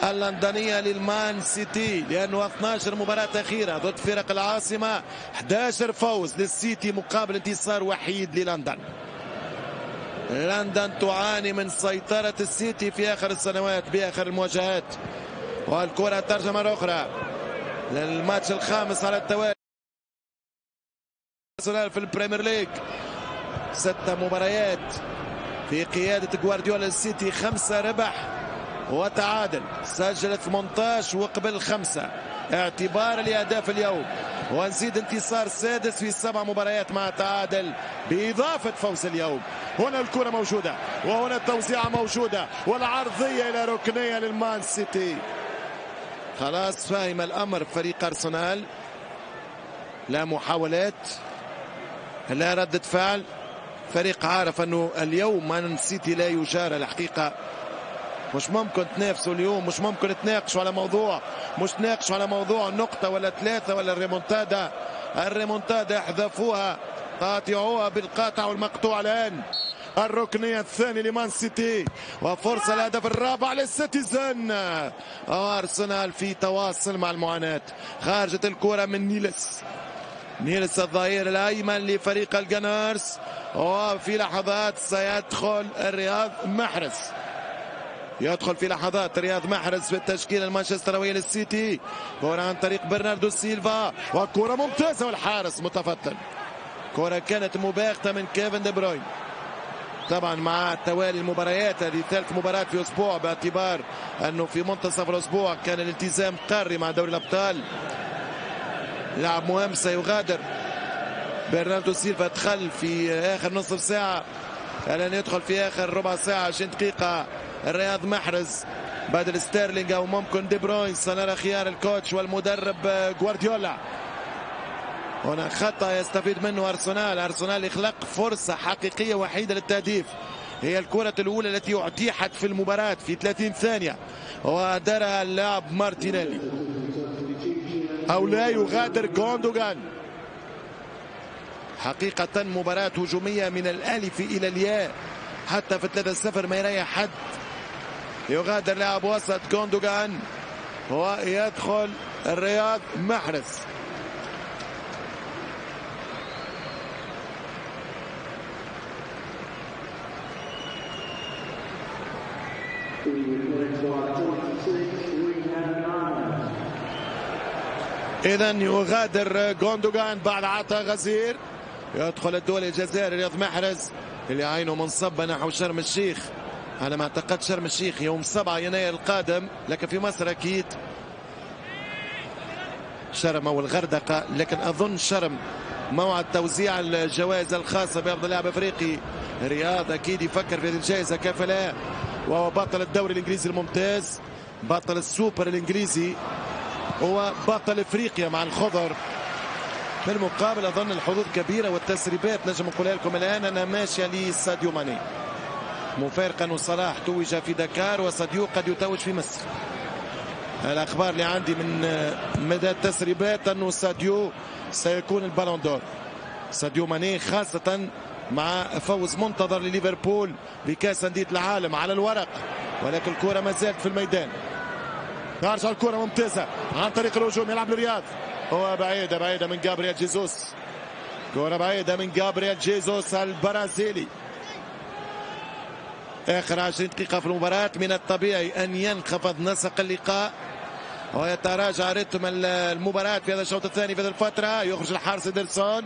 اللندنية للمان سيتي، لأنه 12 مباراة أخيرة ضد فرق العاصمة، 11 فوز للسيتي مقابل انتصار وحيد للندن. لندن تعاني من سيطرة السيتي في آخر السنوات بآخر المواجهات. والكرة ترجع مرة أخرى للماتش الخامس على التوالي في البريمير ليج، 6 مباريات في قيادة جوارديولا السيتي، 5 ربح وتعادل، سجل 18 وقبل 5 اعتبارا لأهداف اليوم، ونزيد انتصار سادس في 7 مباريات مع تعادل بإضافة فوز اليوم. هنا الكرة موجودة وهنا التوزيعة موجودة والعرضية إلى ركنية للمان سيتي. خلاص فاهم الأمر فريق أرسنال، لا محاولات لا ردة فعل، فريق عارف أنه اليوم مان سيتي لا يجارى الحقيقة، مش ممكن تنافسوا اليوم، مش ممكن تناقشوا على موضوع، مش تناقشوا على موضوع نقطة ولا 3 ولا الريمونتادا احذفوها، قاطعوها بالقاطع والمقطوع. الآن الركنية الثانية لمان سيتي وفرصة الهدف الرابع للسيتيزن. أرسنال في تواصل مع المعاناة، خارجت الكرة من نيلس الظهير الأيمن لفريق الجانرز، وفي لحظات سيدخل رياض محرز في التشكيلة المانشستراوية للسيتي. كرة عن طريق برناردو سيلفا وكرة ممتازة والحارس متفتن. كرة كانت مباغتة من كيفن دي بروين، طبعا مع توالي المباريات، هذه 3 مباريات في أسبوع، باعتبار أنه في منتصف الأسبوع كان الالتزام قاري مع دوري الأبطال. لاعب مهم سيغادر برناردو سيلفا، دخل في آخر نصف ساعة، الآن يدخل في آخر ربع ساعة 20 دقيقة رياض محرز بدل ستيرلينج أو ممكن دي بروين، سنرى خيار الكوتش والمدرب جوارديولا. هنا خطأ يستفيد منه أرسنال يخلق فرصة حقيقية وحيدة للتهديف، هي الكرة الأولى التي أتيحت في المباراة في 30 ثانية ودارها اللاعب مارتينيلي، أو لا يغادر جوندوغان. حقيقة مباراة هجومية من الألف إلى الياء، حتى في 3-0 ما يريح حد. يغادر لاعب وسط جوندوغان ويدخل رياض محرز. إذا يغادر غوندوغان بعد عطاء غزير. يدخل الدولي الجزائري رياض محرز اللي عينه منصبة نحو شرم الشيخ. على ما اعتقد شرم الشيخ يوم 7 يناير القادم، لكن في مصر أكيد شرم أو الغردقة، لكن أظن شرم موعد توزيع الجوائز الخاصة بأفضل لاعب أفريقي. رياض أكيد يفكر في هذه الجائزة كيف لا، وهو بطل الدوري الإنجليزي الممتاز، بطل السوبر الإنجليزي، هو بطل إفريقيا مع الخضر. بالمقابل أظن الحظوظ كبيرة والتسريبات نجم نقولها لكم الآن أنا ماشية لساديو ماني، مفارقا أن صلاح توج في دكار وساديو قد يتوج في مصر. الأخبار اللي عندي من مدى التسريبات أنه ساديو سيكون البالون دور، ساديو ماني، خاصة مع فوز منتظر لليفربول بكأس أندية العالم على الورق، ولكن الكرة ما زالت في الميدان. ترجع الكرة ممتازة عن طريق الهجوم، يلعب لرياض، هو بعيدة من جابرييل جيزوس، كرة بعيدة من جابرييل جيزوس البرازيلي. آخر 20 دقيقة في المباراة، من الطبيعي أن ينخفض نسق اللقاء ويتراجع رتم المباراة في هذا الشوط الثاني في هذه الفترة. يخرج الحارس إدرسون،